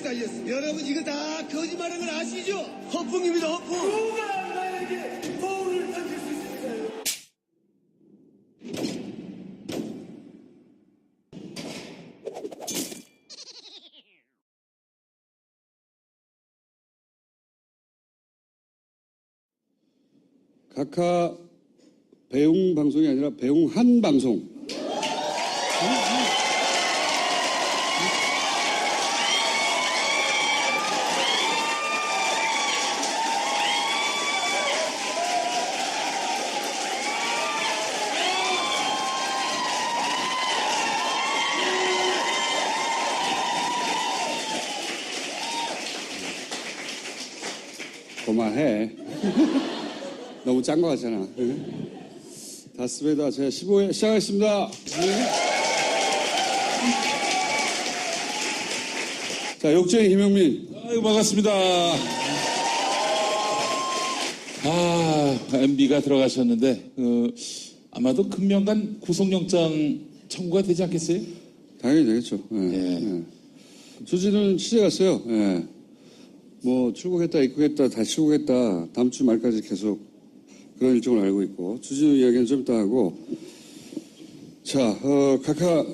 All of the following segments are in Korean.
시달렸어. 여러분 이거 다 거짓말인 걸 아시죠? 허풍입니다, 허풍. 누가 나에게 거울을 던질 수 있을까요? 각하 배웅 방송이 아니라 배웅한 방송. 그만해. 너무 짠 거 같잖아. 다스베다 제 15회 시작하겠습니다. 자, 욕쟁이 김용민. 아유, 반갑습니다. MB가 들어가셨는데, 아마도 금명간 구속영장 청구가 되지 않겠어요? 당연히 되겠죠. 조진은 취재 갔어요. 뭐, 출국했다, 입국했다, 다시 출국했다, 다음 주 말까지 계속 그런 일정을 알고 있고, 주진우 이야기는 좀 이따 하고, 자,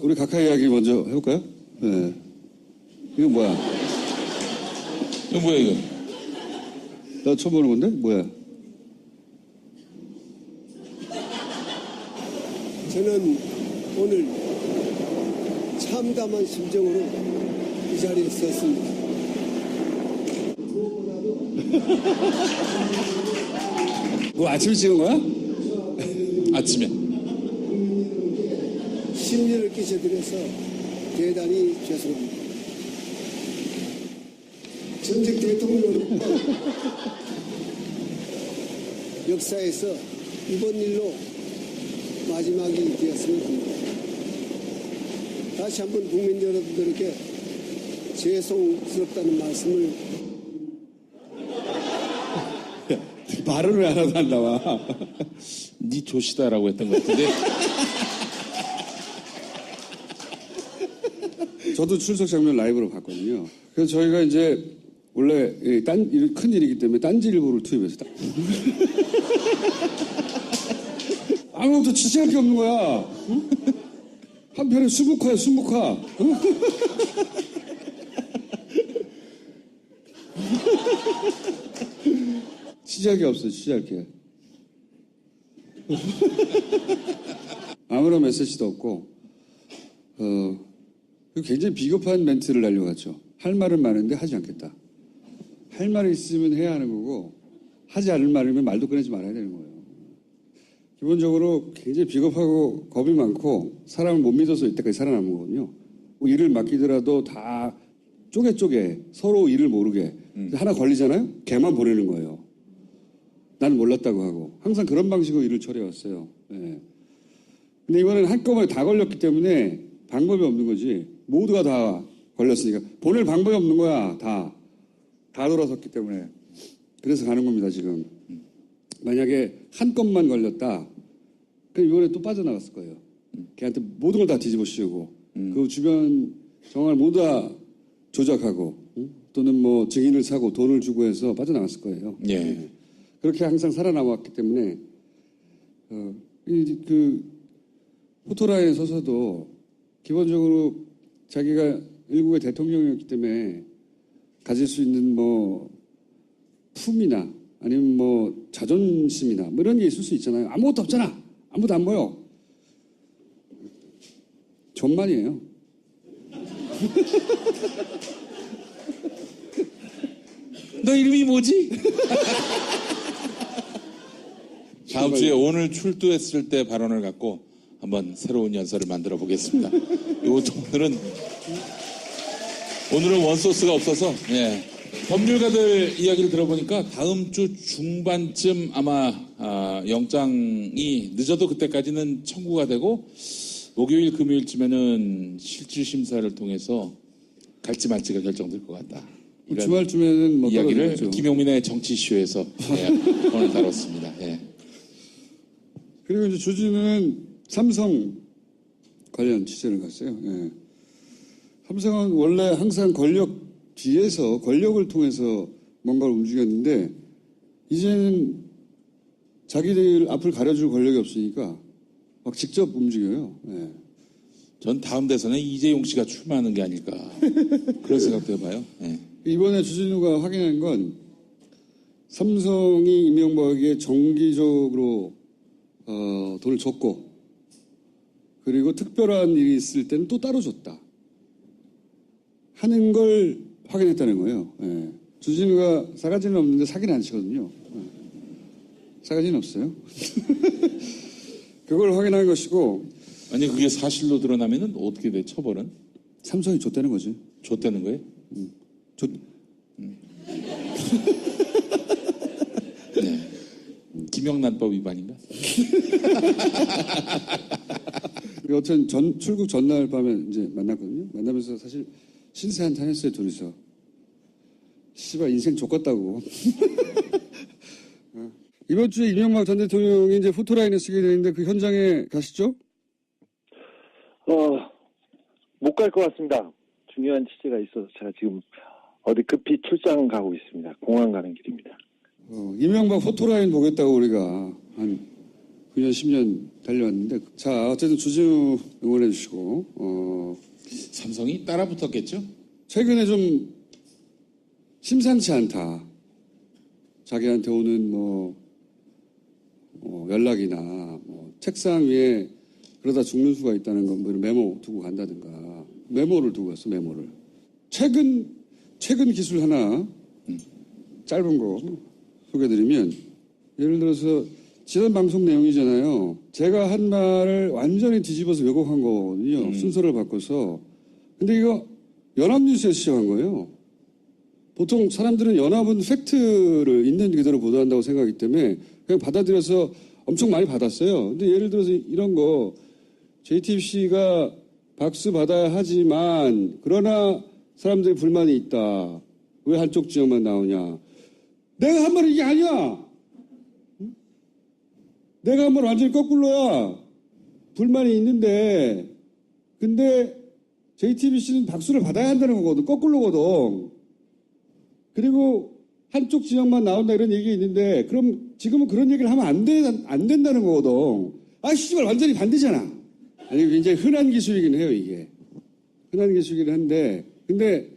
우리 각하 이야기 먼저 해볼까요? 이거 뭐야? 이거 뭐야, 이거? 나 처음 보는 건데? 뭐야? 저는 오늘 참담한 심정으로 이 자리에 섰습니다. 뭐 아침에 찍은 거야? 아침에. 심려를 끼쳐드려서 대단히 죄송합니다. 전직 대통령으로 역사에서 이번 일로 마지막이 되었으면 합니다. 다시 한번 국민 여러분들에게 죄송스럽다는 말씀을 말을 왜 하나도 안 나와? 네 조시다라고 했던 것 같은데. 저도 출석 장면 라이브로 봤거든요. 그래서 저희가 이제 원래 큰 일이기 때문에 딴지일보를 투입했다. 아무것도 취재할 게 없는 거야. 응? 한편에 수묵화야, 수묵화. 응? 취재할 게 없어요, 취재할 게. 아무런 메시지도 없고, 굉장히 비겁한 멘트를 날려갔죠. 할 말은 많은데 하지 않겠다. 할 말이 있으면 해야 하는 거고, 하지 않을 말이면 말도 꺼내지 말아야 되는 거예요. 기본적으로 굉장히 비겁하고 겁이 많고, 사람을 못 믿어서 이때까지 살아남은 거거든요. 뭐 일을 맡기더라도 다 쪼개 서로 일을 모르게. 하나 걸리잖아요? 걔만 보내는 거예요. 나는 몰랐다고 하고. 항상 그런 방식으로 일을 처리해왔어요. 예. 근데 이번엔 한꺼번에 다 걸렸기 때문에 방법이 없는 거지. 모두가 다 걸렸으니까. 보낼 방법이 없는 거야, 다. 다 돌아섰기 때문에. 그래서 가는 겁니다, 지금. 만약에 한 건만 걸렸다, 그럼 이번에 또 빠져나갔을 거예요. 걔한테 모든 걸 다 뒤집어 씌우고, 그 주변 정황을 모두 다 조작하고, 또는 뭐 증인을 사고 돈을 주고 해서 빠져나갔을 거예요. 예. 그렇게 항상 살아남았기 때문에, 포토라인에 서서도 기본적으로 자기가 일국의 대통령이었기 때문에 가질 수 있는 뭐 품이나 아니면 뭐 자존심이나 뭐 이런 게 있을 수 있잖아요. 아무것도 없잖아. 아무도 안 보여. 존만이에요. 너 이름이 뭐지? 다음 주에 오늘 출두했을 때 발언을 갖고 한번 새로운 연설을 만들어 보겠습니다. 오늘은 원소스가 없어서, 예. 법률가들 이야기를 들어보니까 다음 주 중반쯤 아마 영장이 늦어도 그때까지는 청구가 되고 목요일 금요일쯤에는 실질 심사를 통해서 갈지 말지가 결정될 것 같다. 주말쯤에는 뭐 이야기를 떨어지겠죠. 김용민의 정치쇼에서 오늘 다뤘습니다. 예. 그리고 이제 주진우는 삼성 관련 취재를 갔어요. 예. 삼성은 원래 항상 권력 비해서 권력을 통해서 뭔가를 움직였는데 이제는 자기들 앞을 가려줄 권력이 없으니까 막 직접 움직여요. 예. 전 다음 대선에 이재용 씨가 출마하는 게 아닐까 그런 생각도 해봐요. 예. 이번에 주진우가 확인한 건 삼성이 이명박에게 정기적으로 돈을 줬고 그리고 특별한 일이 있을 때는 또 따로 줬다 하는 걸 확인했다는 거예요. 예. 주진우가 싸가지는 없는데 사기는 안 치거든요. 예. 싸가지는 없어요. 그걸 확인한 것이고 아니 그게 사실로 드러나면은 어떻게 돼? 처벌은? 삼성이 줬다는 거지. 줬다는 거예요? 네. 김영란법 위반인가? 여튼 출국 전날 밤에 이제 만났거든요. 만나면서 사실 신세 한탄 했어요, 둘이서. 씨발, 인생 족같다고. 이번 주에 이명박 전 대통령이 이제 포토라인을 쓰게 되는데 그 현장에 가시죠? 못 갈 것 같습니다. 중요한 취재가 있어서 제가 지금 어디 급히 출장 가고 있습니다. 공항 가는 길입니다. 이명박 포토라인 보겠다고 우리가 한 9년, 10년 달려왔는데 자, 어쨌든 주진우 응원해 주시고 삼성이 따라 붙었겠죠? 최근에 좀 심상치 않다. 자기한테 오는 연락이나 책상 위에 그러다 죽는 수가 있다는 건 뭐 메모 두고 간다든가 메모를 두고 갔어. 메모를 최근 기술 하나 짧은 거 소개드리면 예를 들어서 지난 방송 내용이잖아요. 제가 한 말을 완전히 뒤집어서 왜곡한 거거든요. 순서를 바꿔서. 근데 이거 연합뉴스에서 시작한 거예요. 보통 사람들은 연합은 팩트를 있는 그대로 보도한다고 생각하기 때문에 그냥 받아들여서 엄청 많이 받았어요. 근데 예를 들어서 이런 거 JTBC가 박수 받아야 하지만 그러나 사람들이 불만이 있다. 왜 한쪽 지역만 나오냐. 내가 한 말은 이게 아니야. 내가 한 말 완전히 거꾸로야. 불만이 있는데 근데 JTBC는 박수를 받아야 한다는 거거든. 거꾸로거든. 그리고 한쪽 지역만 나온다 이런 얘기가 있는데 그럼 지금은 그런 얘기를 하면 안 된다는 거거든. 아, 씨발 완전히 반대잖아. 아니 굉장히 흔한 기술이긴 해요, 이게. 흔한 기술이긴 한데 근데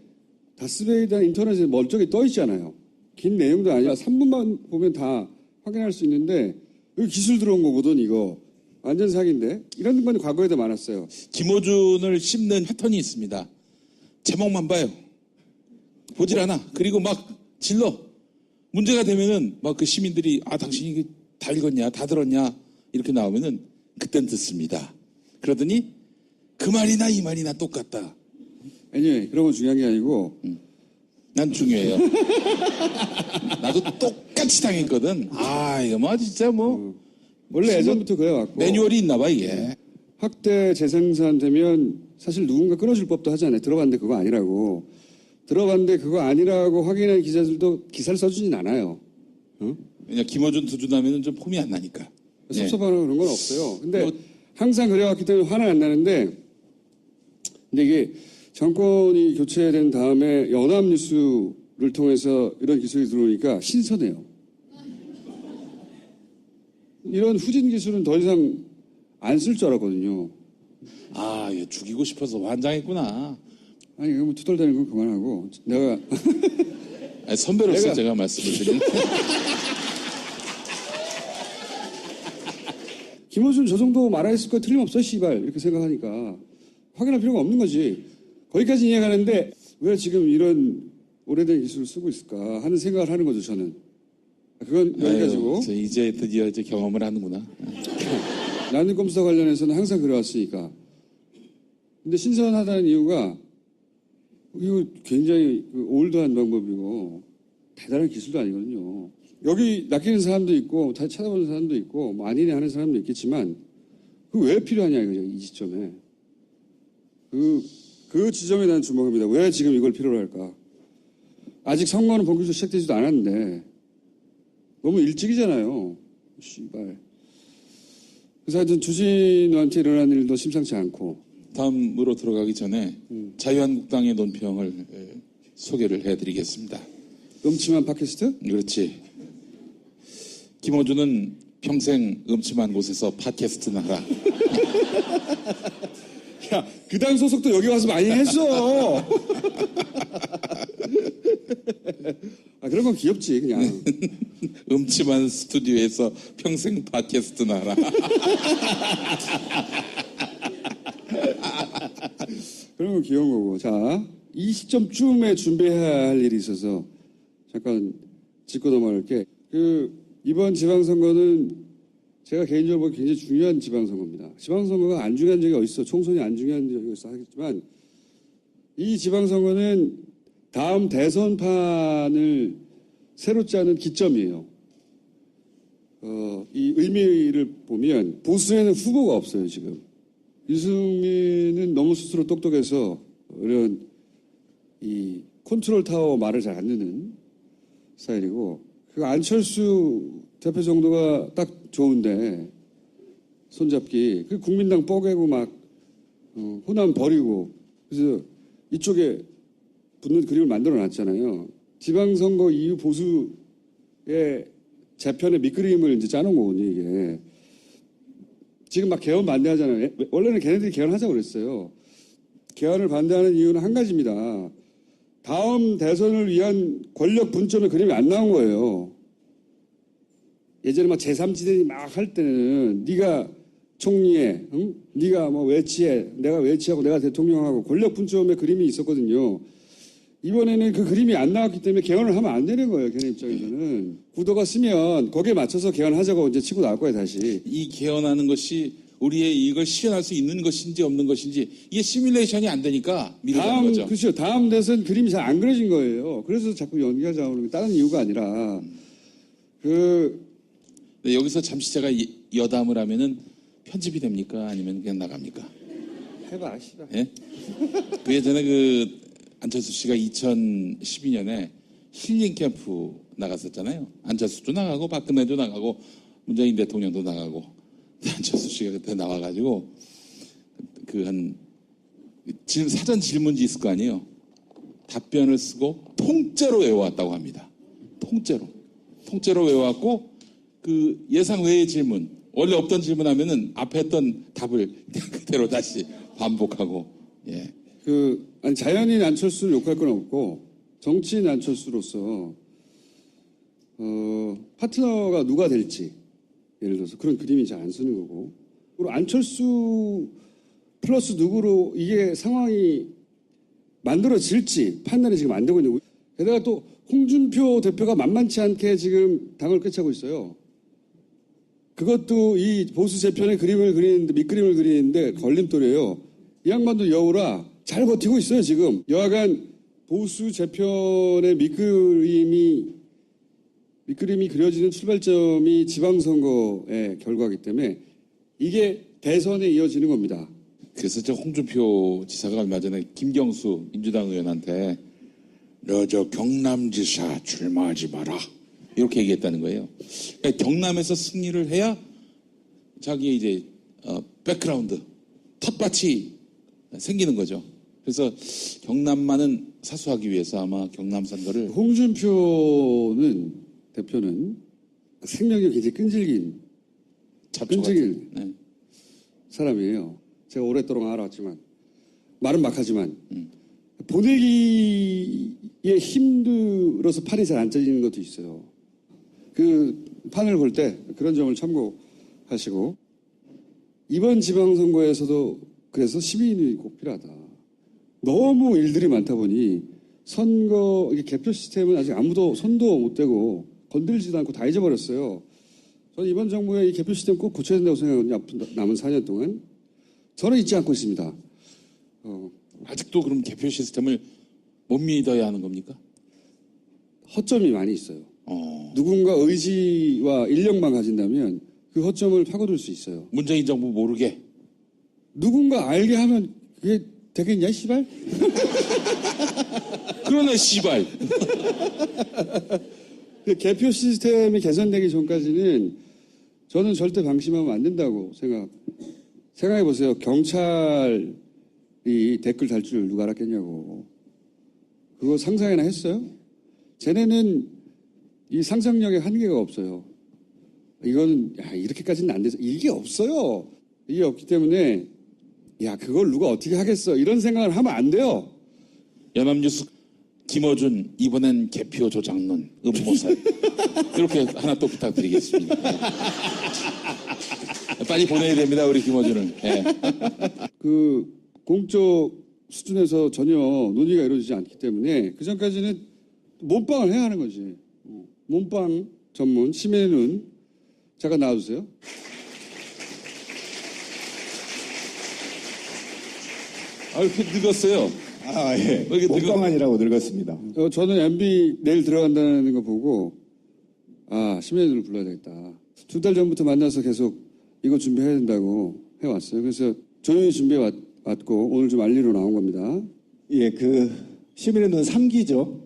다스베이다 인터넷에 멀쩡히 떠 있잖아요. 긴 내용도 아니라 3분만 보면 다 확인할 수 있는데 여기 기술 들어온 거거든, 이거. 완전 사기인데. 이런 건 과거에도 많았어요. 김어준을 씹는 패턴이 있습니다. 제목만 봐요. 보질 않아. 그리고 막 질러. 문제가 되면은 막 그 시민들이 당신이 이게 다 읽었냐, 다 들었냐 이렇게 나오면은 그땐 듣습니다. 그러더니 그 말이나 이 말이나 똑같다. anyway, 그런 건 중요한 게 아니고 난 중요해요. 나도 똑같이 당했거든. 이거 뭐 진짜 원래 예전부터 그래왔고 매뉴얼이 있나 봐 이게. 확대 재생산되면 사실 누군가 끊어줄 법도 하잖아요. 들어봤는데 그거 아니라고. 들어봤는데 그거 아니라고 확인한 기자들도 기사를 써주진 않아요. 그냥 김어준 투준하면은 좀 폼이 안 나니까. 섭섭하는 그런 건 없어요. 근데 항상 그래왔기 때문에 화는 안 나는데 근데 이게 정권이 교체된 다음에 연합뉴스를 통해서 이런 기술이 들어오니까 신선해요. 이런 후진 기술은 더 이상 안 쓸 줄 알았거든요. 얘 죽이고 싶어서 환장했구나. 아니, 이거 뭐 투덜대는 건 그만하고 내가 선배로서 제가 말씀을 드리는 김어준 저 정도 말했을 거 틀림없어, 씨발. 이렇게 생각하니까 확인할 필요가 없는 거지. 거기까지 이해가는데 왜 지금 이런 오래된 기술을 쓰고 있을까 하는 생각을 하는 거죠, 저는. 그건 여기까지고. 이제 드디어 이제 경험을 하는구나. 난임검사 관련해서는 항상 그래왔으니까. 근데 신선하다는 이유가 이거 굉장히 올드한 방법이고 대단한 기술도 아니거든요. 여기 낚이는 사람도 있고 다 찾아보는 사람도 있고 뭐 아니네 하는 사람도 있겠지만 그 왜 필요하냐 이거죠. 이 시점에. 그 지점에 대한 주목합니다. 왜 지금 이걸 필요로 할까? 아직 선거는 본격적으로 시작되지도 않았는데 너무 일찍이잖아요. 씨발. 그래서 하여튼 주진우한테 일어난 일도 심상치 않고. 다음으로 들어가기 전에 자유한국당의 논평을 소개를 해드리겠습니다. 음침한 팟캐스트? 그렇지. 김어준은 평생 음침한 곳에서 팟캐스트나 하라. 야, 그 당 소속도 여기 와서 많이 했어. 아, 그런 건 귀엽지, 그냥. 음침한 스튜디오에서 평생 팟캐스트나 하라. 그런 건 귀여운 거고. 자, 이 시점쯤에 준비해야 할 일이 있어서 잠깐 짚고 넘어갈게. 이번 지방선거는 제가 개인적으로 보기엔 굉장히 중요한 지방선거입니다. 지방선거가 안 중요한 적이 어딨어. 총선이 안 중요한 적이 어딨어 하겠지만 이 지방선거는 다음 대선판을 새로 짜는 기점이에요. 이 의미를 보면 보수에는 후보가 없어요, 지금. 유승민은 너무 스스로 똑똑해서 이런 이 컨트롤 타워 말을 잘 안 듣는 스타일이고, 그 안철수 대표 정도가 딱 좋은데 손잡기. 그 국민당 뻐개고 막 호남 버리고 그래서 이쪽에 붙는 그림을 만들어 놨잖아요. 지방선거 이후 보수의 재편의 밑그림을 이제 짜놓은 거거든요, 이게. 지금 막 개헌 반대하잖아요. 원래는 걔네들이 개헌하자고 그랬어요. 개헌을 반대하는 이유는 한 가지입니다. 다음 대선을 위한 권력 분점의 그림이 안 나온 거예요. 예전에 막 제3지대니 막 할 때는 네가 총리해, 응? 네가 뭐 외치해, 내가 외치하고 내가 대통령하고 권력 분점의 그림이 있었거든요. 이번에는 그 그림이 안 나왔기 때문에 개헌을 하면 안 되는 거예요. 걔네 입장에서는. 구도가 쓰면 거기에 맞춰서 개헌하자고 이제 치고 나올 거예요, 다시. 이 개헌하는 것이 우리의 이익을 실현할 수 있는 것인지 없는 것인지 이게 시뮬레이션이 안 되니까 미루는 거죠. 그렇죠. 다음 대선 그림이 잘 안 그려진 거예요. 그래서 자꾸 연기하자고 그러는 게 다른 이유가 아니라 네, 여기서 잠시 제가 여담을 하면은 편집이 됩니까? 아니면 그냥 나갑니까? 해봐, 씨발. 예? 그 예전에 안철수 씨가 2012년에 힐링 캠프 나갔었잖아요. 안철수도 나가고 박근혜도 나가고 문재인 대통령도 나가고 안철수 씨가 그때 나와가지고 지금 사전 질문지 있을 거 아니에요. 답변을 쓰고 통째로 외워왔다고 합니다. 통째로 외워왔고 그 예상 외의 질문, 원래 없던 질문하면은 앞에 했던 답을 그대로 다시 반복하고. 예. 아니, 자연인 안철수를 욕할 건 없고 정치인 안철수로서 파트너가 누가 될지 예를 들어서 그런 그림이 잘 안 쓰는 거고, 그리고 안철수 플러스 누구로 이게 상황이 만들어질지 판단이 지금 안 되고 있는 거고, 게다가 또 홍준표 대표가 만만치 않게 지금 당을 꿰차고 있어요. 그것도 이 보수 재편의 그림을 그리는데, 밑그림을 그리는데 걸림돌이에요. 이 양반도 여우라 잘 버티고 있어요, 지금. 여하간 보수 재편의 밑그림이 그려지는 출발점이 지방선거의 결과이기 때문에 이게 대선에 이어지는 겁니다. 그래서 저 홍준표 지사가 얼마 전에 김경수 민주당 의원한테 너 저 경남지사 출마하지 마라 이렇게 얘기했다는 거예요. 그러니까 경남에서 승리를 해야 자기의 이제 백그라운드 텃밭이 생기는 거죠. 그래서 경남만은 사수하기 위해서 아마 경남 선거를 홍준표 대표는 생명력이 굉장히 끈질긴 네. 사람이에요. 제가 오랫동안 알아왔지만 말은 막하지만 보내기에 힘들어서 판이 잘 안 짜지는 것도 있어요. 그 판을 볼 때 그런 점을 참고하시고, 이번 지방선거에서도 그래서 시민이 꼭 필요하다. 너무 일들이 많다 보니 선거 개표 시스템은 아직 아무도 손도 못 대고 건들지도 않고 다 잊어버렸어요. 저는 이번 정부의 이 개표 시스템 꼭 고쳐야 된다고 생각하거든요. 앞으로 남은 4년 동안. 저는 잊지 않고 있습니다. 아직도 그럼 개표 시스템을 못 믿어야 하는 겁니까? 허점이 많이 있어요. 누군가 의지와 인력만 가진다면 그 허점을 파고들 수 있어요. 문재인 정부 모르게. 누군가 알게 하면 그게 되겠냐, 씨발? 그러네, 씨발. 그 개표 시스템이 개선되기 전까지는 저는 절대 방심하면 안 된다고 생각해 보세요. 경찰이 댓글 달 줄 누가 알았겠냐고. 그거 상상이나 했어요? 쟤네는 이 상상력에 한계가 없어요. 이거는 이렇게까지는 안 돼서 이게 없어요. 이게 없기 때문에 그걸 누가 어떻게 하겠어 이런 생각을 하면 안 돼요. 연합뉴스 김어준 이번엔 개표 조장론 음모설 이렇게 하나 또 부탁드리겠습니다. 빨리 보내야 됩니다 우리 김어준을. 예. 그 공적 수준에서 전혀 논의가 이루어지지 않기 때문에 그 전까지는 몸빵을 해야 하는 거지. 몸빵 전문 시민의 눈 잠깐 나와주세요. 이렇게 늙었어요. 예. 몸빵아니라고 늙었습니다. 저는 MB 내일 들어간다는 거 보고 시민의 눈을 불러야 되겠다. 2달 전부터 만나서 계속 이거 준비해야 된다고 해왔어요. 그래서 조용히 준비해 왔고 오늘 좀 알리러 나온 겁니다. 예, 그 시민의 눈 3기죠.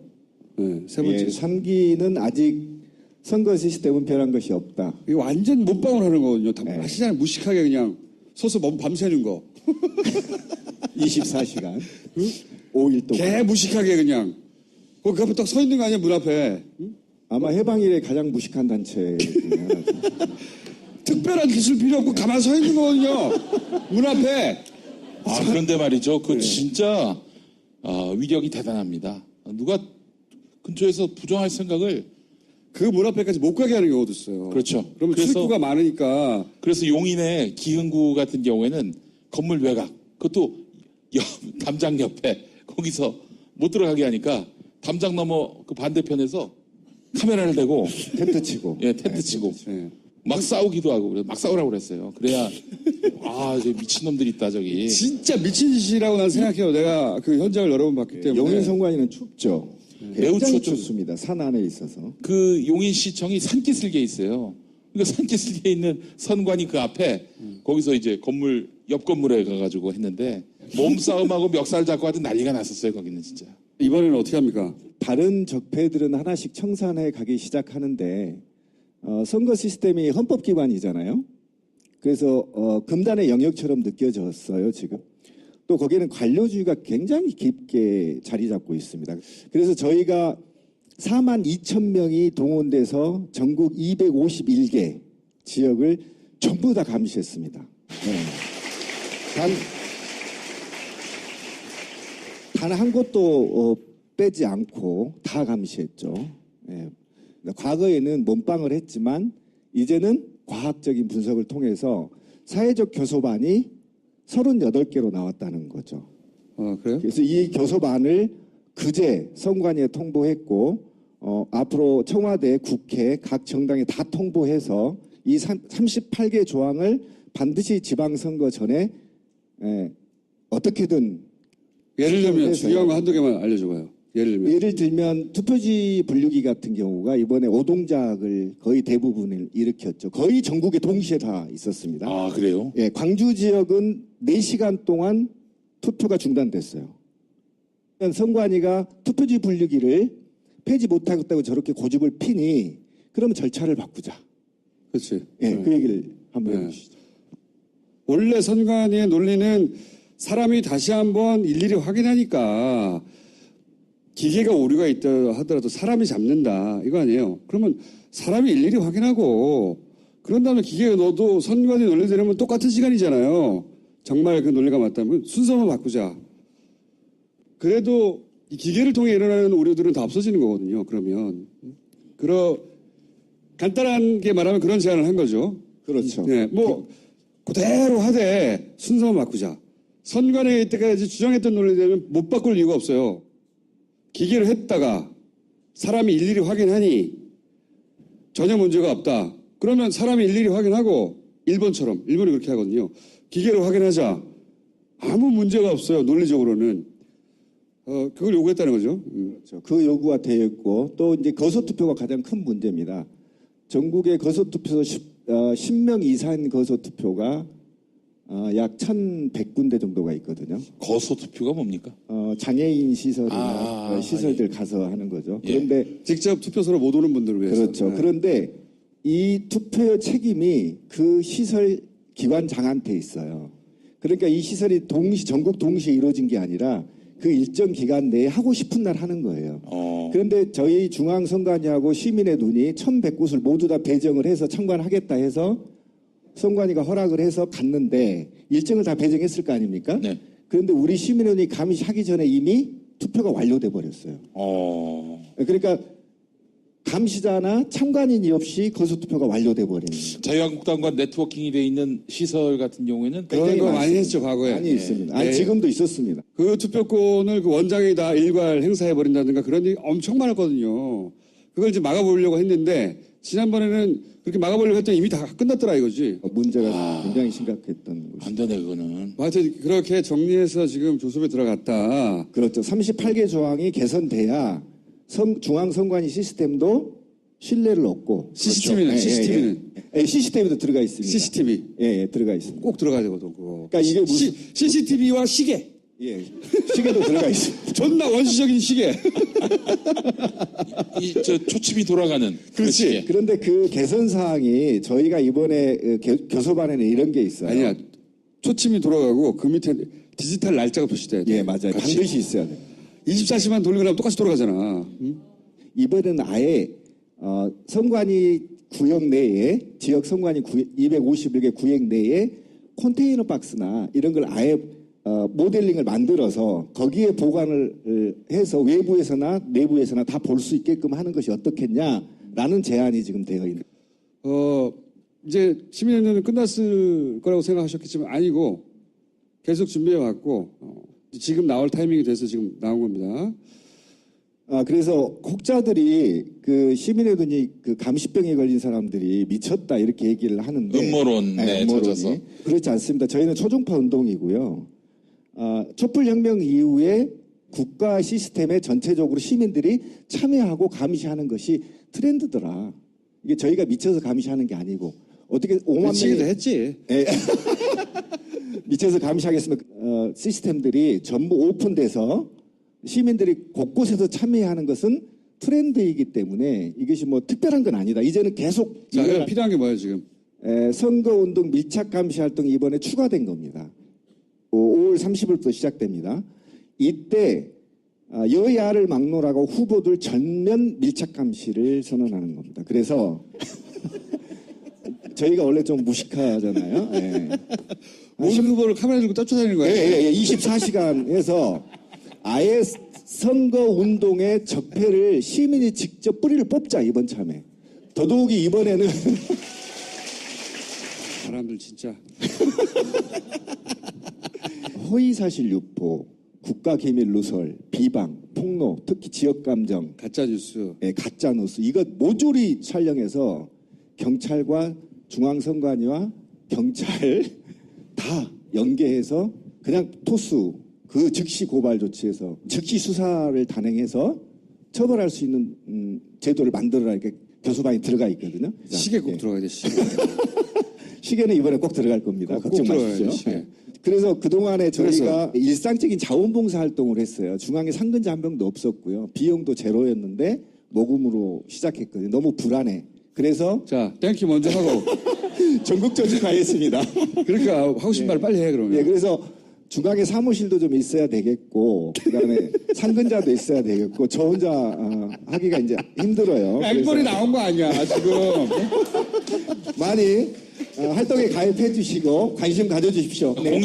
네, 세 번째. 3기는 아직 선거 시스템은 변한 것이 없다. 이게 완전 몸빵을 하는 거거든요. 다 네. 아시잖아요. 무식하게 그냥 서서 밤새는 거. 24시간, 5일 동안. 개 무식하게 그냥. 거기 앞에 딱 서 있는 거 아니야, 문 앞에. 응? 아마 해방일에 가장 무식한 단체 중에 하나죠. 특별한 기술 필요 없고 가만 서 있는 거거든요. 문 앞에. 그런데 말이죠. 그 진짜 위력이 대단합니다. 누가 근처에서 부정할 생각을. 그 문 앞에까지 못 가게 하는 경우도 있어요. 그렇죠. 그러면 그래서- 출입구가 많으니까. 그래서 용인의 기흥구 같은 경우에는 건물 외곽, 그것도 담장 옆에 거기서 못 들어가게 하니까 담장 너머 그 반대편에서 카메라를 대고 텐트 치고. 텐트 치고 네. 막 싸우기도 하고 막 싸우라고 그랬어요. 그래야 이제 미친놈들이 있다 저기. 진짜 미친 짓이라고 난 생각해요. 내가 그 현장을 여러 번 봤기 때문에. 용인 선관위는 춥죠. 매우 굉장히 춥죠. 춥습니다. 산 안에 있어서. 그 용인시청이 산기슭에 있어요. 그러니까 산기슭에 있는 선관위 그 앞에 거기서 이제 건물 옆 건물에 가가지고 했는데 몸싸움하고 멱살 잡고 하던 난리가 났었어요. 거기는 진짜. 이번에는 어떻게 합니까? 다른 적폐들은 하나씩 청산해 가기 시작하는데 선거 시스템이 헌법기관이잖아요. 그래서 금단의 영역처럼 느껴졌어요. 지금. 또 거기에는 관료주의가 굉장히 깊게 자리 잡고 있습니다. 그래서 저희가 4만 2천 명이 동원돼서 전국 251개 지역을 전부 다 감시했습니다. 네. 단 한 곳도 빼지 않고 다 감시했죠. 예. 과거에는 몸빵을 했지만 이제는 과학적인 분석을 통해서 사회적 교섭안이 38개로 나왔다는 거죠. 그래요? 그래서 이 교섭안을 그제 선관위에 통보했고 앞으로 청와대, 국회, 각 정당에 다 통보해서 이 38개 조항을 반드시 지방선거 전에 어떻게든 예를 들면 해서요. 중요한 거 한두 개만 알려줘봐요. 예를 들면 투표지 분류기 같은 경우가 이번에 오동작을 거의 대부분을 일으켰죠. 거의 전국에 동시에 다 있었습니다. 그래요? 예, 광주 지역은 4시간 동안 투표가 중단됐어요. 선관위가 투표지 분류기를 폐지 못하겠다고 저렇게 고집을 피니 그러면 절차를 바꾸자. 그렇지. 예, 그 얘기를 한번 네. 해보시죠. 원래 선관위의 논리는 사람이 다시 한번 일일이 확인하니까 기계가 오류가 있다 하더라도 사람이 잡는다 이거 아니에요. 그러면 사람이 일일이 확인하고 그런 다음에 기계가 넣어도 선관위 논리대로면 똑같은 시간이잖아요. 정말 그 논리가 맞다면 순서만 바꾸자. 그래도 이 기계를 통해 일어나는 오류들은 다 없어지는 거거든요. 그러면 간단하게 말하면 그런 제안을 한 거죠. 그렇죠. 네, 그대로 하되 순서만 바꾸자. 선관위에 이때까지 주장했던 논리대로는 못 바꿀 이유가 없어요. 기계를 했다가 사람이 일일이 확인하니 전혀 문제가 없다. 그러면 사람이 일일이 확인하고 일본이 그렇게 하거든요. 기계로 확인하자. 아무 문제가 없어요. 논리적으로는. 그걸 요구했다는 거죠. 그렇죠. 그 요구가 되었고 또 이제 거소투표가 가장 큰 문제입니다. 전국의 거소투표소 10명 이상 거소투표가 약 1,100군데 정도가 있거든요. 거소투표가 뭡니까? 장애인 시설이나 시설들 가서 하는 거죠. 그런데 직접 투표소로 못 오는 분들을 위해서. 그렇죠. 네. 그런데 이 투표 책임이 그 시설 기관장한테 있어요. 그러니까 이 시설이 전국 동시에 이루어진 게 아니라 그 일정 기간 내에 하고 싶은 날 하는 거예요. 그런데 저희 중앙선관위하고 시민의 눈이 1,100곳을 모두 다 배정을 해서 청관하겠다 해서 선관위가 허락을 해서 갔는데 일정을 다 배정했을 거 아닙니까? 네. 그런데 우리 시민의 눈이 감시하기 전에 이미 투표가 완료돼 버렸어요. 그러니까 감시자나 참관인이 없이 거소투표가 완료돼 버리는 거예요. 자유한국당과 네트워킹이 돼 있는 시설 같은 경우에는 그런 거 많이 많습니다. 했죠, 과거에. 많이 예. 있습니다. 아니, 예. 지금도 있었습니다. 그 투표권을 그 원장이 다 일괄 행사해버린다든가 그런 일이 엄청 많았거든요. 그걸 이제 막아보려고 했는데, 지난번에는 그렇게 막아보려고 했더니 이미 다 끝났더라 이거지. 문제가 굉장히 심각했던 것이죠. 안 되네 그거는. 뭐 하여튼 그렇게 정리해서 지금 조섭에 들어갔다. 그렇죠. 38개 조항이 개선돼야 중앙선관위 시스템도 신뢰를 얻고. CCTV는, 그렇죠. CCTV는. CCTV도 들어가 있습니다. CCTV. 예, 들어가 있습니다. 꼭 들어가야 되거든, 그거. 그러니까 이게 무슨 CCTV와 시계. 예, 시계도 들어가 있습니다. 존나 원시적인 시계. 저 초침이 돌아가는. 그렇지. 시계. 그런데 그 개선 사항이 저희가 이번에 교섭안에는 이런 게 있어요. 아니야. 초침이 돌아가고 그 밑에 디지털 날짜가 표시돼야 돼. 예, 맞아요. 같이. 반드시 있어야 돼요. 24시만 돌리고 나면 똑같이 돌아가잖아. 응? 이번에는 아예 선관위 구역 내에 지역 선관위 251개 구역 내에 컨테이너 박스나 이런 걸 아예 모델링을 만들어서 거기에 보관을 해서 외부에서나 내부에서나 다 볼 수 있게끔 하는 것이 어떻겠냐라는 제안이 지금 되어 있는. 이제 시민연대는 끝났을 거라고 생각하셨겠지만 아니고 계속 준비해 왔고 지금 나올 타이밍이 돼서 지금 나온 겁니다. 그래서 혹자들이 그 시민의 눈이 그 감시병에 걸린 사람들이 미쳤다 이렇게 얘기를 하는데 음모론에 젖어서. 그렇지 않습니다. 저희는 초중파 운동이고요. 촛불혁명 이후에 국가 시스템에 전체적으로 시민들이 참여하고 감시하는 것이 트렌드더라. 이게 저희가 미쳐서 감시하는 게 아니고 어떻게 5만 미치기도 명이 했지. 예. 미쳐서 감시하겠으면 시스템들이 전부 오픈돼서 시민들이 곳곳에서 참여하는 것은 트렌드이기 때문에 이것이 뭐 특별한 건 아니다. 이제는 계속 자, 그럼 필요한 게 뭐예요 지금? 선거운동 밀착 감시 활동이 이번에 추가된 겁니다. 5월 30일부터 시작됩니다. 이때 여야를 막론하고 후보들 전면 밀착 감시를 선언하는 겁니다. 그래서 저희가 원래 좀 무식하잖아요. 예. 모든 후보를 카메라 들고 쫓아다니는 거예요. 예. 24시간 해서 아예 선거운동의 적폐를 시민이 직접 뿌리를 뽑자 이번 참에. 더더욱이 이번에는 사람들 진짜. 허위사실 유포, 국가기밀 누설, 비방, 폭로, 특히 지역감정, 가짜 뉴스. 가짜뉴스 이거 모조리 촬영해서 경찰과 중앙선관위와 경찰 다 연계해서 그냥 토스 그 즉시 고발 조치해서 즉시 수사를 단행해서 처벌할 수 있는 제도를 만들어라 이렇게 교섭안이 들어가 있거든요. 시계 꼭 예. 들어가야 돼. 시계. 시계는 이번에 꼭 들어갈 겁니다. 꼭 걱정 들어가야 마십시오. 돼, 시계. 예. 그래서 그동안에 저희가 일상적인 자원봉사 활동을 했어요. 중앙에 상근자 한 명도 없었고요. 비용도 제로였는데 모금으로 시작했거든요. 너무 불안해. 그래서 자, 땡큐 먼저 하고. 전국적으로 가겠습니다. 그러니까 하고 싶은 말 빨리 해 그러면. 예, 그래서 중앙에 사무실도 좀 있어야 되겠고, 그다음에 상근자도 있어야 되겠고, 저 혼자 하기가 이제 힘들어요. 앵벌이 그래서 나온 거 아니야 지금. 많이 활동에 가입해 주시고 관심 가져주십시오. 네.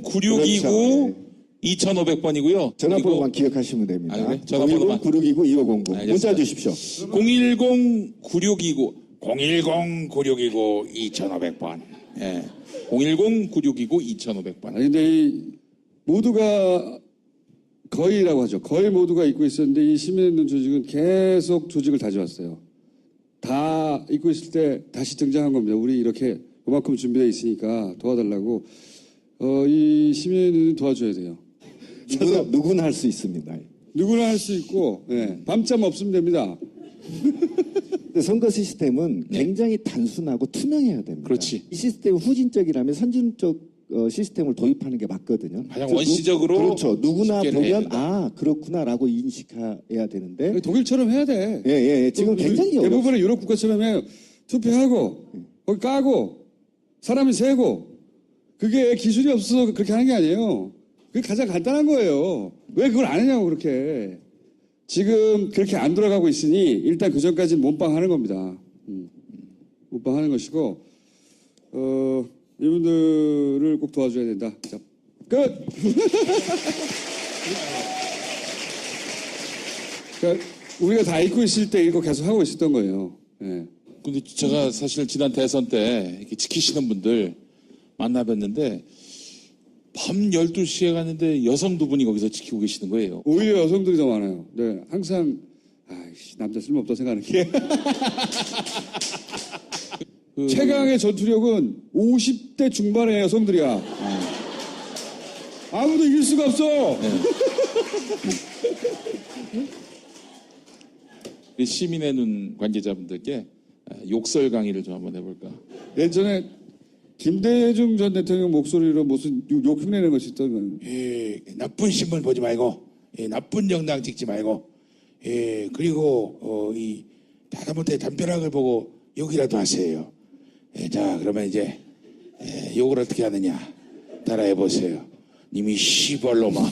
010-9629 2500번이고요. 전화번호만 기억하시면 됩니다. 아, 그래? 전화번호만. 929 2500 알겠습니다. 문자 주십시오. 010-9629 010-9629 2500번. 예. 010-9629 2500번. 아니 근데 이 모두가 거의라고 하죠. 거의 모두가 잊고 있었는데 이 시민운동 조직은 계속 조직을 다져왔어요. 다 잊고 있을 때 다시 등장한 겁니다. 우리 이렇게 그만큼 준비되어 있으니까 도와달라고. 이 시민운동 도와줘야 돼요. 누구나 할 수 있습니다. 누구나 할 수 있고 밤잠 없으면 됩니다. 근데 선거 시스템은 굉장히 단순하고 투명해야 됩니다. 그렇지. 이 시스템은 후진적이라면 선진적 시스템을 도입하는 게 맞거든요. 가장 그래서 원시적으로 그렇죠. 누구나 쉽게 해야 보면 된다. 그렇구나라고 인식해야 되는데 독일처럼 해야 돼. 예. 지금 굉장히 어렵습니다. 대부분의 유럽 국가처럼 해요. 투표하고 거기 까고 사람이 세고 그게 기술이 없어서 그렇게 하는 게 아니에요. 그게 가장 간단한 거예요. 왜 그걸 안 하냐고 그렇게. 지금 그렇게 안 돌아가고 있으니 일단 그 전까지는 몸빵 하는 겁니다. 몸빵 하는 것이고 이분들을 꼭 도와줘야 된다. 자, 끝! 그러니까 우리가 다 잊고 있을 때 이거 계속 하고 있었던 거예요. 예. 근데 제가 사실 지난 대선 때 이렇게 지키시는 분들 만나뵀는데 밤 12시에 갔는데 여성 두 분이 거기서 지키고 계시는 거예요. 오히려 여성들이 더 많아요. 네, 항상 아이씨, 남자 쓸모없다 생각하는 게 최강의 전투력은 50대 중반의 여성들이야. 아무도 이길 수가 없어. 우리 시민의 눈 관계자분들께 욕설 강의를 좀 한번 해볼까. 예전에 김대중 전 대통령 목소리로 무슨 욕 흉내내는 것이 있다면 나쁜 신문 보지 말고, 나쁜 정당 찍지 말고, 그리고 이 다다못해 담벼락을 보고 욕이라도 하세요. 자, 그러면 이제 욕을 어떻게 하느냐 따라해 보세요. 님이 시벌로마.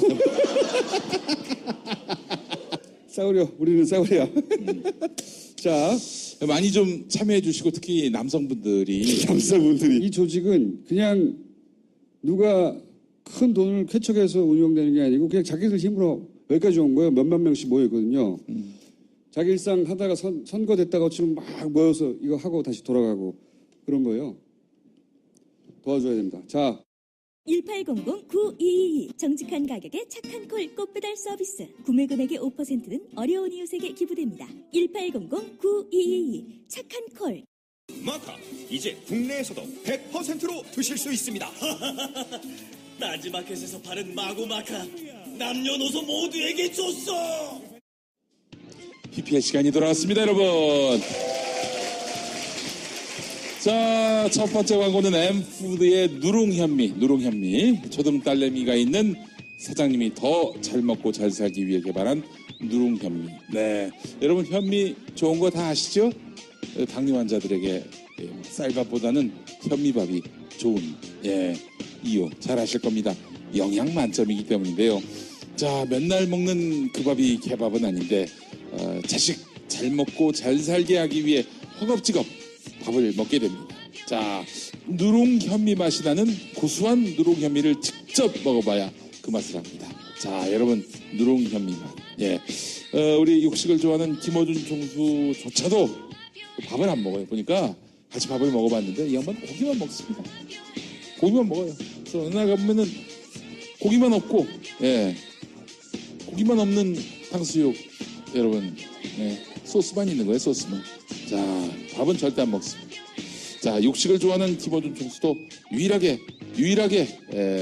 싸우려. 우리는 싸우려. 자, 많이 좀 참여해 주시고 특히 남성분들이 남자분들이 이 조직은 그냥 누가 큰 돈을 쾌척해서 운영되는 게 아니고 그냥 자기들 힘으로 여기까지 온 거예요. 몇만 명씩 모여 있거든요. 자기 일상 하다가 선거됐다가 치면 막 모여서 이거 하고 다시 돌아가고 그런 거예요. 도와줘야 됩니다. 자, 1800-9222 정직한 가격에 착한 콜 꽃배달 서비스. 구매 금액의 5%는 어려운 이웃에게 기부됩니다. 1800-9222 착한 콜. 마카 이제 국내에서도 100%로 드실 수 있습니다. 딴지마켓에서 파는 마구 마카 남녀노소 모두에게 줬어. PPL 시간이 돌아왔습니다, 여러분. 자, 첫 번째 광고는 엠푸드의 누룽현미. 초등 딸내미가 있는 사장님이 더 잘 먹고 잘 살기 위해 개발한 누룽현미. 네, 여러분 현미 좋은 거 다 아시죠? 당뇨 환자들에게 쌀밥보다는 현미밥이 좋은 이유 잘 아실 겁니다. 영양 만점이기 때문인데요. 자, 맨날 먹는 그 밥이 개밥은 아닌데 자식 잘 먹고 잘 살게 하기 위해 허겁지겁 밥을 먹게 됩니다. 자, 누룽현미 맛이 나는 고소한 누룽현미를 직접 먹어봐야 그 맛을 압니다. 자, 여러분 누룽현미 맛. 우리 육식을 좋아하는 김어준 총수조차도 밥을 안 먹어요. 보니까 같이 밥을 먹어봤는데 이 양반 고기만 먹습니다. 고기만 먹어요. 그래서 어느 날 가보면은 고기만 없고, 고기만 없는 탕수육, 여러분, 소스만 있는 거예요, 소스만. 자, 밥은 절대 안 먹습니다. 자, 육식을 좋아하는 김어준 총수도 유일하게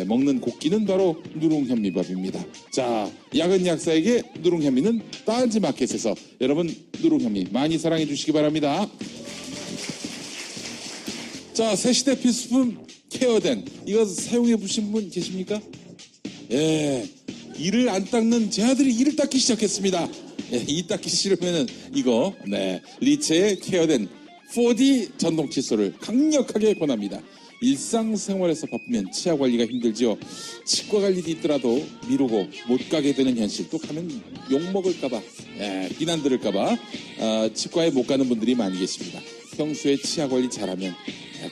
먹는 곡기는 바로 누룽현미밥입니다. 자, 야근 약사에게 누룽현미는 딴지마켓에서 여러분 누룽현미 많이 사랑해 주시기 바랍니다. 자, 새시대 필수품 케어된 이거 사용해 보신 분 계십니까? 이를 안 닦는 제 아들이 이를 닦기 시작했습니다. 이 닦기 싫으면은 이거 리체의 케어된 4D 전동 칫솔을 강력하게 권합니다. 일상생활에서 바쁘면 치아 관리가 힘들지요. 치과 갈 일이 있더라도 미루고 못 가게 되는 현실. 또 가면 욕먹을까봐, 비난 들을까봐 치과에 못 가는 분들이 많이 계십니다. 평소에 치아 관리 잘하면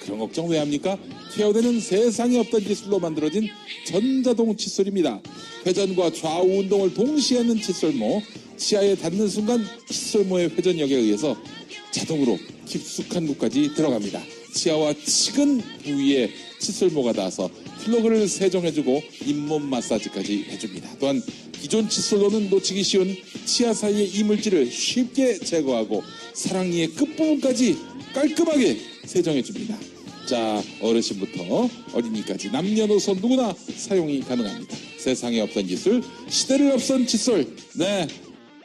그런 걱정 왜 합니까? 케어되는 세상에 없던 기술로 만들어진 전자동 칫솔입니다. 회전과 좌우 운동을 동시에 하는 칫솔모. 치아에 닿는 순간 칫솔모의 회전력에 의해서 자동으로 깊숙한 곳까지 들어갑니다. 치아와 치근 부위에 칫솔모가 닿아서 플러그를 세정해주고 잇몸 마사지까지 해줍니다. 또한 기존 칫솔로는 놓치기 쉬운 치아 사이의 이물질을 쉽게 제거하고 사랑니의 끝부분까지 깔끔하게 세정해줍니다. 자, 어르신부터 어린이까지 남녀노소 누구나 사용이 가능합니다. 세상에 없던 기술, 시대를 앞선 칫솔.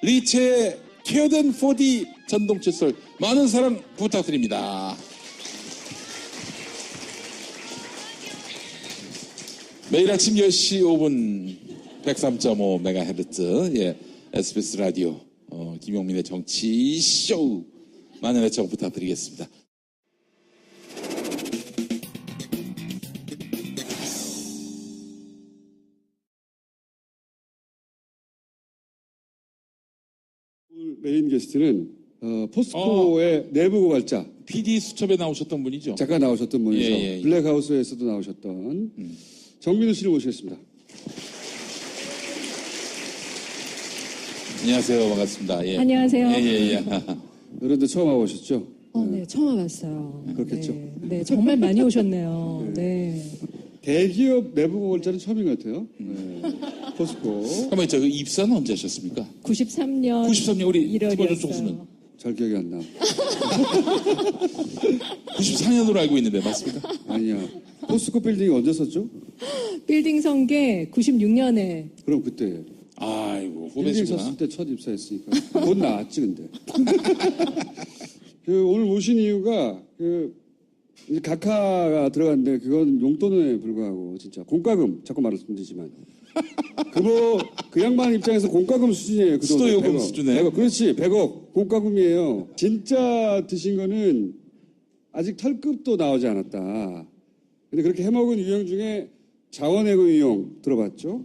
리체의 케어된 4D 전동 칫솔 많은 사랑 부탁드립니다. 매일 아침 10시 5분 103.5MHz SBS 라디오 김용민의 정치쇼 많은 애청 부탁드리겠습니다. 메인 게스트는 포스코의 내부 고발자 PD 수첩에 나오셨던 분이죠. 잠깐 나오셨던 분이죠. 예, 예. 블랙하우스에서도 나오셨던 정민우 씨를 모시겠습니다. 안녕하세요. 반갑습니다. 예. 안녕하세요. 예. 여러분들 처음 와보셨죠? 네, 처음 와봤어요. 그렇겠죠. 네, 정말 많이 오셨네요. 네. 대기업 내부 고발자는 처음인 것 같아요. 포스코. 잠깐만, 그 입사는 언제 하셨습니까? 93년 93년 우리 일 특보전 월이었어요. 총수는 잘 기억이 안 나. 94년으로 알고 있는데 맞습니까? 아니야. 포스코 빌딩이 언제 썼죠? 빌딩 성계 96년에 그럼 그때. 아이고 빌딩 후배시구나. 섰을 때 첫 입사했으니까. 곧 나왔지 근데. 오늘 모신 이유가 이제 각하가 들어갔는데 그건 용돈에 불과하고 진짜 공과금 자꾸 말씀드리지만 그 양반 입장에서 공과금 수준이에요. 그 돈은. 수도요금 100억. 수준에. 100억. 그렇지 100억 공과금이에요. 진짜 드신 거는 아직 털급도 나오지 않았다. 근데 그렇게 해먹은 유형 중에 자원외고 유형 들어봤죠?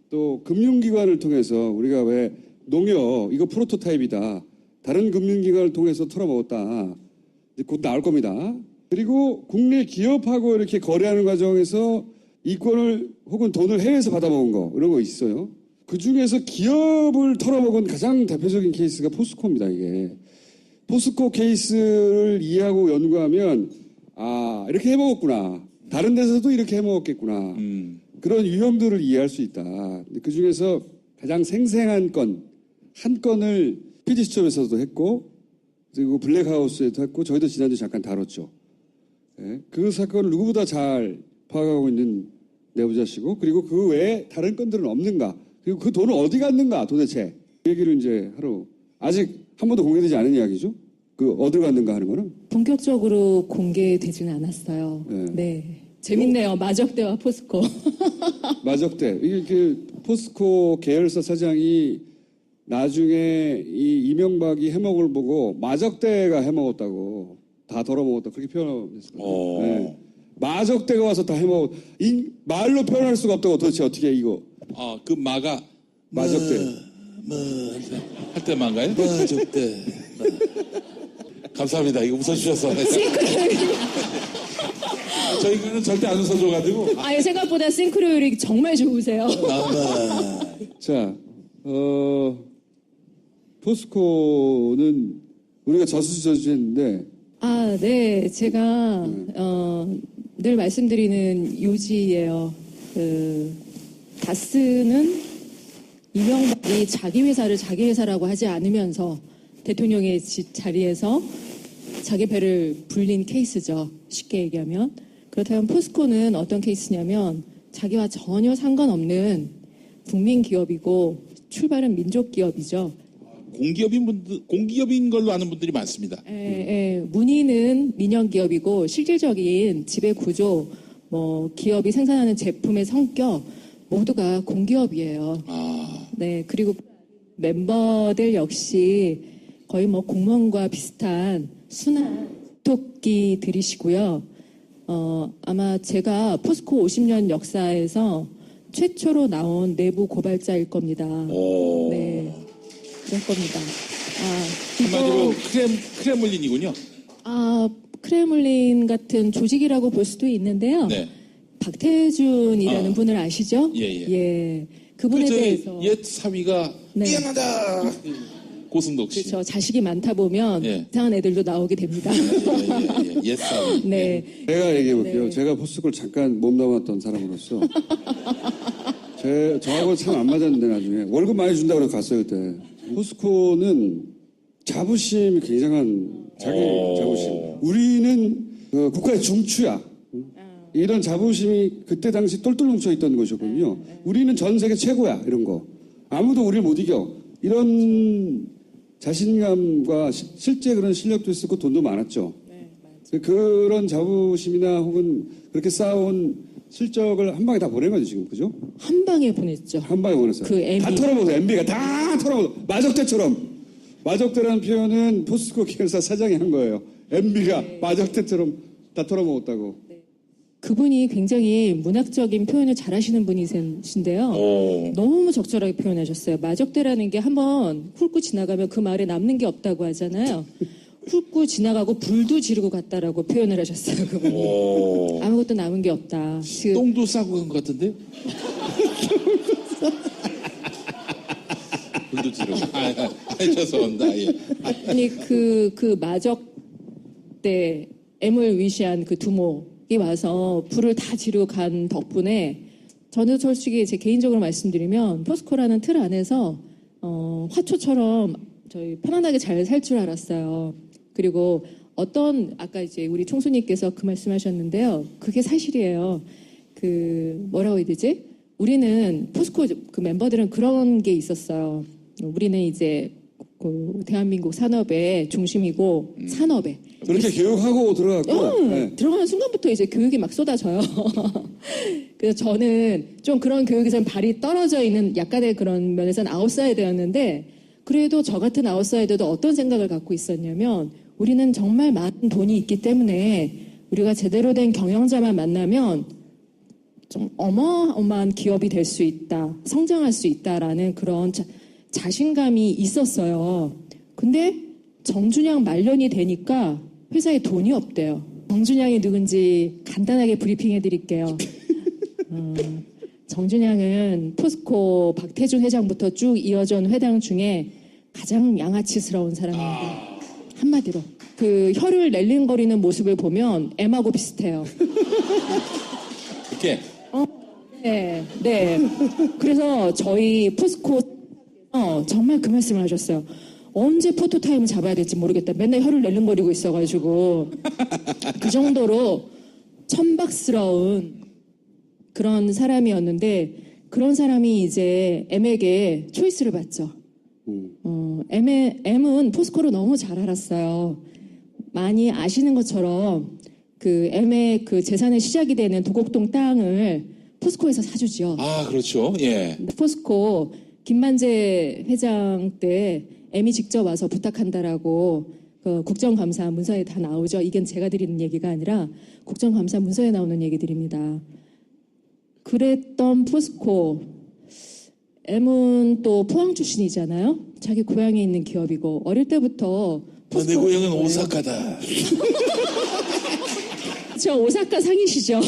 또 금융기관을 통해서 우리가 왜 농협 이거 프로토타입이다. 다른 금융기관을 통해서 털어먹었다. 이제 곧 나올 겁니다. 그리고 국내 기업하고 이렇게 거래하는 과정에서 이권을 혹은 돈을 해외에서 받아먹은 거 이런 거 있어요. 그 중에서 기업을 털어먹은 가장 대표적인 케이스가 포스코입니다. 이게 포스코 케이스를 이해하고 연구하면 이렇게 해먹었구나. 다른 데서도 이렇게 해먹었겠구나. 그런 유형들을 이해할 수 있다. 그 중에서 가장 생생한 한 건을 PD수첩에서도 했고 그리고 블랙하우스에도 했고 저희도 지난주에 잠깐 다뤘죠. 예, 그 사건을 누구보다 잘 파악하고 있는 내부자시고 그리고 그 외에 다른 건들은 없는가 그리고 그 돈은 어디 갔는가 도대체 그 얘기를 이제 하러 아직 한 번도 공개되지 않은 이야기죠. 그 어디로 갔는가 하는 거는 본격적으로 공개되지는 않았어요. 네. 네. 재밌네요. 마적대와 포스코. 마적대 이게 포스코 계열사 사장이 나중에 이 이명박이 해먹을 보고 마적대가 해먹었다고 다 덜어먹었다 그렇게 표현했어요. 네. 마적대가 와서 다 해먹었. 말로 표현할 수가 없다고 도대체 어떻게 이거? 그 마가 마적대. 할 때 마인가요? 마적대. 감사합니다. 이거 웃어주셔서. 저희는 절대 안 웃어줘가지고. 생각보다 싱크로율이 정말 좋으세요. 자, 포스코는 우리가 저수지했는데 네. 제가 늘 말씀드리는 요지예요. 다스는 이명박이 자기 회사를 자기 회사라고 하지 않으면서 대통령의 자리에서 자기 배를 불린 케이스죠. 쉽게 얘기하면. 그렇다면 포스코는 어떤 케이스냐면 자기와 전혀 상관없는 국민 기업이고 출발은 민족 기업이죠. 공기업인 걸로 아는 분들이 많습니다. 문의는 민영 기업이고 실질적인 지배 구조, 기업이 생산하는 제품의 성격 모두가 공기업이에요. 네, 그리고 멤버들 역시 거의 공무원과 비슷한 순한 토끼들이시고요. 아마 제가 포스코 50년 역사에서 최초로 나온 내부 고발자일 겁니다. 네. 그럴 겁니다. 한마디로 크렘린이군요. 크레물린 같은 조직이라고 볼 수도 있는데요. 네. 박태준이라는 분을 아시죠? 예. 그분에 대해서 옛 사위가 네. 미안하다. 고승덕 씨. 그렇죠. 자식이 많다 보면 이상한 애들도 나오게 됩니다. 옛 사위. 네. 제가 얘기해 볼게요. 제가 포스코를 잠깐 몸담았던 사람으로서 저하고 참 안 맞았는데 나중에 월급 많이 준다고 그래서 갔어요 그때. 포스코는 자부심이 굉장한 자기 자부심. 우리는 국가의 중추야. 이런 자부심이 그때 당시 똘똘 뭉쳐있던 것이었거든요. 우리는 전 세계 최고야 이런 거. 아무도 우리를 못 이겨. 이런 자신감과 실제 그런 실력도 있었고 돈도 많았죠. 그런 자부심이나 혹은 그렇게 쌓아온 실적을 한 방에 다 보낸 거죠 지금 그죠? 한 방에 보냈죠. 한 방에 보냈어요. 그 MB. 다 털어먹었어요. MB가 다 털어먹었어요. 마적대처럼. 마적대라는 표현은 포스코 계열사 사장이 한 거예요. MB가 마적대처럼 다 털어먹었다고. 그분이 굉장히 문학적인 표현을 잘하시는 분이신데요. 너무 적절하게 표현하셨어요. 마적대라는 게 한번 훑고 지나가면 그 마을에 남는 게 없다고 하잖아요. 훑고 지나가고 불도 지르고 갔다라고 표현을 하셨어요. 그분이. 아무것도 남은 게 없다. 똥도 싸고 간 것 같은데요? 불도 지르고. 죄송합니다. 예. 아니 그 마적대 M을 위시한 그 두목이 와서 불을 다 지르고 간 덕분에 저는 솔직히 제 개인적으로 말씀드리면 포스코라는 틀 안에서 화초처럼 저희 편안하게 잘 살 줄 알았어요. 그리고 어떤 아까 이제 우리 총수님께서 그 말씀하셨는데요. 그게 사실이에요. 그 뭐라고 해야 되지? 우리는 포스코 그 멤버들은 그런 게 있었어요. 우리는 이제 그 대한민국 산업의 중심이고 산업에 그렇게 교육하고 들어갔고 네. 들어가는 순간부터 이제 교육이 막 쏟아져요. 그래서 저는 좀 그런 교육에서는 발이 떨어져 있는 약간의 그런 면에서는 아웃사이더였는데 그래도 저 같은 아웃사이더도 어떤 생각을 갖고 있었냐면 우리는 정말 많은 돈이 있기 때문에 우리가 제대로 된 경영자만 만나면 좀 어마어마한 기업이 될 수 있다, 성장할 수 있다라는 그런 자신감이 있었어요. 근데 정준영 말년이 되니까 회사에 돈이 없대요. 정준영이 누군지 간단하게 브리핑해 드릴게요. 정준영은 포스코 박태준 회장부터 쭉 이어진 회장 중에 가장 양아치스러운 사람입니다. 한마디로. 그 혀를 낼름거리는 모습을 보면 M하고 비슷해요. 이렇게. 네, 네. 그래서 저희 포스코 정말 그 말씀을 하셨어요. 언제 포토타임을 잡아야 될지 모르겠다. 맨날 혀를 낼름거리고 있어가지고 그 정도로 천박스러운 그런 사람이었는데 그런 사람이 이제 M에게 초이스를 받죠. M은 포스코를 너무 잘 알았어요. 많이 아시는 것처럼 그 M의 그 재산의 시작이 되는 도곡동 땅을 포스코에서 사주죠. 아, 그렇죠. 예. 포스코 김만재 회장 때 M이 직접 와서 부탁한다라고 그 국정감사 문서에 다 나오죠. 이건 제가 드리는 얘기가 아니라 국정감사 문서에 나오는 얘기들입니다. 그랬던 포스코 M은 또 포항 출신이잖아요. 자기 고향에 있는 기업이고 어릴 때부터 내 고향은 오사카다. 저 오사카 상이시죠.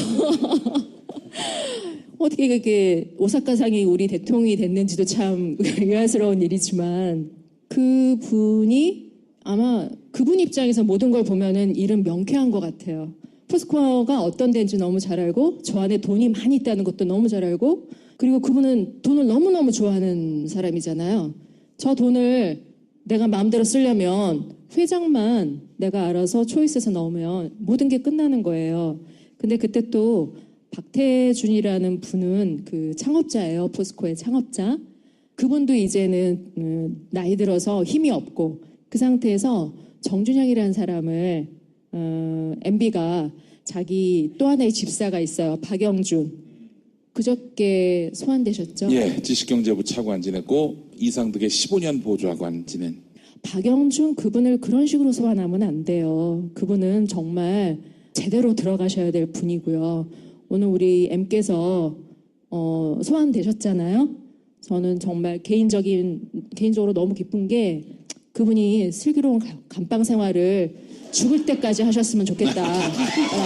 어떻게 그게 오사카 상이 우리 대통령이 됐는지도 참 의아스러운 일이지만 그분이 아마 그분 입장에서 모든 걸 보면은 일은 명쾌한 것 같아요. 포스코가 어떤 데인지 너무 잘 알고 저 안에 돈이 많이 있다는 것도 너무 잘 알고 그리고 그분은 돈을 너무너무 좋아하는 사람이잖아요. 저 돈을 내가 마음대로 쓰려면 회장만 내가 알아서 초이스해서 넣으면 모든 게 끝나는 거예요. 근데 그때 또 박태준이라는 분은 그 창업자예요. 포스코의 창업자. 그분도 이제는 나이 들어서 힘이 없고 그 상태에서 정준영이라는 사람을 MB가 자기 또 하나의 집사가 있어요. 박영준. 그저께 소환되셨죠? 예, 지식경제부 차관 지냈고 이상득의 15년 보좌관 지낸. 박영준 그분을 그런 식으로 소환하면 안 돼요. 그분은 정말 제대로 들어가셔야 될 분이고요. 오늘 우리 M께서 소환되셨잖아요. 저는 정말 개인적으로 너무 기쁜 게 그분이 슬기로운 감방 생활을 죽을 때까지 하셨으면 좋겠다라고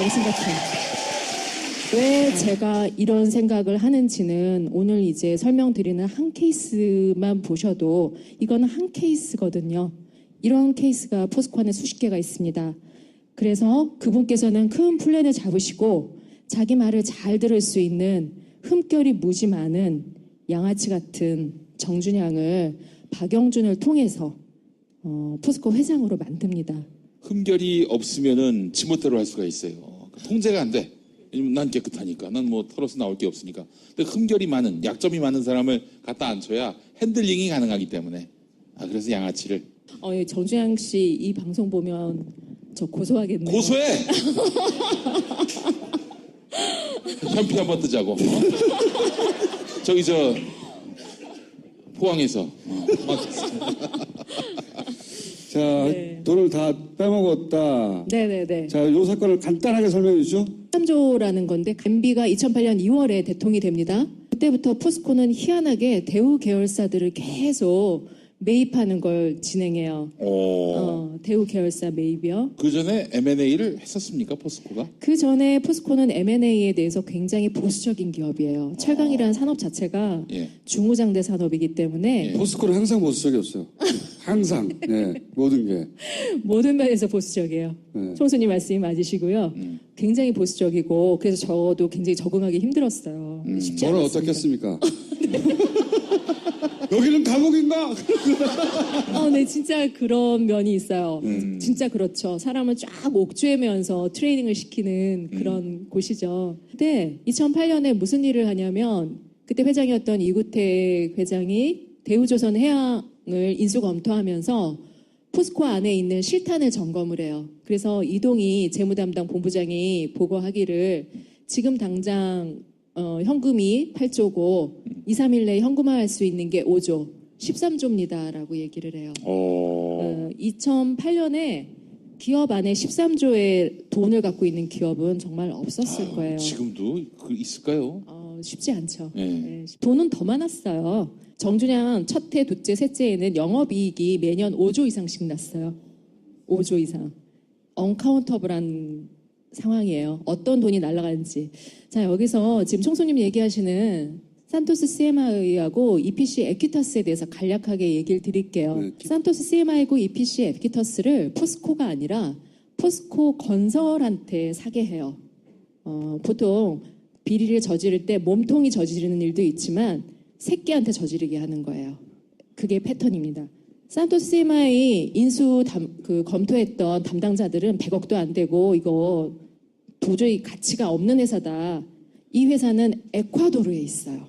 생각해요. 왜 제가 이런 생각을 하는지는 오늘 이제 설명드리는 한 케이스만 보셔도 이거는 한 케이스거든요. 이런 케이스가 포스코 안에 수십 개가 있습니다. 그래서 그분께서는 큰 플랜을 잡으시고 자기 말을 잘 들을 수 있는 흠결이 무지 많은 양아치 같은 정준영을 박영준을 통해서 포스코 회장으로 만듭니다. 흠결이 없으면은 지멋대로 할 수가 있어요. 통제가 안 돼. 왜냐면 난 깨끗하니까. 난 뭐 털어서 나올 게 없으니까. 근데 흠결이 많은, 약점이 많은 사람을 갖다 앉혀야 핸들링이 가능하기 때문에. 그래서 양아치를. 예, 정준영 씨 이 방송 보면 저 고소하겠네요. 고소해! 현피 한번 뜨자고. 저기 포항에서. 자, 네. 돈을 다 빼먹었다. 네네네. 자, 요 사건을 간단하게 설명해 주시죠. 13조라는 건데 MB가 2008년 2월에 대통이 됩니다. 그때부터 포스코는 희한하게 대우 계열사들을 계속 매입하는 걸 진행해요. 대우 계열사 매입이요. 그 전에 M&A를 했었습니까, 포스코가? 그 전에 포스코는 M&A에 대해서 굉장히 보수적인 기업이에요. 철강이라는 산업 자체가 예. 중후장대 산업이기 때문에 포스코는 항상 보수적이었어요. 항상. 네, 모든 게. 모든 면에서 보수적이에요. 네. 총수님 말씀이 맞으시고요. 굉장히 보수적이고 그래서 저도 굉장히 적응하기 힘들었어요. 쉽지 저는 않았습니다. 어떻겠습니까? 여기는 감옥인가? 네, 진짜 그런 면이 있어요. 진짜 그렇죠. 사람을 쫙 옥죄면서 트레이닝을 시키는 그런 곳이죠. 근데 2008년에 무슨 일을 하냐면 그때 회장이었던 이구택 회장이 대우조선 해양을 인수 검토하면서 포스코 안에 있는 실탄을 점검을 해요. 그래서 이동희 재무담당 본부장이 보고하기를 지금 당장 현금이 8조고 2, 3일 내에 현금화할 수 있는 게 5조, 13조입니다라고 얘기를 해요. 2008년에 기업 안에 13조의 돈을 갖고 있는 기업은 정말 없었을 거예요. 지금도 있을까요? 쉽지 않죠. 네. 네, 돈은 더 많았어요. 정준영 첫해, 둘째, 셋째에는 영업이익이 매년 5조 이상씩 났어요. 5조 이상. 언카운터블한 상황이에요. 어떤 돈이 날아가는지. 자, 여기서 지금 총수님 얘기하시는 산토스 CMI하고 EPC 에퀴터스에 대해서 간략하게 얘기를 드릴게요. 네. 산토스 CMI고 EPC 에퀴터스를 포스코가 아니라 포스코 건설한테 사게 해요. 보통 비리를 저지를 때 몸통이 저지르는 일도 있지만 새끼한테 저지르게 하는 거예요. 그게 패턴입니다. 산토스 CMI 인수 검토했던 담당자들은 100억도 안 되고 이거 도저히 가치가 없는 회사다. 이 회사는 에콰도르에 있어요.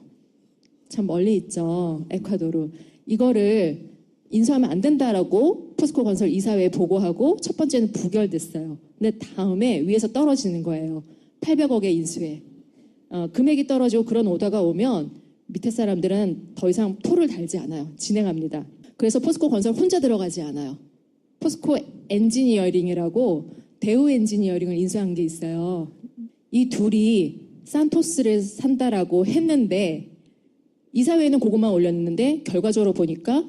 참 멀리 있죠. 에콰도르. 이거를 인수하면 안 된다라고 포스코 건설 이사회에 보고하고 첫 번째는 부결됐어요. 근데 다음에 위에서 떨어지는 거예요. 800억의 인수에. 금액이 떨어지고 그런 오더가 오면 밑에 사람들은 더 이상 토를 달지 않아요. 진행합니다. 그래서 포스코 건설 혼자 들어가지 않아요. 포스코 엔지니어링이라고 대우 엔지니어링을 인수한 게 있어요. 이 둘이 산토스를 산다라고 했는데 이사회는 그것만 올렸는데 결과적으로 보니까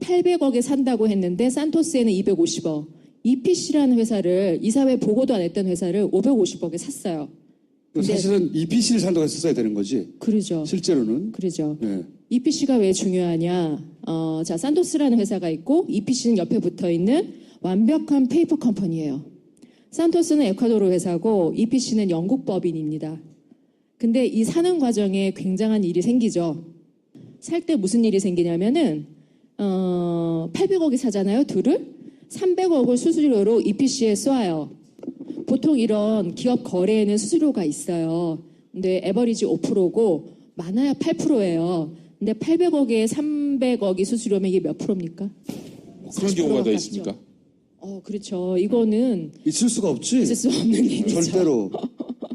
800억에 산다고 했는데 산토스에는 250억. EPC라는 회사를 이사회 보고도 안 했던 회사를 550억에 샀어요. 근데 사실은 EPC를 산다고 했었어야 되는 거지. 그러죠. 실제로는. 그러죠. 네. EPC가 왜 중요하냐? 자, 산토스라는 회사가 있고 EPC는 옆에 붙어 있는 완벽한 페이퍼 컴퍼니예요. 산토스는 에콰도르 회사고 EPC는 영국 법인입니다. 근데 이 사는 과정에 굉장한 일이 생기죠. 살 때 무슨 일이 생기냐면은 800억이 사잖아요, 둘을. 300억을 수수료로 EPC에 쏘아요. 보통 이런 기업 거래에는 수수료가 있어요. 근데 에버리지 5%고 많아야 8%예요. 근데 800억에 300억이 수수료면 이게 몇 프로입니까? 그런 경우가 더 가깝죠. 있습니까? 그렇죠. 이거는 있을 수가 없지. 있을 수 없는 일이죠. 절대로.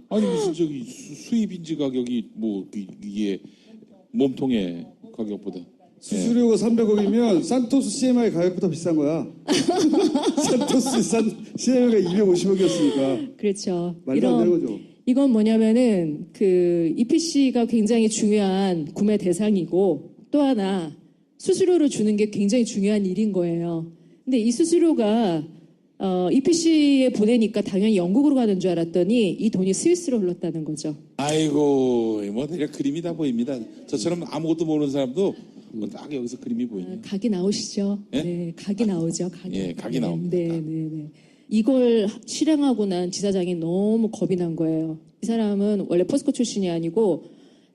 아니 무슨 저기 수입 인지 가격이 뭐 이게 몸통의 가격보다 수수료가 300억이면 산토스 CMI 가격보다 비싼 거야. 산토스 CMI가 250억이었으니까. 그렇죠. 말도 안 되는 거죠. 이건 뭐냐면은 그 EPC가 굉장히 중요한 구매 대상이고 또 하나 수수료를 주는 게 굉장히 중요한 일인 거예요. 근데 이 수수료가 EPC에 보내니까 당연히 영국으로 가는 줄 알았더니 이 돈이 스위스로 흘렀다는 거죠. 아이고 뭐 대략 그림이 다 보입니다. 저처럼 아무것도 모르는 사람도 뭐 딱 여기서 그림이 보이네요. 각이 나오시죠? 예? 네, 각이 나오죠. 각이. 예, 각이 나옵니다. 네, 네, 네. 이걸 실행하고 난 지사장이 너무 겁이 난 거예요. 이 사람은 원래 포스코 출신이 아니고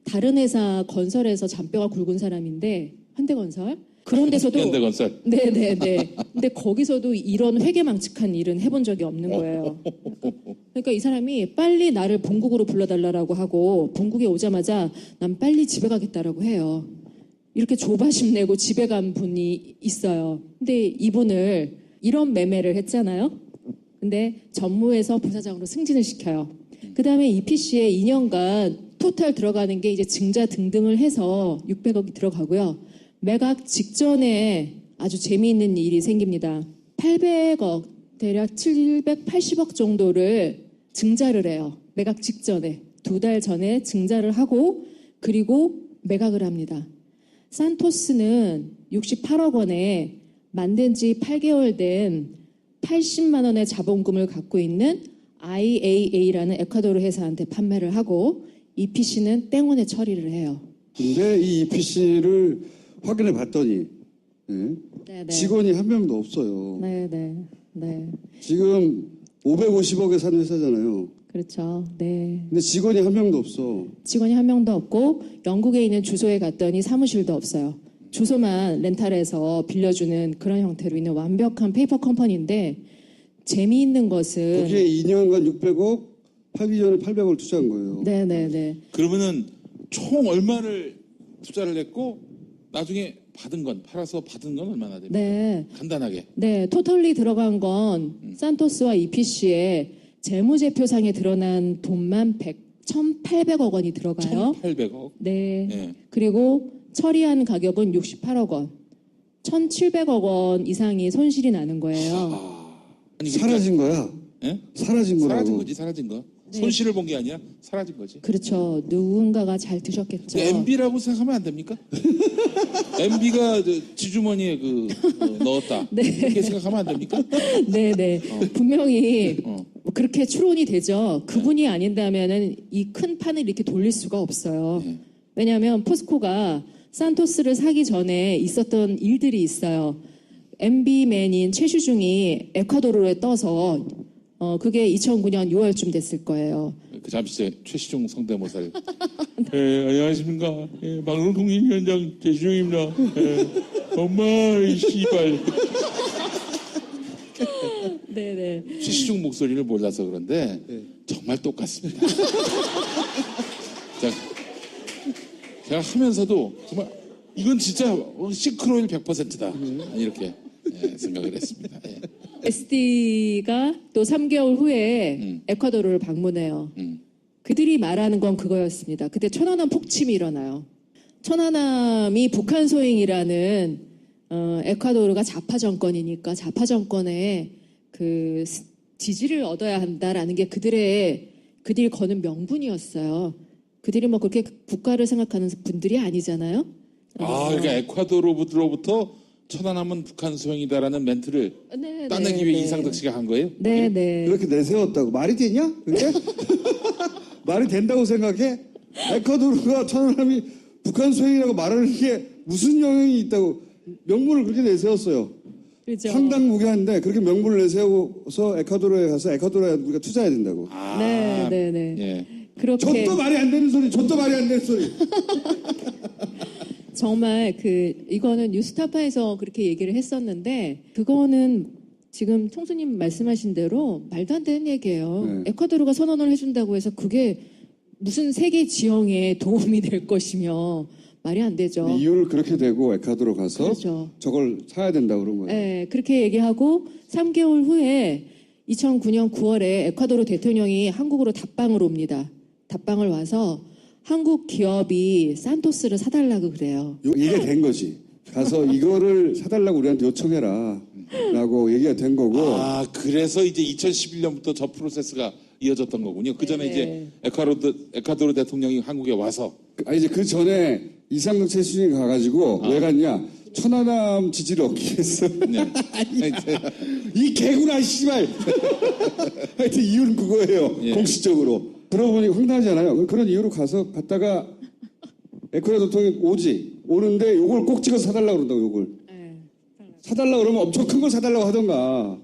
다른 회사 건설에서 잔뼈가 굵은 사람인데 현대건설. 그런 데서도 현대건설. 네, 네, 네. 근데 거기서도 이런 회계망측한 일은 해본 적이 없는 거예요. 그러니까 이 사람이 빨리 나를 본국으로 불러달라고 하고 본국에 오자마자 난 빨리 집에 가겠다라고 해요. 이렇게 조바심 내고 집에 간 분이 있어요. 근데 이분을 이런 매매를 했잖아요. 근데 전무에서 부사장으로 승진을 시켜요. 그 다음에 EPC에 2년간 토탈 들어가는 게 이제 증자 등등을 해서 600억이 들어가고요. 매각 직전에 아주 재미있는 일이 생깁니다. 800억, 대략 780억 정도를 증자를 해요. 매각 직전에 2달 전에 증자를 하고 그리고 매각을 합니다. 산토스는 68억 원에 만든 지 8개월 된 80만 원의 자본금을 갖고 있는 IAA라는 에콰도르 회사한테 판매를 하고 EPC는 땡원에 처리를 해요. 근데 이 EPC를 확인해 봤더니 네네. 직원이 한 명도 없어요. 네네. 네. 지금 550억에 사는 회사잖아요. 그렇죠. 네. 근데 직원이 한 명도 없어. 직원이 한 명도 없고 영국에 있는 주소에 갔더니 사무실도 없어요. 주소만 렌탈해서 빌려주는 그런 형태로 있는 완벽한 페이퍼 컴퍼니인데 재미있는 것은 거기에 2년간 600억, 팔기 전에 800억을 투자한 거예요. 네네네. 그러면은 총 얼마를 투자를 했고 나중에 팔아서 받은 건 얼마나 됩니까? 네. 간단하게. 네. 토털리 들어간 건 산토스와 EPC의 재무제표상에 드러난 돈만 1,800억 원이 들어가요. 1,800억. 네. 예. 그리고 처리한 가격은 68억 원. 1,700억 원 이상이 손실이 나는 거예요. 아니, 사라진 거야. 예? 사라진 거라고. 사라진 거지, 사라진 거. 네. 손실을 본 게 아니라 사라진 거지. 그렇죠. 누군가가 잘 드셨겠죠. MB라고 생각하면 안 됩니까? MB가 지주머니에 넣었다. 네. 이렇게 생각하면 안 됩니까? 네네. 분명히 어. 그렇게 추론이 되죠. 그분이 아닌다면은 이 큰 판을 이렇게 돌릴 수가 없어요. 네. 왜냐하면 포스코가 산토스를 사기 전에 있었던 일들이 있어요. MB맨인 최슈중이 에콰도르에 떠서 그게 2009년 6월쯤 됐을 거예요. 그 잠시 최시중 성대모사를. 예, 안녕하십니까. 예, 방송통신위원장 최시중입니다. 예, 엄마 이 씨발. 네네. 최시중 목소리를 몰라서 그런데 정말 똑같습니다. 제가 하면서도 정말 이건 진짜 싱크로율 100%다 이렇게 생각을 했습니다. 예. SD가 또 3개월 후에 에콰도르를 방문해요. 그들이 말하는 건 그거였습니다. 그때 천안함 폭침이 일어나요. 천안함이 북한 소행이라는 에콰도르가 좌파 정권이니까 좌파 정권의 그 지지를 얻어야 한다라는 게 그들이 거는 명분이었어요. 그들이 뭐 그렇게 국가를 생각하는 분들이 아니잖아요. 그러니까 에콰도르로부터 천안함은 북한 소행이다라는 멘트를 네, 따내기 위해 이상덕 씨가 한 거예요? 네네. 그렇게 내세웠다고. 말이 되냐? 그게? 말이 된다고 생각해? 에콰도르가 천안함이 북한 소행이라고 말하는 게 무슨 영향이 있다고 명분을 그렇게 내세웠어요. 그렇죠. 상당무계한데 그렇게 명분을 내세워서 에콰도르에 가서 에콰도르에 우리가 투자해야 된다고. 네네네. 예. 그렇게 저도 말이 안 되는 소리, 저도 말이 안 되는 소리. 정말 이거는 뉴스타파에서 그렇게 얘기를 했었는데 그거는 지금 총수님 말씀하신 대로 말도 안 되는 얘기예요. 네. 에콰도르가 선언을 해준다고 해서 그게 무슨 세계 지형에 도움이 될 것이며 말이 안 되죠. 이유를 그렇게 대고 에콰도르 가서 그렇죠. 저걸 사야 된다고 그런 거예요. 네, 그렇게 얘기하고 3개월 후에 2009년 9월에 에콰도르 대통령이 한국으로 답방을 옵니다. 답방을 와서 한국 기업이 산토스를 사달라고 그래요. 이게 된 거지. 가서 이거를 사달라고 우리한테 요청해라 라고 얘기가 된 거고. 그래서 이제 2011년부터 저 프로세스가 이어졌던 거군요. 그 전에 네. 이제 에콰도르 대통령이 한국에 와서 이제 그 전에 이상덕 최수진이 가가지고 왜 갔냐? 천안함 지지를 얻기 위해서. 네. 이 개구나 씨발. 하여튼 이유는 그거예요. 예. 공식적으로. 그러고 보니 황당하잖아요. 그런 이유로 갔다가 에콰도르 대통령이 오는데 요걸 꼭 찍어서 사달라고 그런다고 요걸. 사달라고 그러면 엄청 큰 걸 사달라고 하던가.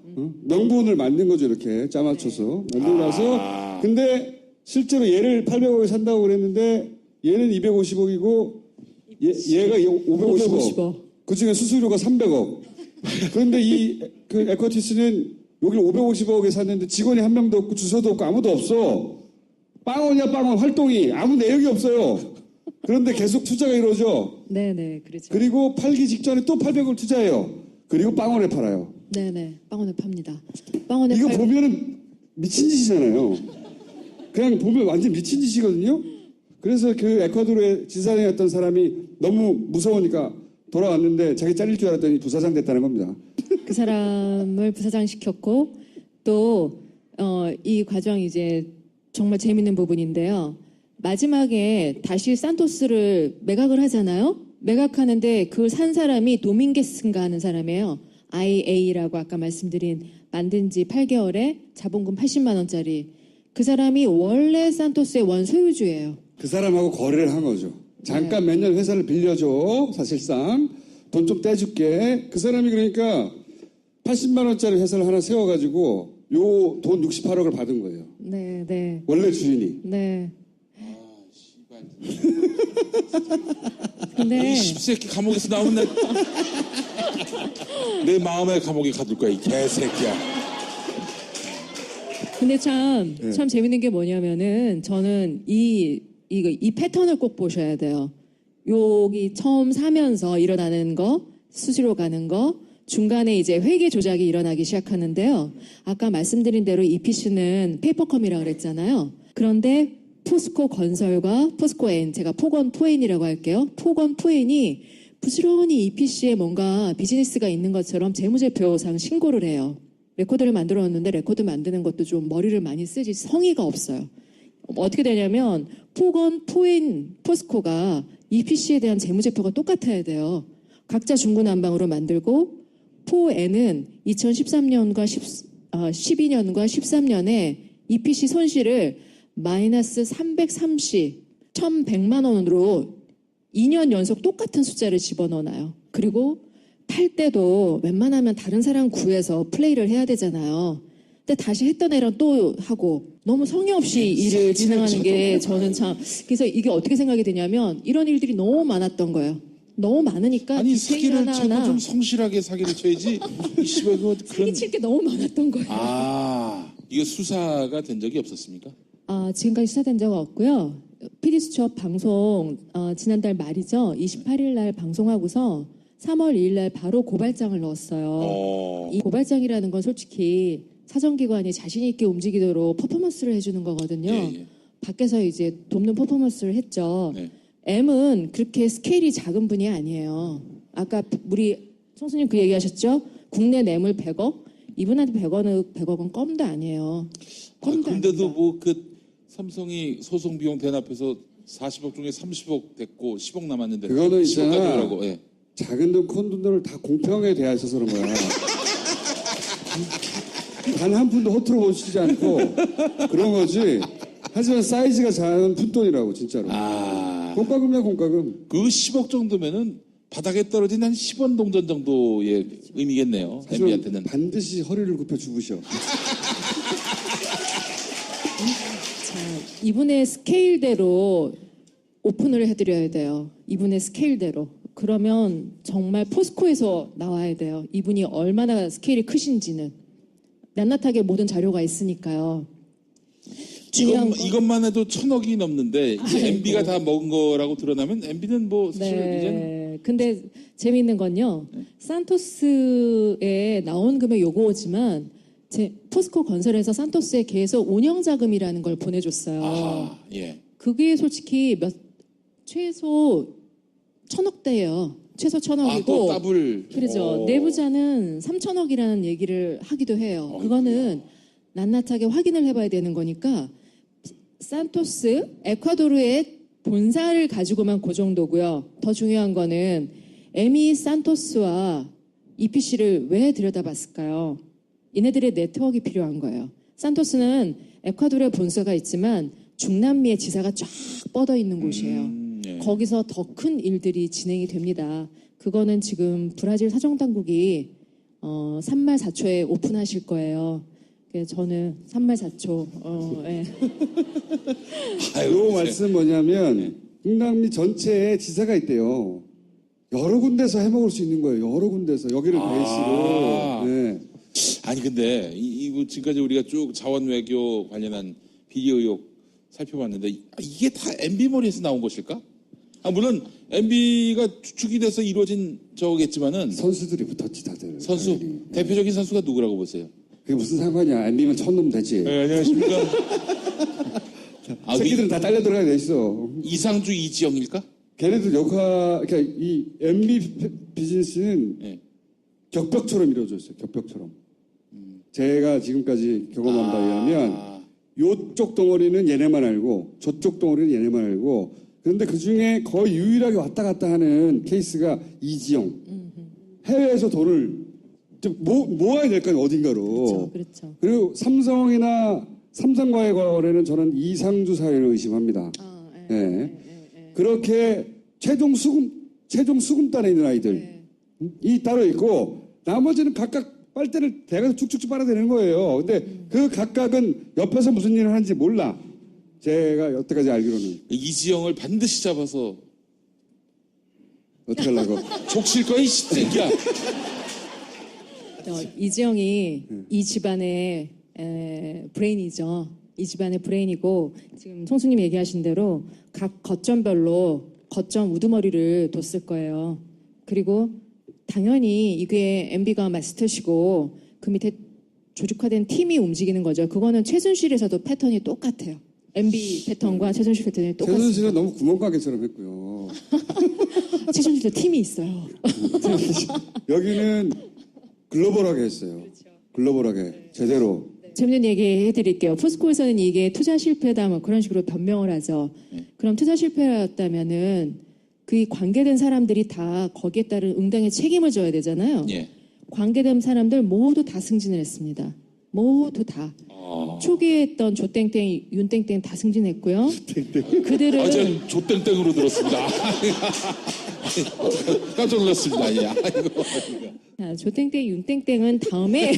명분을 만든 거죠 이렇게 짜맞춰서. 만들고 나서 근데 실제로 얘를 800억에 산다고 그랬는데 얘는 250억이고 얘가 550억. 그중에 수수료가 300억. 그런데 그 에쿼티스는 여기를 550억에 샀는데 직원이 한 명도 없고 주소도 없고 아무도 없어. 빵원이야 빵원 활동이 아무 내역이 없어요. 그런데 계속 투자가 이루어져. 네네, 그렇죠. 그리고 팔기 직전에 또 800을 투자해요. 그리고 빵원에 팔아요. 네네, 빵원을 팝니다. 빵원에 이거 팔고 보면은 미친 짓이잖아요. 그냥 보면 완전 미친 짓이거든요. 그래서 그 에콰도르의 지사장이었던 사람이 너무 무서우니까 돌아왔는데 자기 잘릴 줄 알았더니 부사장 됐다는 겁니다. 그 사람을 부사장 시켰고 또 이 과정 이제 정말 재밌는 부분인데요. 마지막에 다시 산토스를 매각을 하잖아요. 매각하는데 그걸 산 사람이 도밍게스인가 하는 사람이에요. IA라고 아까 말씀드린 만든 지 8개월에 자본금 80만 원짜리. 그 사람이 원래 산토스의 원 소유주예요. 그 사람하고 거래를 한 거죠. 잠깐 몇 년 회사를 빌려줘. 사실상 돈 좀 떼줄게. 그 사람이 그러니까 80만 원짜리 회사를 하나 세워가지고 요 돈 68억을 받은 거예요. 네, 네. 원래 주인이. 네. 씨발. 근데 이 십새끼 감옥에서 나오면 내 마음의 감옥에 가둘 거야, 이 개새끼야. 근데 참 재밌는 게 뭐냐면은 저는 이 패턴을 꼭 보셔야 돼요. 여기 처음 사면서 일어나는 거, 수수료 가는 거, 중간에 이제 회계 조작이 일어나기 시작하는데요. 아까 말씀드린 대로 EPC는 페이퍼컴이라고 그랬잖아요. 그런데 포스코 건설과 포스코 N, 제가 포건 포엔이라고 할게요. 포건 포엔이 부지런히 EPC에 뭔가 비즈니스가 있는 것처럼 재무제표상 신고를 해요. 레코드를 만들었는데 레코드 만드는 것도 좀 머리를 많이 쓰지 성의가 없어요. 어떻게 되냐면 포건, 포엔, 포스코가 EPC에 대한 재무제표가 똑같아야 돼요. 각자 중구난방으로 만들고 포엔은 2013년과 12년과 13년에 EPC 손실을 마이너스 1100만 원으로 2년 연속 똑같은 숫자를 집어넣어놔요. 그리고 팔 때도 웬만하면 다른 사람 구해서 플레이를 해야 되잖아요. 근데 다시 했던 애랑 또 하고 너무 성의 없이 일을 진행하는 게 저는 참 그래서 이게 어떻게 생각이 되냐면 이런 일들이 너무 많았던 거예요. 너무 많으니까 아니, 디테일 사기를 쳐도 하나하나 좀 성실하게 사기를 쳐야지. 이 씨발, 그거 그런. 사기칠 게 너무 많았던 거예요. 이거 수사가 된 적이 없었습니까? 지금까지 수사된 적은 없고요. PD수첩 방송 지난달 말이죠. 28일 날 방송하고서 3월 2일 날 바로 고발장을 넣었어요. 이 고발장이라는 건 솔직히 사정기관이 자신 있게 움직이도록 퍼포먼스를 해주는 거거든요. 예. 밖에서 이제 돕는 퍼포먼스를 했죠. 네. M은 그렇게 스케일이 작은 분이 아니에요. 아까 우리 총수님 그 얘기하셨죠? 국내 뇌물 100억? 이분한테 100억은 껌도 아니에요. 껌도 근데도 아닙니다. 뭐 그 삼성이 소송 비용 대납해서 40억 중에 30억 됐고 10억 남았는데 그거는 10억까지 있잖아. 오라고. 예. 작은 돈, 큰 돈들을 다 공평하게 대하셔서 그런 거야. 단 한 푼도 허투루 보시지 않고 그런 거지. 하지만 사이즈가 작은 푼돈이라고 진짜로. 공과금이야 공과금. 그 10억 정도면은 바닥에 떨어진 한 10원 동전 정도의 의미겠네요. 하지만 MB한테는. 반드시 허리를 굽혀 죽으셔. 자, 이분의 스케일대로 오픈을 해드려야 돼요. 이분의 스케일대로. 그러면 정말 포스코에서 나와야 돼요. 이분이 얼마나 스케일이 크신지는. 낱낱하게 모든 자료가 있으니까요. 중요한 건 이것만 해도 1,000억이 넘는데 이제 MB가 다 먹은 거라고 드러나면 MB는 뭐 사실 이제는 네. 근데 재미있는 건요. 산토스에 나온 금액 요거지만 포스코 건설에서 산토스에 계속 운영 자금이라는 걸 보내줬어요. 예. 그게 솔직히 최소 1,000억대예요. 최소 1,000억이고. 또 더블. 그렇죠. 내부자는 3,000억이라는 얘기를 하기도 해요. 그거는 낱낱하게 확인을 해봐야 되는 거니까 산토스 에콰도르의 본사를 가지고만 그 정도고요. 더 중요한 거는 에미 산토스와 EPC를 왜 들여다봤을까요? 얘네들의 네트워크가 필요한 거예요. 산토스는 에콰도르에 본사가 있지만 중남미의 지사가 쫙 뻗어 있는 곳이에요. 예. 거기서 더 큰 일들이 진행이 됩니다. 그거는 지금 브라질 사정당국이 3말 4초에 오픈하실 거예요. 그래서 저는 3말 4초. 예. 요 말씀 뭐냐면 중남미 전체에 지사가 있대요. 여러 군데서 해먹을 수 있는 거예요. 여러 군데서 여기를 베이스로. 네. 아니 근데 지금까지 우리가 쭉 자원 외교 관련한 비리 의혹 살펴봤는데 이게 다 MB 머리에서 나온 것일까? 물론 MB가 주축이 돼서 이루어진 저겠지만은 선수들이 붙었지 다들. 선수 당연히. 대표적인 선수가 누구라고 보세요? 그게 무슨 상관이야. MB면 천놈 되지. 네, 안녕하십니까? 새끼들은 다 딸려 들어가야 돼 있어. 이상주 이지영일까? 걔네들 그러니까 이 MB 비즈니스는 네. 격벽처럼 이루어져 있어요. 격벽처럼. 제가 지금까지 경험한 바에 의하면 요쪽 덩어리는 얘네만 알고 저쪽 덩어리는 얘네만 알고 그런데 그중에 거의 유일하게 왔다 갔다 하는 케이스가 이지영. 해외에서 돈을 좀 모아야 될 거 아니에요, 어딘가로. 그렇죠. 그리고 삼성과의 거래는 저는 이상주 사회를 의심합니다. 그렇게 최종 수금단에 있는 아이들 이 따로 있고 나머지는 각각 빨대를 대가서 쭉쭉쭉 빨아대는 거예요. 근데 그 각각은 옆에서 무슨 일을 하는지 몰라. 제가 여태까지 알기로는. 이지영을 반드시 잡아서 어떻게 하려고. 족칠 거야, 이 새끼야. 이지영이 이 집안의 브레인이죠. 이 집안의 브레인이고 지금 송수님 얘기하신 대로 각 거점별로 거점 우두머리를 뒀을 거예요. 그리고 당연히 이게 MB가 마스터시고 그 밑에 조직화된 팀이 움직이는 거죠. 그거는 최순실에서도 패턴이 똑같아요. MB 패턴과 최순실 패턴이 똑같아요. 최순실은 너무 구멍가게처럼 했고요. 최순실도 팀이 있어요. 여기는 글로벌하게 했어요. 글로벌하게 제대로. 재밌는 얘기 해드릴게요. 포스코에서는 이게 투자 실패다 뭐 그런 식으로 변명을 하죠. 그럼 투자 실패였다면은 그 관계된 사람들이 다 거기에 따른 응당의 책임을 져야 되잖아요. 예. 관계된 사람들 모두 다 승진을 했습니다. 모두 다. 초기에 했던 조땡땡, 윤땡땡 다 승진했고요. 그들은 제가 조땡땡으로 들었습니다. 깜짝 놀랐습니다. 예. 자, 조땡땡, 윤땡땡은 다음에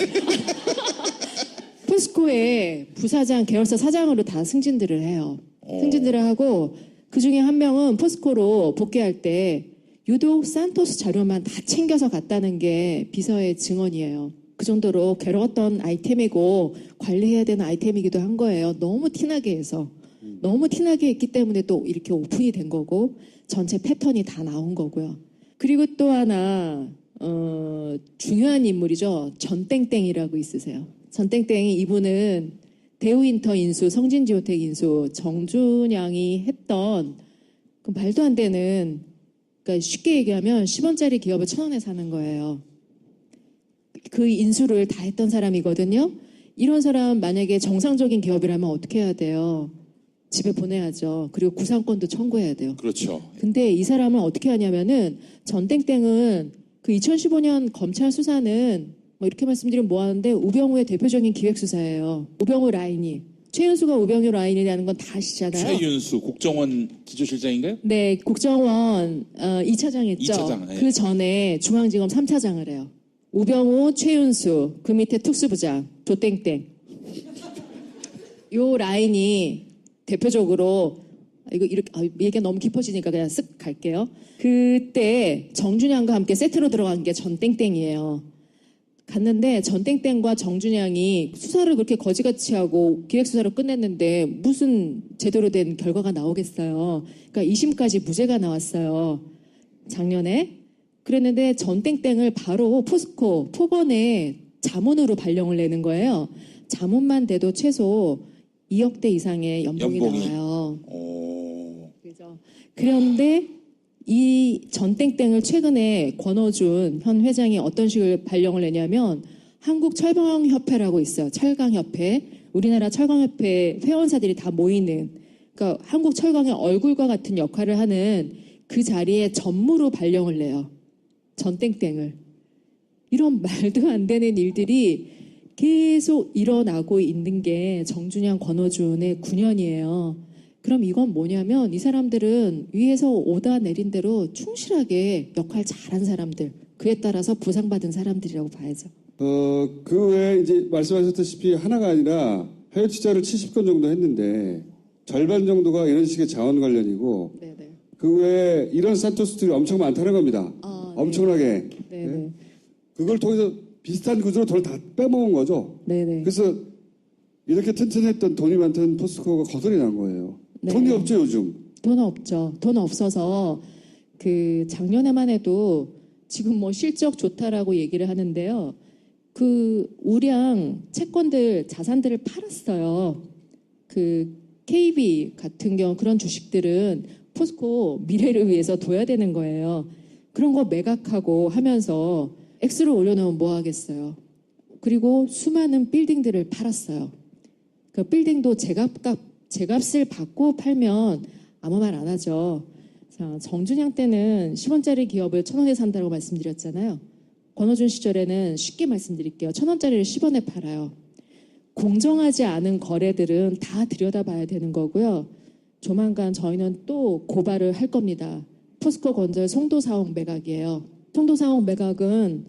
포스코의 부사장, 계열사 사장으로 다 승진들을 해요. 승진들을 하고 그 중에 한 명은 포스코로 복귀할 때 유독 산토스 자료만 다 챙겨서 갔다는 게 비서의 증언이에요. 그 정도로 괴로웠던 아이템이고 관리해야 되는 아이템이기도 한 거예요. 너무 티나게 해서. 너무 티나게 했기 때문에 또 이렇게 오픈이 된 거고 전체 패턴이 다 나온 거고요. 그리고 또 하나 중요한 인물이죠. 전땡땡이라고 있으세요. 전땡땡이 이분은 대우인터 인수, 성진지오텍 인수, 정준양이 했던 그 말도 안 되는 그러니까 쉽게 얘기하면 10원짜리 기업을 1,000원에 사는 거예요. 그 인수를 다 했던 사람이거든요. 이런 사람 만약에 정상적인 기업이라면 어떻게 해야 돼요? 집에 보내야죠. 그리고 구상권도 청구해야 돼요. 그렇죠. 근데 이 사람은 어떻게 하냐면은 전땡땡은 그 2015년 검찰 수사는 뭐 이렇게 말씀드리면 뭐하는데 우병우의 대표적인 기획수사예요. 우병우 라인이. 최윤수가 우병우 라인이라는 건 다 아시잖아요. 최윤수 국정원 기조실장인가요? 네, 국정원 2차장 했죠. 2차장, 네. 그 전에 중앙지검 3차장을 해요. 우병우, 최윤수, 그 밑에 특수부장, 조땡땡. 요 라인이 대표적으로 이거 이렇게 얘기가 너무 깊어지니까 그냥 쓱 갈게요. 그때 정준양과 함께 세트로 들어간 게 전땡땡이에요. 갔는데 전땡땡과 정준양이 수사를 그렇게 거지같이 하고 기획수사를 끝냈는데 무슨 제대로 된 결과가 나오겠어요. 그러니까 2심까지 무죄가 나왔어요. 작년에. 그랬는데 전땡땡을 바로 포스코 포번에 자문으로 발령을 내는 거예요. 자문만 돼도 최소 2억대 이상의 연봉이 나와요. 그죠. 그런데 이 전땡땡을 최근에 권어준 현 회장이 어떤 식으로 발령을 내냐면 한국철강협회라고 있어요. 철강협회. 우리나라 철강협회 회원사들이 다 모이는 그러니까 한국철강의 얼굴과 같은 역할을 하는 그 자리에 전무로 발령을 내요. 전땡땡을. 이런 말도 안 되는 일들이 계속 일어나고 있는 게 정준양, 권어준의 9년이에요. 그럼 이건 뭐냐면 이 사람들은 위에서 오다 내린 대로 충실하게 역할 잘한 사람들, 그에 따라서 보상받은 사람들이라고 봐야죠. 그 외에 이제 말씀하셨다시피 하나가 아니라 해외 투자를 70건 정도 했는데 절반 정도가 이런 식의 자원 관련이고 네네. 그 외에 이런 산토스들이 엄청 많다는 겁니다. 엄청나게. 네네. 네? 그걸 통해서 비슷한 구조로 돈을 다 빼먹은 거죠. 네네. 그래서 이렇게 튼튼했던 돈이 많던 포스코가 거덜이 난 거예요. 네. 돈이 없죠, 요즘. 돈 없죠. 돈 없어서 그 작년에만 해도 지금 뭐 실적 좋다라고 얘기를 하는데요. 그 우량 채권들, 자산들을 팔았어요. 그 KB 같은 경우 그런 주식들은 포스코 미래를 위해서 둬야 되는 거예요. 그런 거 매각하고 하면서 X를 올려놓으면 뭐 하겠어요. 그리고 수많은 빌딩들을 팔았어요. 그 빌딩도 제값을 받고 팔면 아무 말 안 하죠. 자, 정준영 때는 10원짜리 기업을 1,000원에 산다고 말씀드렸잖아요. 권오준 시절에는 쉽게 말씀드릴게요. 1,000원짜리를 10원에 팔아요. 공정하지 않은 거래들은 다 들여다봐야 되는 거고요. 조만간 저희는 또 고발을 할 겁니다. 포스코 건설 송도 사옥 매각이에요. 송도 사옥 매각은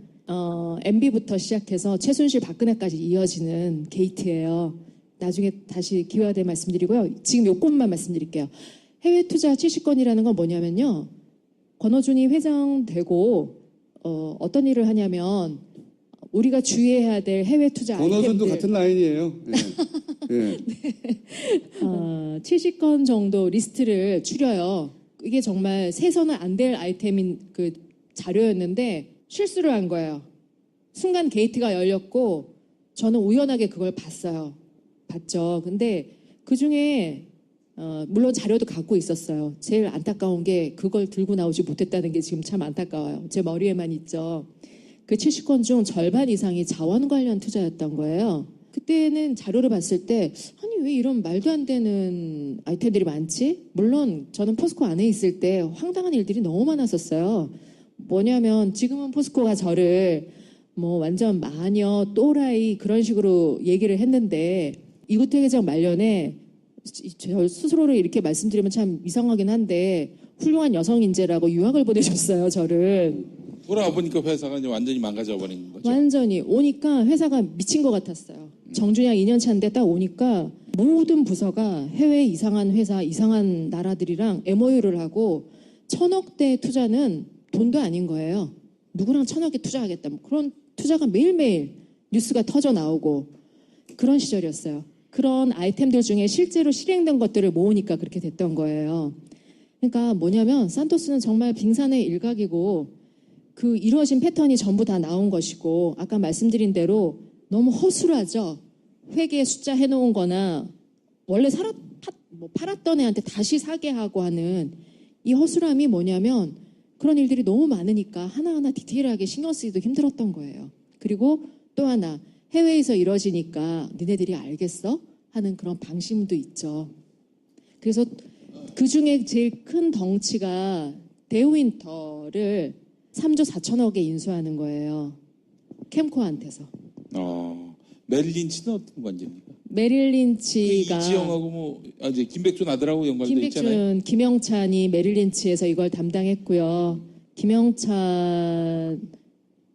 MB부터 시작해서 최순실 박근혜까지 이어지는 게이트예요. 나중에 다시 기회가 되면 말씀드리고요. 지금 요것만 말씀드릴게요. 해외 투자 70건이라는 건 뭐냐면요. 권오준이 회장되고 어떤 일을 하냐면 우리가 주의해야 될 해외 투자 권오준도 아이템들. 같은 라인이에요. 네. 70건 정도 리스트를 추려요. 이게 정말 세서는 안 될 아이템인 그 자료였는데 실수를 한 거예요. 순간 게이트가 열렸고 저는 우연하게 그걸 봤죠. 근데 그 중에 물론 자료도 갖고 있었어요. 제일 안타까운 게 그걸 들고 나오지 못했다는 게 지금 참 안타까워요. 제 머리에만 있죠. 그 70건 중 절반 이상이 자원 관련 투자였던 거예요. 그때는 자료를 봤을 때 아니 왜 이런 말도 안 되는 아이템들이 많지? 물론 저는 포스코 안에 있을 때 황당한 일들이 너무 많았었어요. 뭐냐면 지금은 포스코가 저를 뭐 완전 마녀, 또라이 그런 식으로 얘기를 했는데 이구태 회장 말년에 저 스스로를 이렇게 말씀드리면 참 이상하긴 한데 훌륭한 여성 인재라고 유학을 보내셨어요, 저를. 돌아와 보니까 회사가 이제 완전히 망가져 버린 거죠. 완전히 오니까 회사가 미친 것 같았어요. 정준영 2년 차인데 딱 오니까 모든 부서가 해외 이상한 회사, 이상한 나라들이랑 MOU를 하고 1,000억대 투자는 돈도 아닌 거예요. 누구랑 1,000억에 투자하겠다. 뭐 그런 투자가 매일매일 뉴스가 터져 나오고 그런 시절이었어요. 그런 아이템들 중에 실제로 실행된 것들을 모으니까 그렇게 됐던 거예요. 그러니까 뭐냐면 산토스는 정말 빙산의 일각이고 그 이루어진 패턴이 전부 다 나온 것이고 아까 말씀드린 대로 너무 허술하죠. 회계 숫자 해놓은 거나 원래 팔았던 애한테 다시 사게 하고 하는 이 허술함이 뭐냐면 그런 일들이 너무 많으니까 하나하나 디테일하게 신경 쓰기도 힘들었던 거예요. 그리고 또 하나 해외에서 이루어지니까 니네들이 알겠어? 하는 그런 방심도 있죠. 그래서 그중에 제일 큰 덩치가 데우윈터를 3조 4천억에 인수하는 거예요. 캠코한테서. 메릴 린치는 어떤 관계입니까? 메릴 린치가 이지영하고 뭐 이제 김백준 아들하고 연관돼 있잖아요. 김영찬이 메릴 린치에서 이걸 담당했고요.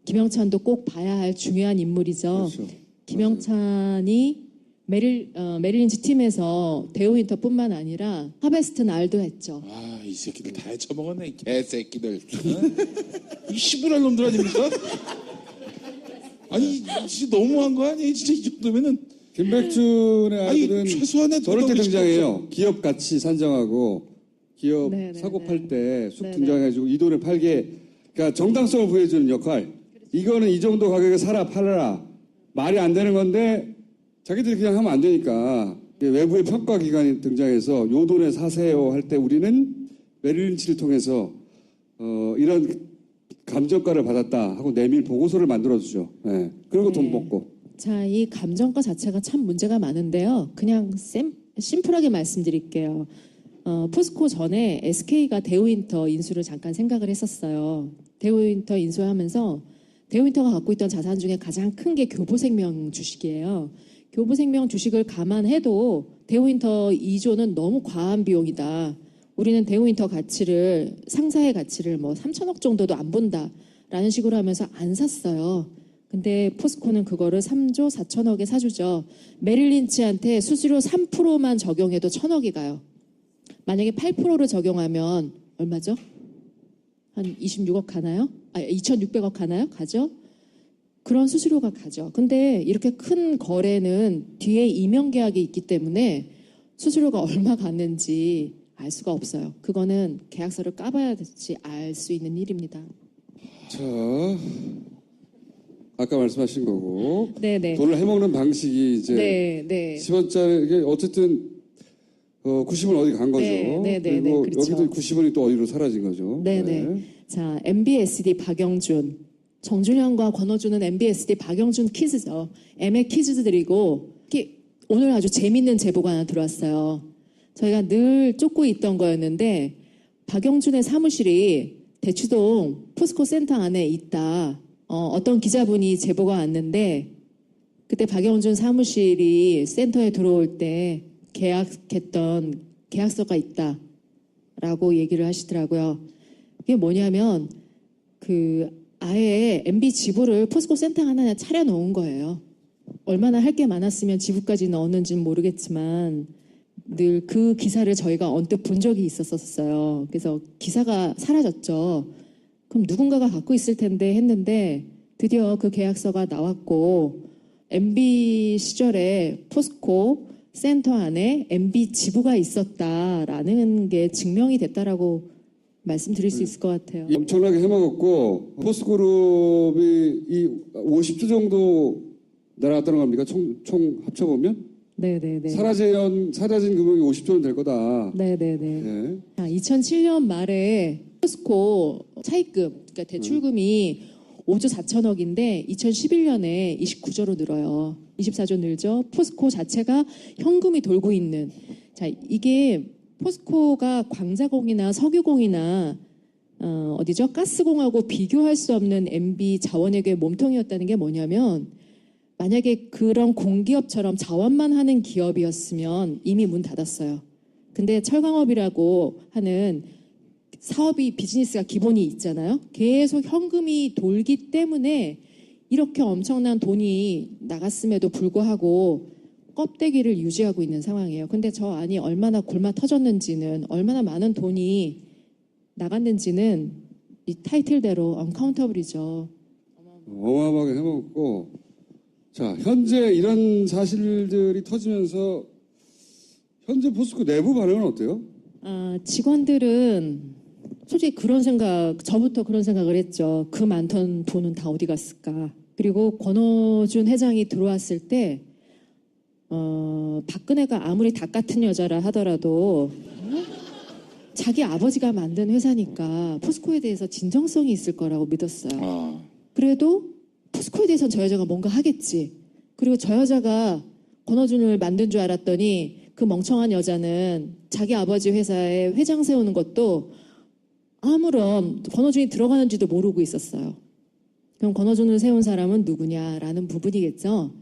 김영찬도 꼭 봐야 할 중요한 인물이죠. 그렇죠. 김영찬이 메릴 린치 팀에서 데우윈터뿐만 아니라 하베스트 날도 했죠. 이 새끼들 다 해쳐먹었네. 개새끼들. 이 시부랄 놈들 아닙니까? 아니 진짜 너무한 거 아니에요? 진짜 이 정도면은. 김백준의 아들은 최소한의 저럴 때 도덕이 등장해요. 기업 가치 산정하고 기업 네네네. 사고 팔 때 쑥 네네. 등장해가지고 이 돈을 팔게 그러니까 정당성을 부여해주는 역할. 이거는 이 정도 가격에 팔아라. 말이 안 되는 건데 자기들이 그냥 하면 안 되니까 외부의 평가 기관이 등장해서 요 돈에 사세요 할 때 우리는 메릴 린치를 통해서 이런 감정가를 받았다 하고 내밀 보고서를 만들어주죠. 네. 그리고 돈 먹고. 자, 이 감정가 자체가 참 문제가 많은데요. 그냥 심플하게 말씀드릴게요. 포스코 전에 SK가 데우윈터 인수를 잠깐 생각을 했었어요. 데우윈터 인수하면서 데우윈터가 갖고 있던 자산 중에 가장 큰 게 교보생명 주식이에요. 교보생명 주식을 감안해도 데우윈터 2조는 너무 과한 비용이다. 우리는 데우윈터 가치를 상사의 가치를 뭐 3천억 정도도 안 본다라는 식으로 하면서 안 샀어요. 근데 포스코는 그거를 3조 4천억에 사주죠. 메릴 린치한테 수수료 3%만 적용해도 1,000억이 가요. 만약에 8%를 적용하면 얼마죠? 한 26억 가나요? 2,600억 가나요? 가죠? 그런 수수료가 가죠. 근데 이렇게 큰 거래는 뒤에 이명계약이 있기 때문에 수수료가 얼마 갔는지 알 수가 없어요. 그거는 계약서를 까봐야지 알 수 있는 일입니다. 자, 아까 말씀하신 거고 네네. 돈을 해먹는 방식이 이제 네. 10원짜리 이게 어쨌든 90원 어디 간 거죠. 네, 그리고 그렇죠. 여기도 90원이 또 어디로 사라진 거죠. 네네. 자, MBSD 박영준 정준현과 권호준은 MBSD 박영준 키즈죠. MA 키즈들이고 오늘 아주 재밌는 제보가 하나 들어왔어요. 저희가 늘 쫓고 있던 거였는데 박영준의 사무실이 대치동 포스코 센터 안에 있다. 어떤 기자분이 제보가 왔는데 그때 박영준 사무실이 센터에 들어올 때 계약했던 계약서가 있다라고 얘기를 하시더라고요. 이게 뭐냐면 아예 MB 지부를 포스코 센터 하나 차려놓은 거예요. 얼마나 할 게 많았으면 지부까지 넣었는지는 모르겠지만 늘 그 기사를 저희가 언뜻 본 적이 있었어요. 그래서 기사가 사라졌죠. 그럼 누군가가 갖고 있을 텐데 했는데 드디어 그 계약서가 나왔고 MB 시절에 포스코 센터 안에 MB 지부가 있었다라는 게 증명이 됐다라고 말씀드릴 수 있을 것 같아요. 엄청나게 해먹었고 포스그룹이 이 50조 정도 날아갔다는 겁니까? 총 합쳐보면? 네네네. 사라진 금액이 50조는 될 거다. 네네네. 네. 2007년 말에 포스코 차입금, 그러니까 대출금이 5조 4천억인데 2011년에 29조로 늘어요. 24조 늘죠. 포스코 자체가 현금이 돌고 있는. 자, 이게 포스코가 광자공이나 석유공이나 어디죠? 가스공하고 비교할 수 없는 MB 자원외교의 몸통이었다는 게 뭐냐면 만약에 그런 공기업처럼 자원만 하는 기업이었으면 이미 문 닫았어요. 근데 철강업이라고 하는 사업이 비즈니스가 기본이 있잖아요. 계속 현금이 돌기 때문에 이렇게 엄청난 돈이 나갔음에도 불구하고 껍데기를 유지하고 있는 상황이에요. 근데 저 안이 얼마나 골마 터졌는지는 얼마나 많은 돈이 나갔는지는 이 타이틀대로 언카운터블이죠. 어마어마하게 해먹었고 자 현재 이런 사실들이 터지면서 현재 포스코 내부 반응은 어때요? 직원들은 솔직히 저부터 그런 생각을 했죠. 그 많던 돈은 다 어디 갔을까. 그리고 권호준 회장이 들어왔을 때 박근혜가 아무리 닭 같은 여자라 하더라도 자기 아버지가 만든 회사니까 포스코에 대해서 진정성이 있을 거라고 믿었어요. 그래도 포스코에 대해서는 저 여자가 뭔가 하겠지. 그리고 저 여자가 권호준을 만든 줄 알았더니 그 멍청한 여자는 자기 아버지 회사에 회장 세우는 것도 아무런 권호준이 들어가는지도 모르고 있었어요. 그럼 권호준을 세운 사람은 누구냐라는 부분이겠죠.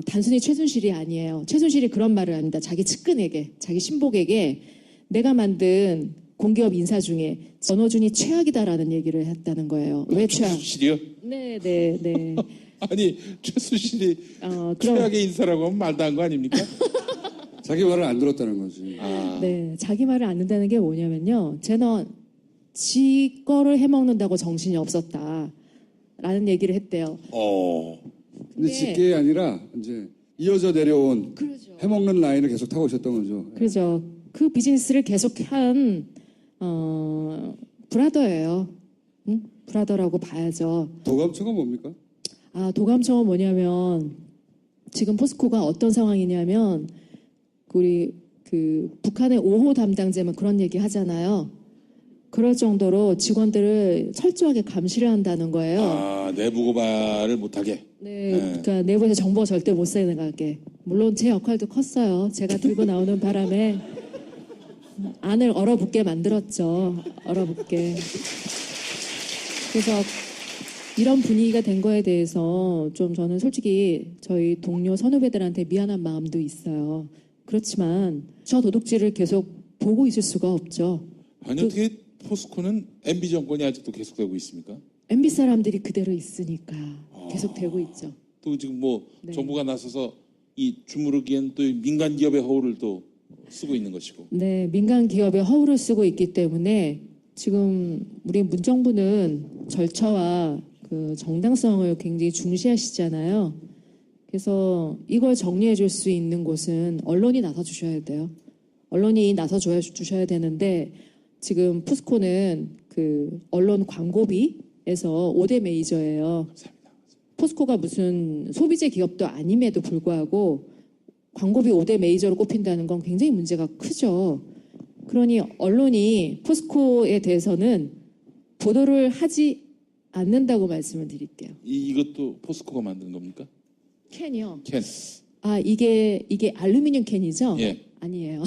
단순히 최순실이 아니에요. 최순실이 그런 말을 합니다. 자기 측근에게, 자기 신복에게 내가 만든 공기업 인사 중에 권호준이 최악이다라는 얘기를 했다는 거예요. 왜 최악? 최순실이요? 네. 아니 최순실이 최악의 인사라고 하면 말도 안 거 아닙니까? 자기 말을 안 들었다는 거지. 네, 자기 말을 안 듣는다는 게 뭐냐면요. 쟤는 지 거를 해먹는다고 정신이 없었다라는 얘기를 했대요. 근데 직계가 아니라 이제 이어져 내려온 그렇죠. 해먹는 라인을 계속 타고 오셨던 거죠. 그렇죠. 그 비즈니스를 계속한 브라더예요. 응? 브라더라고 봐야죠. 도감처가 뭡니까? 도감청은 뭐냐면 지금 포스코가 어떤 상황이냐면 우리 북한의 5호 담당자면 그런 얘기 하잖아요. 그럴 정도로 직원들을 철저하게 감시를 한다는 거예요. 내부 고발을 못하게. 네, 그러니까 내부에서 정보가 절대 못 새나가게. 물론 제 역할도 컸어요. 제가 들고 나오는 바람에 안을 얼어붙게 만들었죠. 얼어붙게. 그래서 이런 분위기가 된 거에 대해서 좀 저는 솔직히 저희 동료 선후배들한테 미안한 마음도 있어요. 그렇지만 저 도둑질을 계속 보고 있을 수가 없죠. 아니 어떻게 포스코는 MB 정권이 아직도 계속되고 있습니까? MB 사람들이 그대로 있으니까 계속되고 있죠. 또 지금 네. 정부가 나서서 이 주무르기엔 또 민간 기업의 허울을 또 쓰고 있는 것이고. 네, 민간 기업의 허울을 쓰고 있기 때문에 지금 우리 문정부는 절차와 그 정당성을 굉장히 중시하시잖아요. 그래서 이걸 정리해 줄 수 있는 곳은 언론이 나서 주셔야 돼요. 언론이 나서 주셔야 되는데 지금 포스코는 그 언론 광고비에서 5대 메이저예요. 포스코가 무슨 소비재 기업도 아님에도 불구하고 광고비 5대 메이저로 꼽힌다는 건 굉장히 문제가 크죠. 그러니 언론이 포스코에 대해서는 보도를 하지 않는다고 말씀을 드릴게요. 이것도 포스코가 만든 겁니까? 캔이요. 캔. 아, 이게 알루미늄 캔이죠? 예. 아니에요.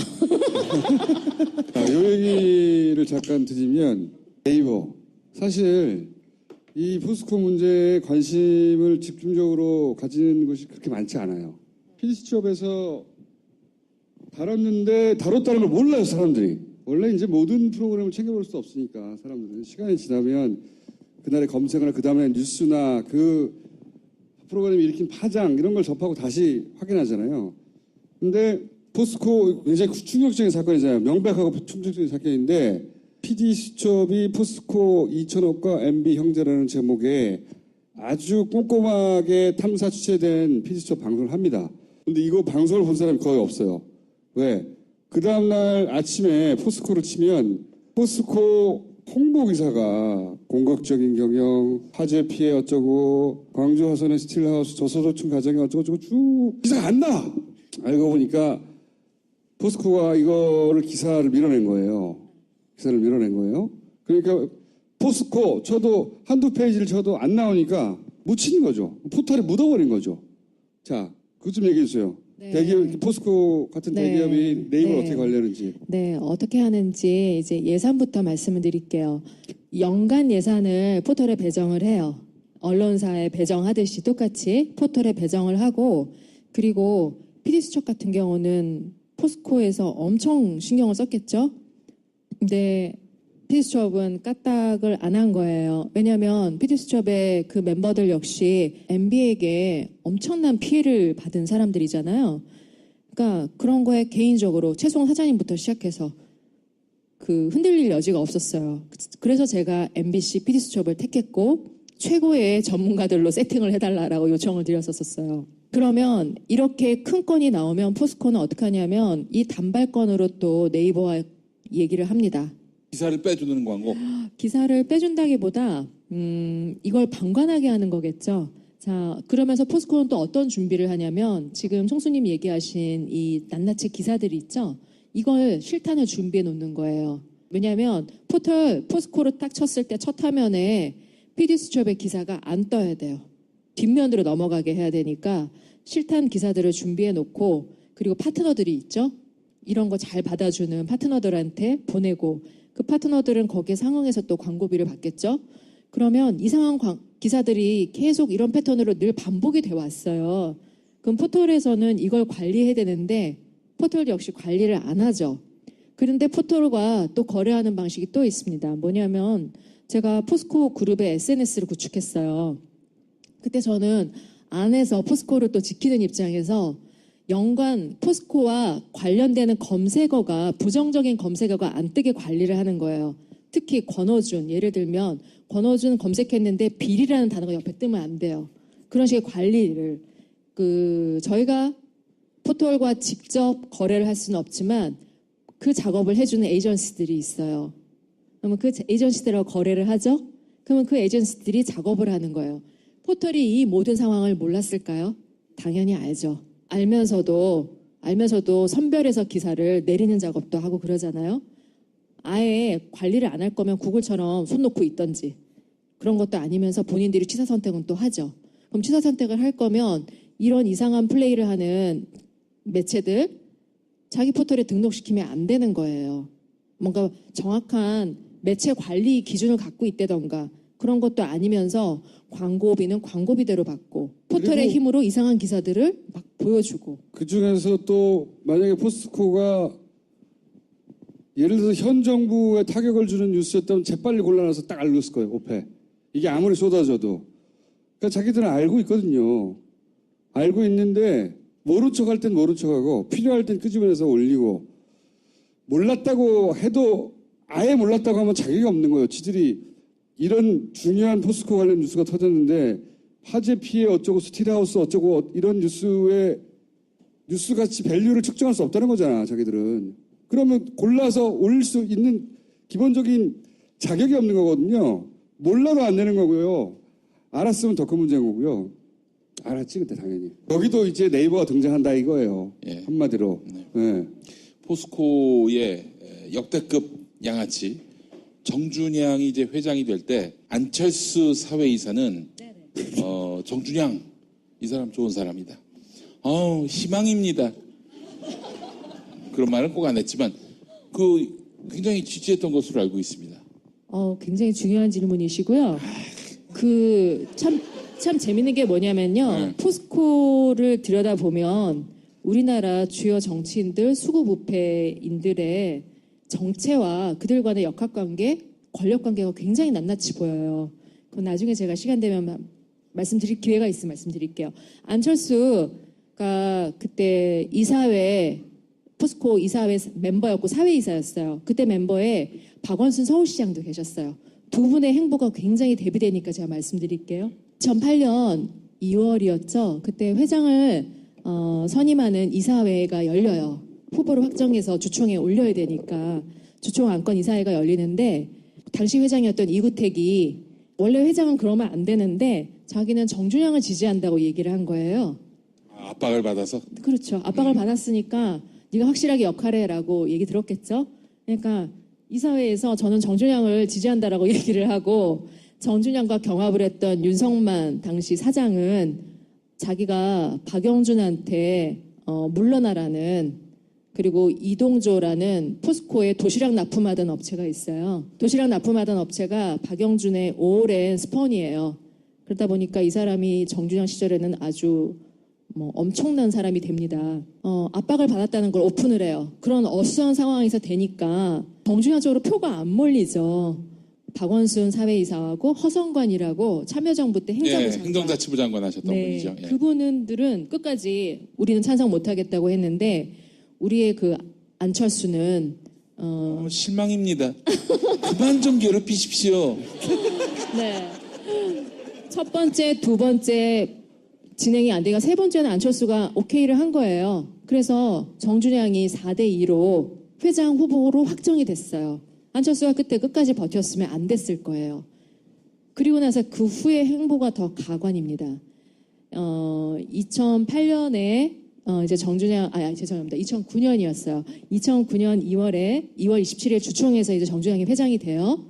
자, 요 얘기를 잠깐 드리면 네이버 사실 이 포스코 문제에 관심을 집중적으로 가지는 것이 그렇게 많지 않아요. PD수첩에서 다뤘는데 다뤘다는 걸 몰라요, 사람들이. 원래 이제 모든 프로그램을 챙겨볼 수 없으니까 사람들은 시간이 지나면 그날의 검색어나 그 다음에 뉴스나 그 프로그램이 일으킨 파장 이런 걸 접하고 다시 확인하잖아요. 근데 포스코 굉장히 충격적인 사건이잖아요. 명백하고 충격적인 사건인데 PD수첩이 포스코 2천억과 MB 형제라는 제목의 아주 꼼꼼하게 탐사 취재된 PD수첩 방송을 합니다. 근데 이거 방송을 본 사람이 거의 없어요. 왜? 그 다음날 아침에 포스코를 치면 포스코 홍보기사가 공격적인 경영, 화재 피해 어쩌고, 광주 화성의 스틸하우스 저소득층 가정이 어쩌고 쭉 기사가 안 나! 알고 보니까 포스코가 이거를 기사를 밀어낸 거예요. 기사를 밀어낸 거예요. 그러니까 포스코 쳐도 한두 페이지를 쳐도 안 나오니까 묻힌 거죠. 포털에 묻어버린 거죠. 자, 그것 좀 얘기해 주세요. 네. 대기업, 포스코 같은 네. 대기업이 네이버를 네. 어떻게 관리하는지. 네, 어떻게 하는지 이제 예산부터 말씀을 드릴게요. 연간 예산을 포털에 배정을 해요. 언론사에 배정하듯이 똑같이 포털에 배정을 하고, 그리고 PD수첩 같은 경우는 포스코에서 엄청 신경을 썼겠죠? 근데 PD수첩은 까딱을 안 한 거예요. 왜냐하면 PD수첩의 그 멤버들 역시 MB에게 엄청난 피해를 받은 사람들이잖아요. 그러니까 그런 거에 개인적으로 최송 사장님부터 시작해서 그 흔들릴 여지가 없었어요. 그래서 제가 MBC PD수첩을 택했고 최고의 전문가들로 세팅을 해달라고 요청을 드렸었어요. 그러면 이렇게 큰 건이 나오면 포스코는 어떻게 하냐면 이 단발건으로 또 네이버와 얘기를 합니다. 기사를 빼주는 광고. 기사를 빼준다기보다 이걸 방관하게 하는 거겠죠. 자, 그러면서 포스코는 또 어떤 준비를 하냐면 지금 총수님 얘기하신 이 낱낱이 기사들이 있죠. 이걸 실탄을 준비해 놓는 거예요. 왜냐하면 포스코를 딱 쳤을 때 첫 화면에 PD수첩의 기사가 안 떠야 돼요. 뒷면으로 넘어가게 해야 되니까 실탄 기사들을 준비해 놓고, 그리고 파트너들이 있죠. 이런 거 잘 받아주는 파트너들한테 보내고, 그 파트너들은 거기에 상응해서 또 광고비를 받겠죠. 그러면 이상한 기사들이 계속 이런 패턴으로 늘 반복이 돼 왔어요. 그럼 포털에서는 이걸 관리해야 되는데 포털 역시 관리를 안 하죠. 그런데 포털과 또 거래하는 방식이 또 있습니다. 뭐냐면 제가 포스코 그룹의 SNS를 구축했어요. 그때 저는 안에서 포스코를 또 지키는 입장에서 연관 포스코와 관련되는 검색어가 부정적인 검색어가 안 뜨게 관리를 하는 거예요. 특히 권어준, 예를 들면 권어준 검색했는데 비리라는 단어가 옆에 뜨면 안 돼요. 그런 식의 관리를 저희가 포털과 직접 거래를 할 수는 없지만 그 작업을 해주는 에이전시들이 있어요. 그러면 그 에이전시들하고 거래를 하죠. 그러면 그 에이전시들이 작업을 하는 거예요. 포털이 이 모든 상황을 몰랐을까요? 당연히 알죠. 알면서도 선별해서 기사를 내리는 작업도 하고 그러잖아요. 아예 관리를 안 할 거면 구글처럼 손 놓고 있던지 그런 것도 아니면서 본인들이 취사 선택은 또 하죠. 그럼 취사 선택을 할 거면 이런 이상한 플레이를 하는 매체들 자기 포털에 등록시키면 안 되는 거예요. 뭔가 정확한 매체 관리 기준을 갖고 있다던가 그런 것도 아니면서 광고비는 광고비대로 받고 포털의 힘으로 이상한 기사들을 막 보여주고. 그중에서 또 만약에 포스코가 예를 들어서 현 정부에 타격을 주는 뉴스였다면 재빨리 골라놔서 딱 알렸을 거예요. 오페. 이게 아무리 쏟아져도. 그러니까 자기들은 알고 있거든요. 알고 있는데 모른 척할 땐 모른 척하고 필요할 땐 끄집어내서 올리고, 몰랐다고 해도 아예 몰랐다고 하면 자격이 없는 거예요. 지들이 이런 중요한 포스코 관련 뉴스가 터졌는데 화재 피해 어쩌고 스틸하우스 어쩌고 이런 뉴스같이 밸류를 측정할 수 없다는 거잖아, 자기들은. 그러면 골라서 올릴 수 있는 기본적인 자격이 없는 거거든요. 몰라도 안 되는 거고요. 알았으면 더 큰 문제인 거고요. 알았지, 그때 당연히. 여기도 이제 네이버가 등장한다 이거예요. 예. 한마디로. 네. 네. 포스코의 역대급 양아치 정준양이 이제 회장이 될 때 안철수 사회이사는 정준양 이 사람 좋은 사람이다. 희망입니다. 그런 말은 꼭 안 했지만 굉장히 지지했던 것으로 알고 있습니다. 굉장히 중요한 질문이시고요. 참 재밌는 게 뭐냐면요. 포스코를 들여다보면 우리나라 주요 정치인들, 수구부패인들의 정체와 그들 간의 역학관계, 권력관계가 굉장히 낱낱이 보여요. 그건 나중에 제가 시간 되면 말씀드릴 기회가 있으면 말씀드릴게요. 안철수가 그때 이사회, 포스코 이사회 멤버였고 사회이사였어요. 그때 멤버에 박원순 서울시장도 계셨어요. 두 분의 행보가 굉장히 대비되니까 제가 말씀드릴게요. 2008년 2월이었죠. 그때 회장을 선임하는 이사회가 열려요. 후보를 확정해서 주총에 올려야 되니까 주총 안건 이사회가 열리는데 당시 회장이었던 이구택이 원래 회장은 그러면 안 되는데 자기는 정준양을 지지한다고 얘기를 한 거예요. 압박을 받아서? 그렇죠. 압박을 받았으니까 네가 확실하게 역할해라고 얘기 들었겠죠. 그러니까 이사회에서 저는 정준양을 지지한다라고 얘기를 하고 정준양과 경합을 했던 윤석만 당시 사장은 자기가 박영준한테 물러나라는 그리고 이동조라는 포스코에 도시락 납품하던 업체가 있어요. 도시락 납품하던 업체가 박영준의 오랜 스폰이에요. 그러다 보니까 이 사람이 정준양 시절에는 아주 엄청난 사람이 됩니다. 압박을 받았다는 걸 오픈을 해요. 그런 어수선한 상황에서 되니까 정준양 쪽으로 표가 안 몰리죠. 박원순 사회이사하고 허성관이라고 참여정부 때 행정자치부 장관 하셨던 분이죠. 예. 그분들은 끝까지 우리는 찬성 못하겠다고 했는데 우리의 그 안철수는 실망입니다. 그만 좀 괴롭히십시오. 네. 첫 번째, 두 번째 진행이 안 되니까 세 번째는 안철수가 오케이를 한 거예요. 그래서 정준양이 4대2로 회장 후보로 확정이 됐어요. 안철수가 그때 끝까지 버텼으면 안 됐을 거예요. 그리고 나서 그 후의 행보가 더 가관입니다. 2008년에 이제 정준양, 죄송합니다. 2009년이었어요. 2009년 2월 27일 주총에서 이제 정준양이 회장이 돼요.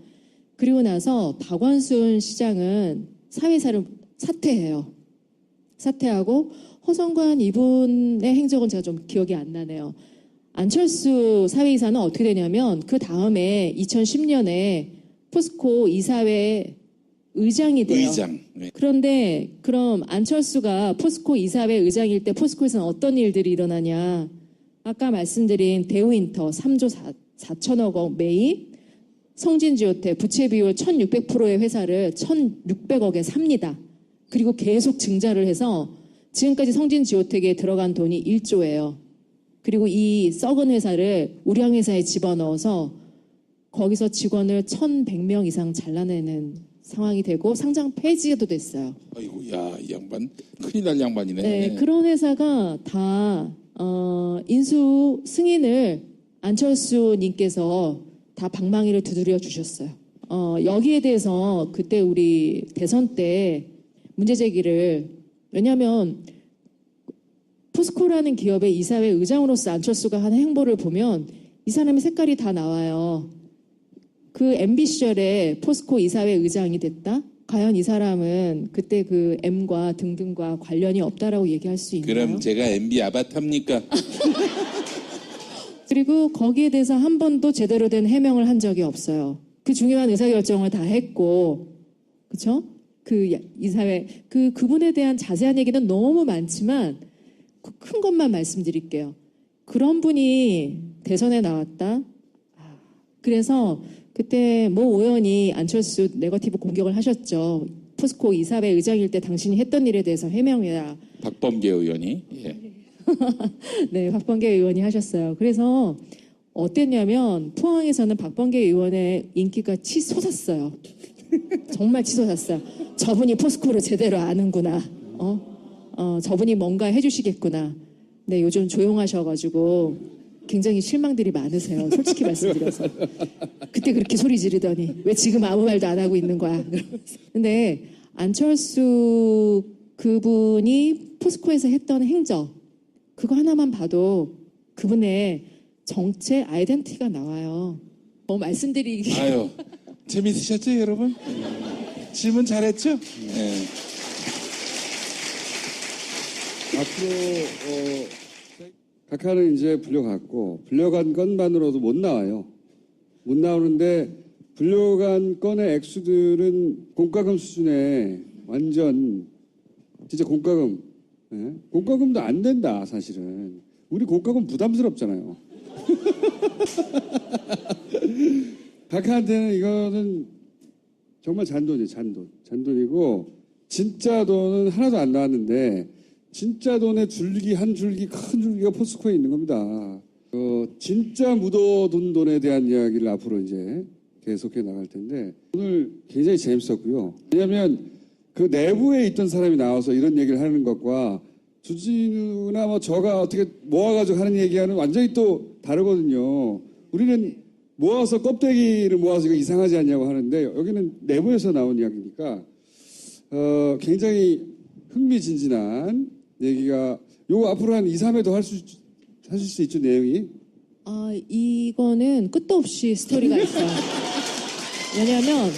그리고 나서 박원순 시장은 사회이사를 사퇴해요. 사퇴하고 허성관 이분의 행적은 제가 좀 기억이 안 나네요. 안철수 사회이사는 어떻게 되냐면 그 다음에 2010년에 포스코 이사회 의장이 돼요. 의장. 네. 그런데 그럼 안철수가 포스코 이사회 의장일 때 포스코에서는 어떤 일들이 일어나냐. 아까 말씀드린 대우인터 3조 4천억 원 매입, 성진지오텍 부채 비율 1600%의 회사를 1600억에 삽니다. 그리고 계속 증자를 해서 지금까지 성진지오텍에 들어간 돈이 1조예요. 그리고 이 썩은 회사를 우량회사에 집어넣어서 거기서 직원을 1100명 이상 잘라내는 상황이 되고 상장 폐지도 됐어요. 아이고, 이 양반 큰일 날 양반이네. 네, 그런 회사가 다 인수 승인을 안철수님께서 다 방망이를 두드려 주셨어요. 여기에 대해서 그때 우리 대선 때 문제 제기를 왜냐하면 포스코라는 기업의 이사회 의장으로서 안철수가 한 행보를 보면 이 사람의 색깔이 다 나와요. 그 MB 시절에 포스코 이사회 의장이 됐다? 과연 이 사람은 그때 그 M과 등등과 관련이 없다라고 얘기할 수 있나요? 그럼 제가 MB 아바타입니까? 그리고 거기에 대해서 한 번도 제대로 된 해명을 한 적이 없어요. 그 중요한 의사결정을 다 했고, 그렇죠? 그 이사회 그분에 대한 자세한 얘기는 너무 많지만 큰 것만 말씀드릴게요. 그런 분이 대선에 나왔다. 그래서 그때 모 의원이 안철수 네거티브 공격을 하셨죠. 포스코 이사회 의장일 때 당신이 했던 일에 대해서 해명해라. 박범계 의원이. 예. 네, 박범계 의원이 하셨어요. 그래서 어땠냐면 포항에서는 박범계 의원의 인기가 치솟았어요. 정말 치솟았어요. 저분이 포스코를 제대로 아는구나. 저분이 뭔가 해주시겠구나. 네, 요즘 조용하셔가지고 굉장히 실망들이 많으세요. 솔직히 말씀드려서. 그때 그렇게 소리 지르더니 왜 지금 아무 말도 안 하고 있는 거야. 근데 안철수 그분이 포스코에서 했던 행적 그거 하나만 봐도 그분의 정체 아이덴티티가 나와요. 말씀드리기 아유, 재밌으셨죠, 여러분? 질문 잘했죠? 예. 앞으로 각하는 이제 불려갔고 불려간 건만으로도 못 나와요. 못 나오는데 불려간 건의 액수들은 공과금 수준의 완전 진짜 공과금. 예? 공과금도 안 된다 사실은. 우리 공과금 부담스럽잖아요. 각하한테는 이거는 정말 잔돈이에요. 잔돈이고 진짜 돈은 하나도 안 나왔는데 진짜 돈의 줄기 한 줄기 큰 줄기가 포스코에 있는 겁니다. 진짜 묻어둔 돈에 대한 이야기를 앞으로 이제 계속해 나갈 텐데 오늘 굉장히 재밌었고요. 왜냐하면 그 내부에 있던 사람이 나와서 이런 얘기를 하는 것과 주진우나 뭐 저가 어떻게 모아가지고 하는 얘기와는 완전히 또 다르거든요. 우리는 모아서 껍데기를 모아서 이거 이상하지 않냐고 하는데 여기는 내부에서 나온 이야기니까 굉장히 흥미진진한 얘기가 요거 앞으로 한 2, 3회도 하실 수 있죠, 내용이? 이거는 끝도 없이 스토리가 있어요. 왜냐하면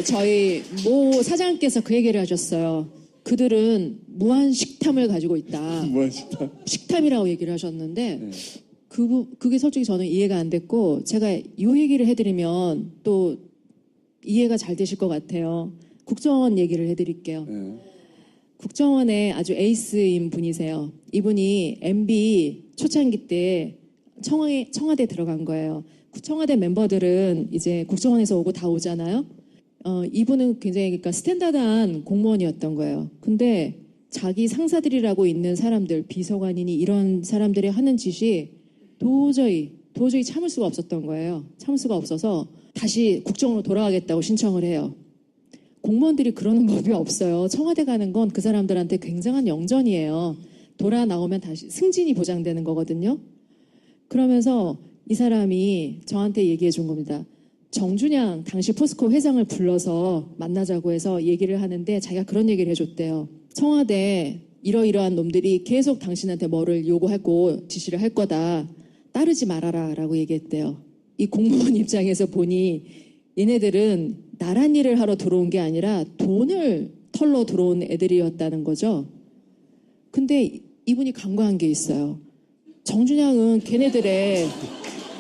저희 모 사장께서 그 얘기를 하셨어요. 그들은 무한 식탐을 가지고 있다. 무한 식탐? 식탐이라고 얘기를 하셨는데 네. 그게 솔직히 저는 이해가 안 됐고 제가 이 얘기를 해드리면 또 이해가 잘 되실 것 같아요. 국정원 얘기를 해드릴게요. 네. 국정원의 아주 에이스인 분이세요. 이분이 MB 초창기 때 청와대 들어간 거예요. 청와대 멤버들은 이제 국정원에서 오고 다 오잖아요. 이분은 굉장히 그러니까 스탠다드한 공무원이었던 거예요. 근데 자기 상사들이라고 있는 사람들, 비서관이니 이런 사람들이 하는 짓이 도저히 참을 수가 없었던 거예요. 참을 수가 없어서 다시 국정원으로 돌아가겠다고 신청을 해요. 공무원들이 그러는 법이 없어요. 청와대 가는 건 그 사람들한테 굉장한 영전이에요. 돌아 나오면 다시 승진이 보장되는 거거든요. 그러면서 이 사람이 저한테 얘기해 준 겁니다. 정준양 당시 포스코 회장을 불러서 만나자고 해서 얘기를 하는데 자기가 그런 얘기를 해줬대요. 청와대 이러이러한 놈들이 계속 당신한테 뭐를 요구하고 지시를 할 거다. 따르지 말아라 라고 얘기했대요. 이 공무원 입장에서 보니 얘네들은 나란 일을 하러 들어온 게 아니라 돈을 털러 들어온 애들이었다는 거죠. 근데 이분이 간과한 게 있어요. 정준양은 걔네들의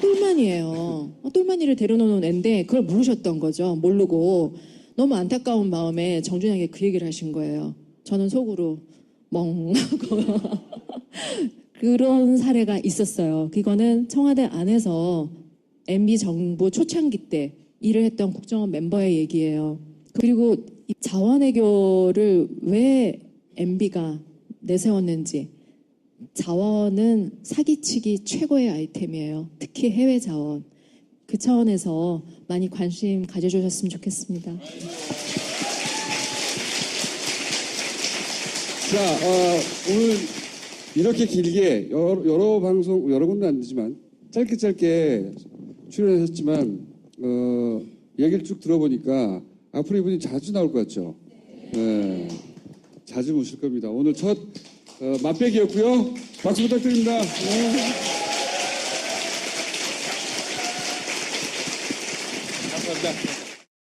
똘마니예요. 똘마니를 데려놓은 애인데 그걸 모르셨던 거죠. 모르고 너무 안타까운 마음에 정준양에게 그 얘기를 하신 거예요. 저는 속으로 멍하고 그런 사례가 있었어요. 그거는 청와대 안에서 MB 정부 초창기 때 일을 했던 국정원 멤버의 얘기예요. 그리고 이 자원외교를 왜 MB가 내세웠는지. 자원은 사기치기 최고의 아이템이에요. 특히 해외 자원. 그 차원에서 많이 관심 가져주셨으면 좋겠습니다. 자, 오늘 이렇게 길게 여러 방송, 여러 군데 안 되지만 짧게 출연하셨지만 얘기를 쭉 들어보니까 앞으로 이분이 자주 나올 것 같죠? 네. 자주 모실 겁니다. 오늘 첫 맛배기였고요. 박수 부탁드립니다. 네.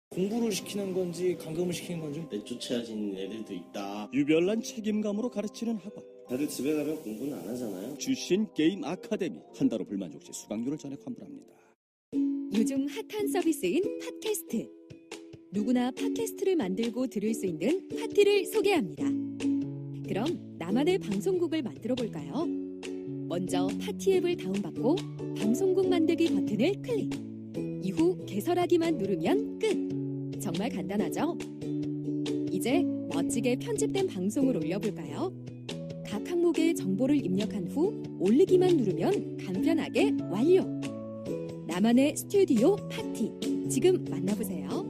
공부를 시키는 건지 감금을 시키는 건지 내쫓아진 애들도 있다. 유별난 책임감으로 가르치는 학원. 다들 집에 가면 공부는 안 하잖아요. 주신 게임 아카데미. 한 달호 불만족 시 수강료를 전액 환불합니다. 요즘 핫한 서비스인 팟캐스트. 누구나 팟캐스트를 만들고 들을 수 있는 파티를 소개합니다. 그럼 나만의 방송국을 만들어 볼까요? 먼저 파티 앱을 다운받고 방송국 만들기 버튼을 클릭. 이후 개설하기만 누르면 끝. 정말 간단하죠? 이제 멋지게 편집된 방송을 올려볼까요? 각 항목의 정보를 입력한 후 올리기만 누르면 간편하게 완료. 나만의 스튜디오 파티. 지금 만나보세요.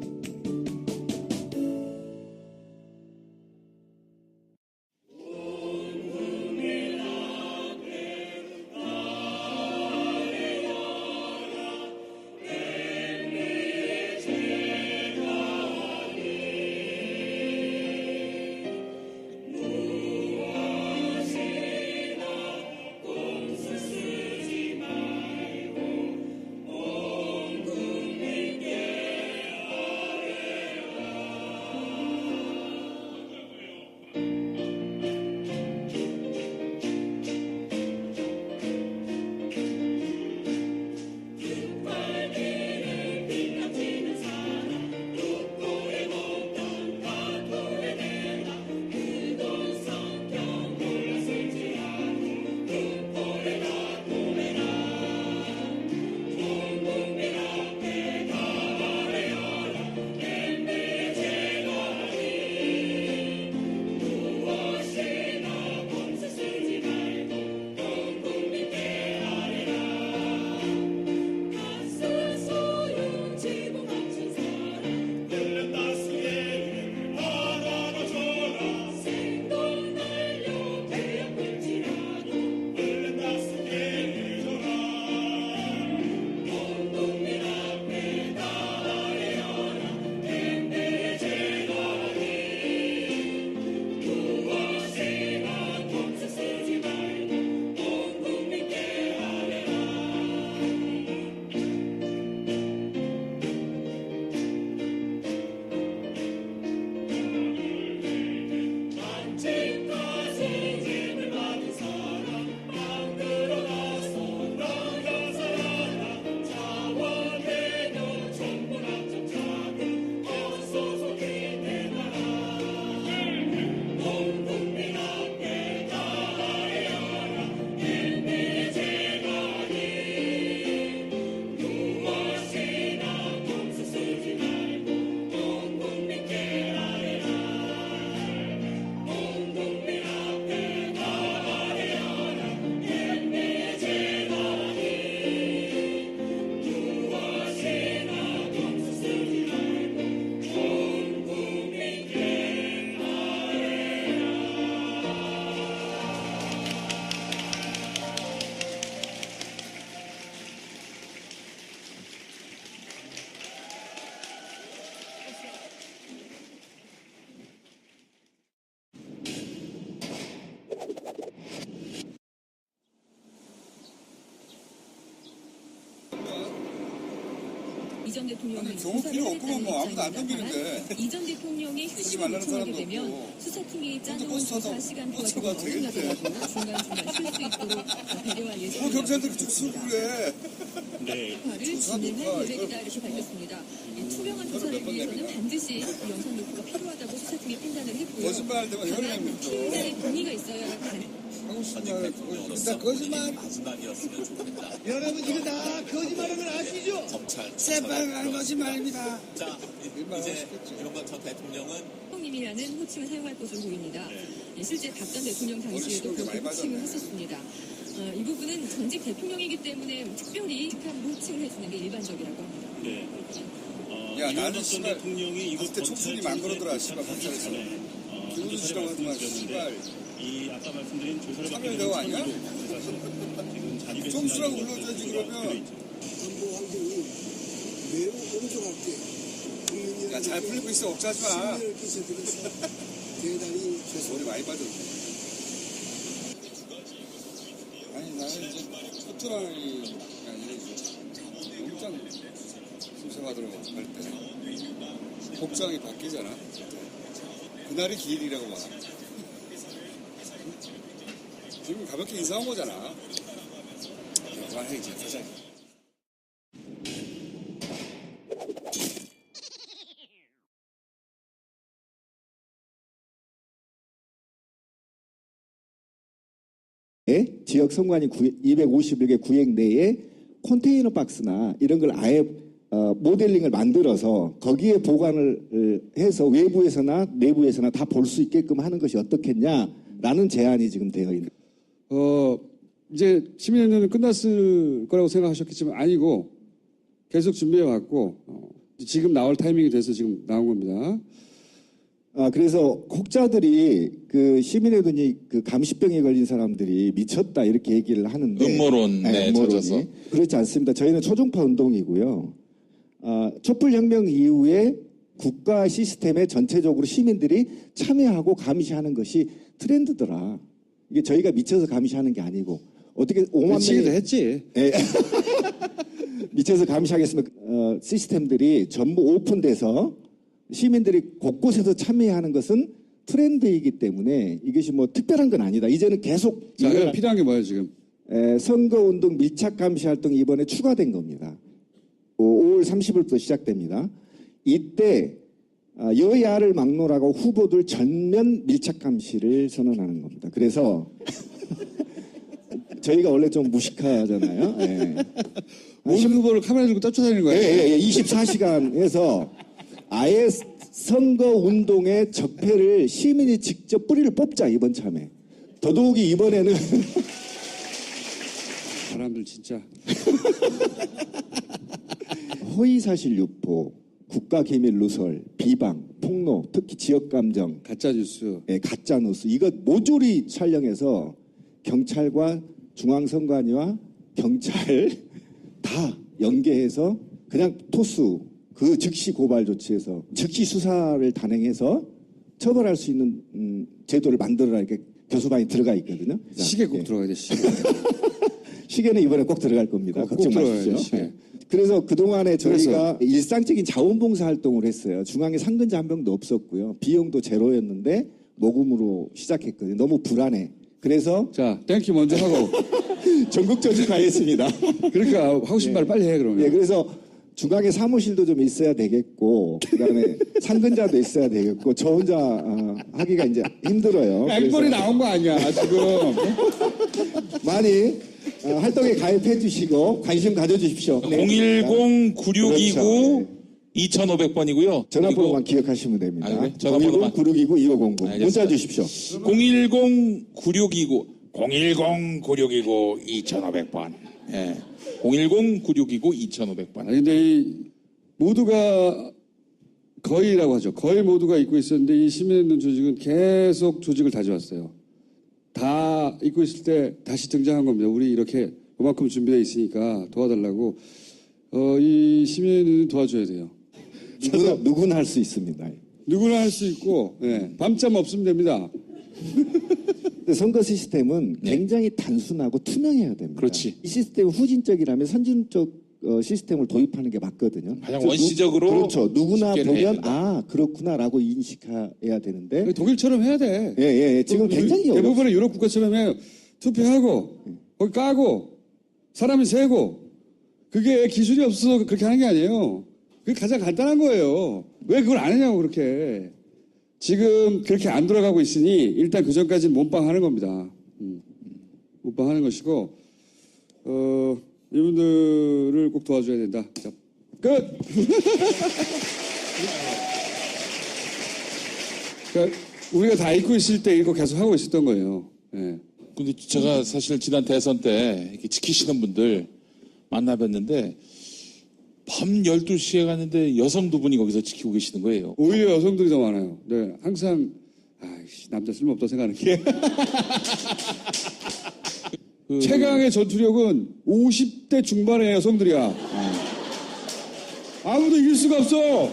이전 대통령이 경호 필요 없구만 뭐 아무도 안 넘기는데. 이전 대통령이 휴식을 말라는 요청하게 사람도 되면 없고. 수사팀이 짜놓은 버스 타다 조사 시간표가 버스가 좀 되겠는데. 어긋나더라도 중간중간 쉴 수 있도록 배려할 예정이라고 경찰들 쭉 쓰고 그래. 를 진행할 계획이다 이렇게 밝혔습니다. 이 투명한 조사를 위해서는 반드시 영상 녹화가 필요하다고 수사팀이 판단을 했고요. 거짓말할 때만 혈을 다만 냅니다. 피의자의 동의가 있어야 가능. 하고 싶은 말 일단 거짓말. 여러분 이거 다 거짓말인 걸 아시죠? 새빨간 거짓말입니다. 자, 이제 이런 것 전 대통령은 님이라는 호칭을 사용할 것으로 보입니다. 실제 박 전 대통령 당시에도 그렇게 호칭을 했었습니다. 이 부분은 전직 대통령이기 때문에 특별히 직함으로 호칭을 해주는 게 일반적이라고 합니다. 네. 야 나는 씨발 그때 총순이 망그러더라 씨발 검찰에서. 김우수 씨라고 하더만 씨발. 이 아까 말씀드린 조사를 참여 대우 아니야? 총수라고 불러줘야지 그러면. 정보 환경이 매우 엄중하게 야잘 풀리고 있어 억지하지 마. 신뢰를 끼쳐드려서 대단히 머리 죄송합니다. 많이 빠졌네. 아니 나는 이제 포트라인이 아니라 이제 영장 수사받으러 갈 때 복장이 바뀌잖아. 그날이 기일이라고 봐. 지금 가볍게 인사한 거잖아. 그만해 이제 가자. 지역 선관위 251개 구역 내에 컨테이너 박스나 이런 걸 아예 모델링을 만들어서 거기에 보관을 해서 외부에서나 내부에서나 다 볼 수 있게끔 하는 것이 어떻겠냐라는 제안이 지금 되어 있는. 이제 시민연대는 끝났을 거라고 생각하셨겠지만 아니고 계속 준비해 왔고 지금 나올 타이밍이 돼서 지금 나온 겁니다. 그래서 혹자들이 그 시민회동이 그 감시병에 걸린 사람들이 미쳤다 이렇게 얘기를 하는데 음모론에 젖어서. 그렇지 않습니다. 저희는 초중파 운동이고요. 촛불혁명 이후에 국가 시스템에 전체적으로 시민들이 참여하고 감시하는 것이 트렌드더라. 이게 저희가 미쳐서 감시하는 게 아니고 어떻게 5만 명이 했지. 예. 미쳐서 감시하겠습니까? 시스템들이 전부 오픈돼서 시민들이 곳곳에서 참여하는 것은 트렌드이기 때문에 이것이 뭐 특별한 건 아니다. 이제는 계속 자, 필요한 게 뭐예요 지금? 선거운동 밀착 감시 활동이 이번에 추가된 겁니다. 5월 30일부터 시작됩니다. 이때 여야를 막론하고 후보들 전면 밀착 감시를 선언하는 겁니다. 그래서 저희가 원래 좀 무식하잖아요. 예. 모든 후보를 카메라 들고 쫓아다니는 거예요? 예. 24시간 해서 아예 선거운동의 적폐를 시민이 직접 뿌리를 뽑자 이번 참에. 더더욱이 이번에는 사람들 진짜 허위사실 유포, 국가기밀 누설, 비방, 폭로, 특히 지역감정, 가짜뉴스, 가짜뉴스 이거 모조리 촬영해서 경찰과 중앙선관위와 경찰 다 연계해서 그냥 토스 그 즉시 고발 조치해서 즉시 수사를 단행해서 처벌할 수 있는 제도를 만들어라 이렇게 교수반이 들어가 있거든요. 시계 꼭 들어가야 돼. 시계는 이번에 꼭 들어갈 겁니다. 걱정 마십시오. 시계. 그래서 그동안에 저희가 일상적인 자원봉사 활동을 했어요. 중앙에 상근자 한 명도 없었고요. 비용도 제로였는데 모금으로 시작했거든요. 너무 불안해. 그래서 자, 땡큐 먼저 하고 전국적으로 가겠습니다. 그러니까 하고 싶은 말 빨리 해 그러면. 예, 그래서 중앙에 사무실도 좀 있어야 되겠고 그다음에 상근자도 있어야 되겠고 저 혼자 하기가 이제 힘들어요. 앵벌이 나온 거 아니야 지금. 많이 활동에 가입해 주시고 관심 가져주십시오. 010-9629 2500번이고요. 전화번호만 기억하시면 됩니다. 그래? 전화번호만. 010-9629-2500 문자 주십시오. 010-9629 2500번. 예. 010-9629 2500번. 아니 근데 이 모두가 거의라고 하죠. 거의 모두가 잊고 있었는데 이 시민운동 조직은 계속 조직을 다져왔어요. 다 잊고 있을 때 다시 등장한 겁니다. 우리 이렇게 그만큼 준비되어 있으니까 도와달라고. 이 시민운동 도와줘야 돼요. 누구나 할 수 있습니다. 누구나 할 수 있고 밤잠 없으면 됩니다. 근데 선거 시스템은 굉장히 단순하고 투명해야 됩니다. 그렇지. 이 시스템이 후진적이라면 선진적 시스템을 도입하는 게 맞거든요. 가장 그래서 원시적으로 그렇죠. 누구나 쉽게 해야 보면 된다. 아 그렇구나라고 인식해야 되는데 독일처럼 해야 돼. 예. 지금 굉장히 어렵습니다. 대부분의 유럽 국가처럼 해요. 투표하고 거기 까고 사람이 세고 그게 기술이 없어서 그렇게 하는 게 아니에요. 그게 가장 간단한 거예요. 왜 그걸 안 하냐고 그렇게. 지금 그렇게 안 돌아가고 있으니 일단 그 전까지는 몸빵하는 겁니다. 몸빵하는 것이고 이분들을 꼭 도와줘야 된다. 자, 끝. 그러니까 우리가 다 잊고 있을 때 이거 계속 하고 있었던 거예요. 예. 근데 제가 사실 지난 대선 때 이렇게 지키시는 분들 만나뵀는데 밤 12시에 갔는데 여성 두 분이 거기서 지키고 계시는 거예요. 오히려 여성들이 더 많아요. 네, 항상 남자 쓸모없다 생각하는 게. 최강의 전투력은 50대 중반의 여성들이야. 아무도 이길 수가 없어.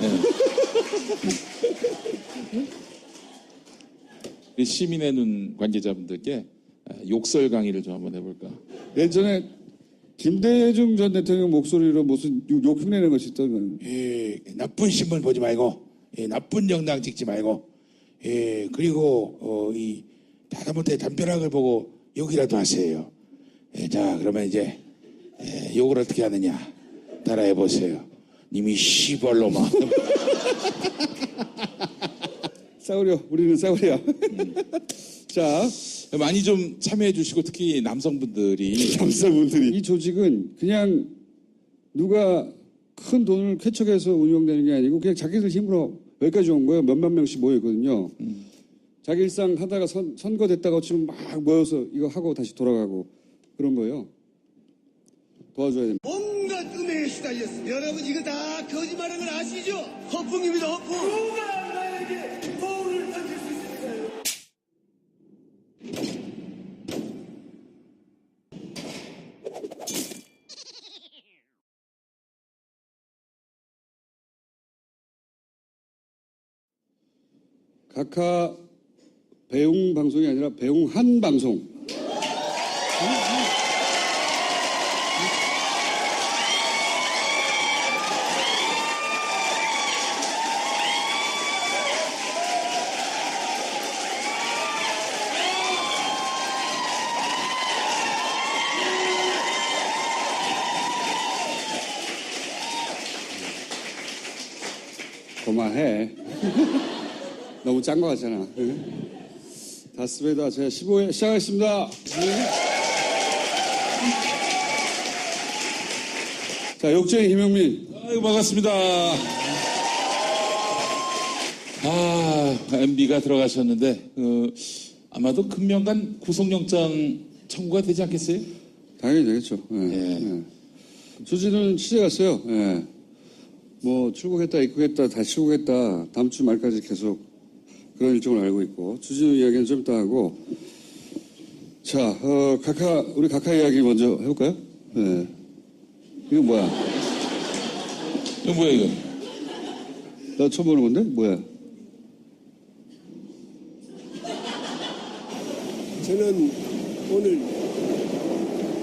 시민의 눈 관계자분들께 욕설 강의를 좀 한번 해볼까. 예전에 김대중 전 대통령 목소리로 무슨 욕 흉내내는 것이 있던 나쁜 신문 보지 말고, 나쁜 영상 찍지 말고, 그리고 이 다다못해 담벼락을 보고 욕이라도 하세요. 자, 그러면 이제 욕을 어떻게 하느냐 따라해 보세요. 님이 씨발로마. 싸우려. 우리는 싸우려. 자, 많이 좀 참여해 주시고 특히 남성분들이 이 조직은 그냥 누가 큰 돈을 쾌척해서 운영되는 게 아니고 그냥 자기들 힘으로 여기까지 온 거예요. 몇만 명씩 모여 있거든요. 자기 일상 하다가 선거됐다가 지금 막 모여서 이거 하고 다시 돌아가고 그런 거예요. 도와줘야 됩니다. 온갖 음해에 시달렸어. 여러분 이거 다 거짓말하는 걸 아시죠? 허풍입니다, 허풍. 누가 나에게 거울을 던질 수 있을까요? 각하 배웅 방송이 아니라 배웅한 방송. 그만해. 너무 짠 거 같잖아. 다스베이다 제가 15회 시작하겠습니다. 자, 욕쟁이 김영민. 아이고, 반갑습니다. MB가 들어가셨는데 아마도 금명간 구속영장 청구가 되지 않겠어요? 당연히 되겠죠. 주진우는 취재 갔어요. 뭐 출국했다 입국했다 다시 출국했다 다음 주 말까지 계속 그런 일정을 알고 있고 주진우 이야기는 좀 이따 하고 자 우리 각하 이야기 먼저 해볼까요? 이거 뭐야? 이거 뭐야 이거? 나 처음 보는 건데 뭐야? 저는 오늘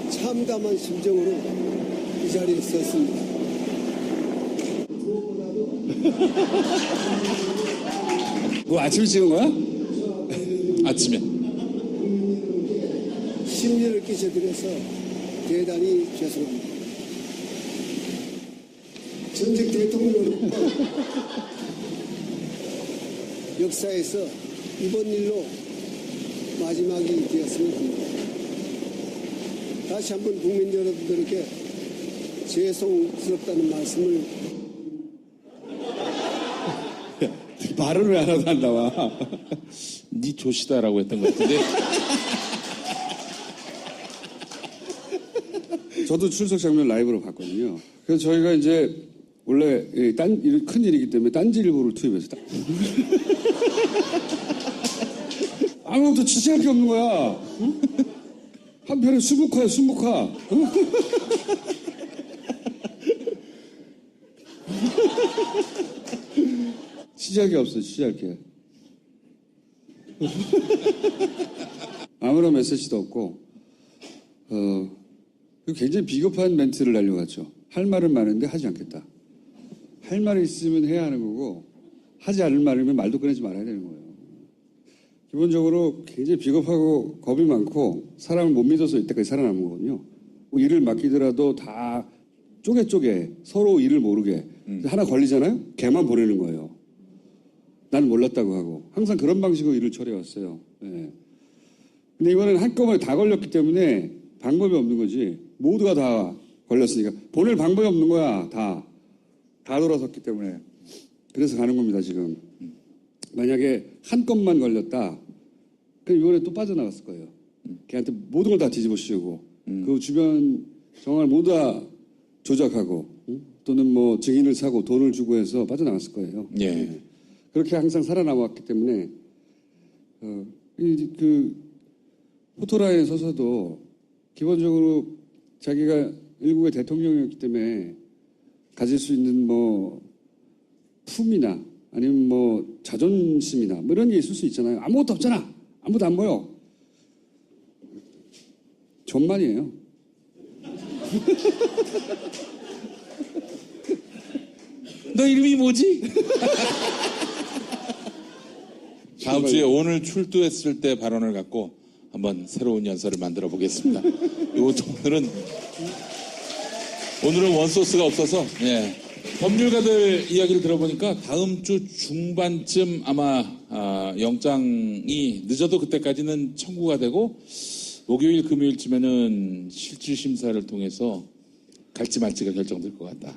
참담한 심정으로 이 자리에 섰습니다. 그거 아침에 찍은 거야? 아침에. 심려를 끼쳐드려서 대단히 죄송합니다. 전직 대통령으로 역사에서 이번 일로 마지막이 되었으면 합니다. 다시 한번 국민 여러분들에게 죄송스럽다는 말씀을 말을 왜 하나도 안 나와? 네 조시다라고 했던 것 같은데. 저도 출석 장면 라이브로 봤거든요. 그래서 저희가 이제 원래 큰 일이기 때문에 딴지일보를 투입했어요. 아무것도 취재할 게 없는 거야. 한편에 수묵화야, 수묵화. 취재할 게 없어, 취재할 게. 아무런 메시지도 없고, 굉장히 비겁한 멘트를 날려갔죠. 할 말은 많은데 하지 않겠다. 할 말이 있으면 해야 하는 거고 하지 않을 말이면 말도 꺼내지 말아야 되는 거예요. 기본적으로 굉장히 비겁하고 겁이 많고 사람을 못 믿어서 이때까지 살아남은 거거든요. 뭐 일을 맡기더라도 다 쪼개 서로 일을 모르게 하나 걸리잖아요. 걔만 보내는 거예요. 나는 몰랐다고 하고 항상 그런 방식으로 일을 처리해왔어요. 네. 근데 이번에는 한꺼번에 다 걸렸기 때문에 방법이 없는 거지. 모두가 다 걸렸으니까 보낼 방법이 없는 거야. 다 돌아섰기 때문에. 그래서 가는 겁니다 지금. 만약에 한 건만 걸렸다 그럼 이번에 또 빠져나갔을 거예요. 걔한테 모든 걸 다 뒤집어씌우고 그 주변 정황을 모두 다 조작하고 또는 뭐 증인을 사고 돈을 주고 해서 빠져나갔을 거예요. 예. 그렇게 항상 살아남았기 때문에 그 포토라인에 서서도 기본적으로 자기가 일국의 대통령이었기 때문에 가질 수 있는 뭐 품이나 아니면 뭐 자존심이나 뭐 이런 게 있을 수 있잖아요. 아무것도 없잖아. 아무도 안 보여. 존만이에요. 너 이름이 뭐지? 다음 주에 오늘 출두했을 때 발언을 갖고 한번 새로운 연설을 만들어 보겠습니다. 오늘은 원소스가 없어서 법률가들 이야기를 들어보니까 다음 주 중반쯤 아마 영장이 늦어도 그때까지는 청구가 되고 목요일 금요일쯤에는 실질 심사를 통해서 갈지 말지가 결정될 것 같다.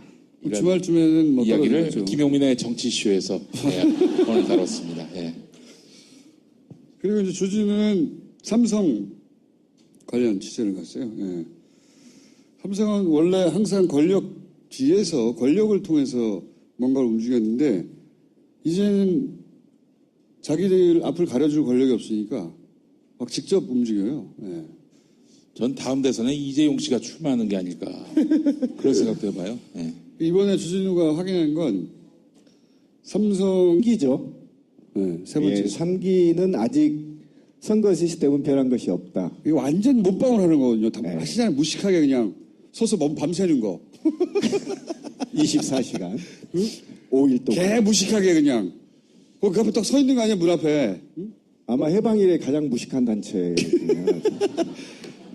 주말쯤에는 뭐 이야기를 떨어지겠죠. 김용민의 정치쇼에서 오늘 다뤘습니다. 예. 그리고 이제 주진우는 삼성 관련 취재를 갔어요. 예. 삼성은 원래 항상 권력 뒤에서 권력을 통해서 뭔가를 움직였는데 이제는 자기들 앞을 가려줄 권력이 없으니까 막 직접 움직여요. 예. 전 다음 대선에 이재용 씨가 출마하는 게 아닐까 그런 생각도 해봐요. 예. 이번에 주진우가 확인한 건 삼성 3기죠. 네, 세 번째. 3기는 아직 선거 시스템은 변한 것이 없다. 이거 완전 못방을 하는 거거든요. 다 하시잖아요. 무식하게 그냥 서서 밤새는 거. 24시간. 5일 동안. 개 무식하게 그냥. 그 앞에 딱 서 있는 거 아니야, 문 앞에. 아마 해방일에 가장 무식한 단체.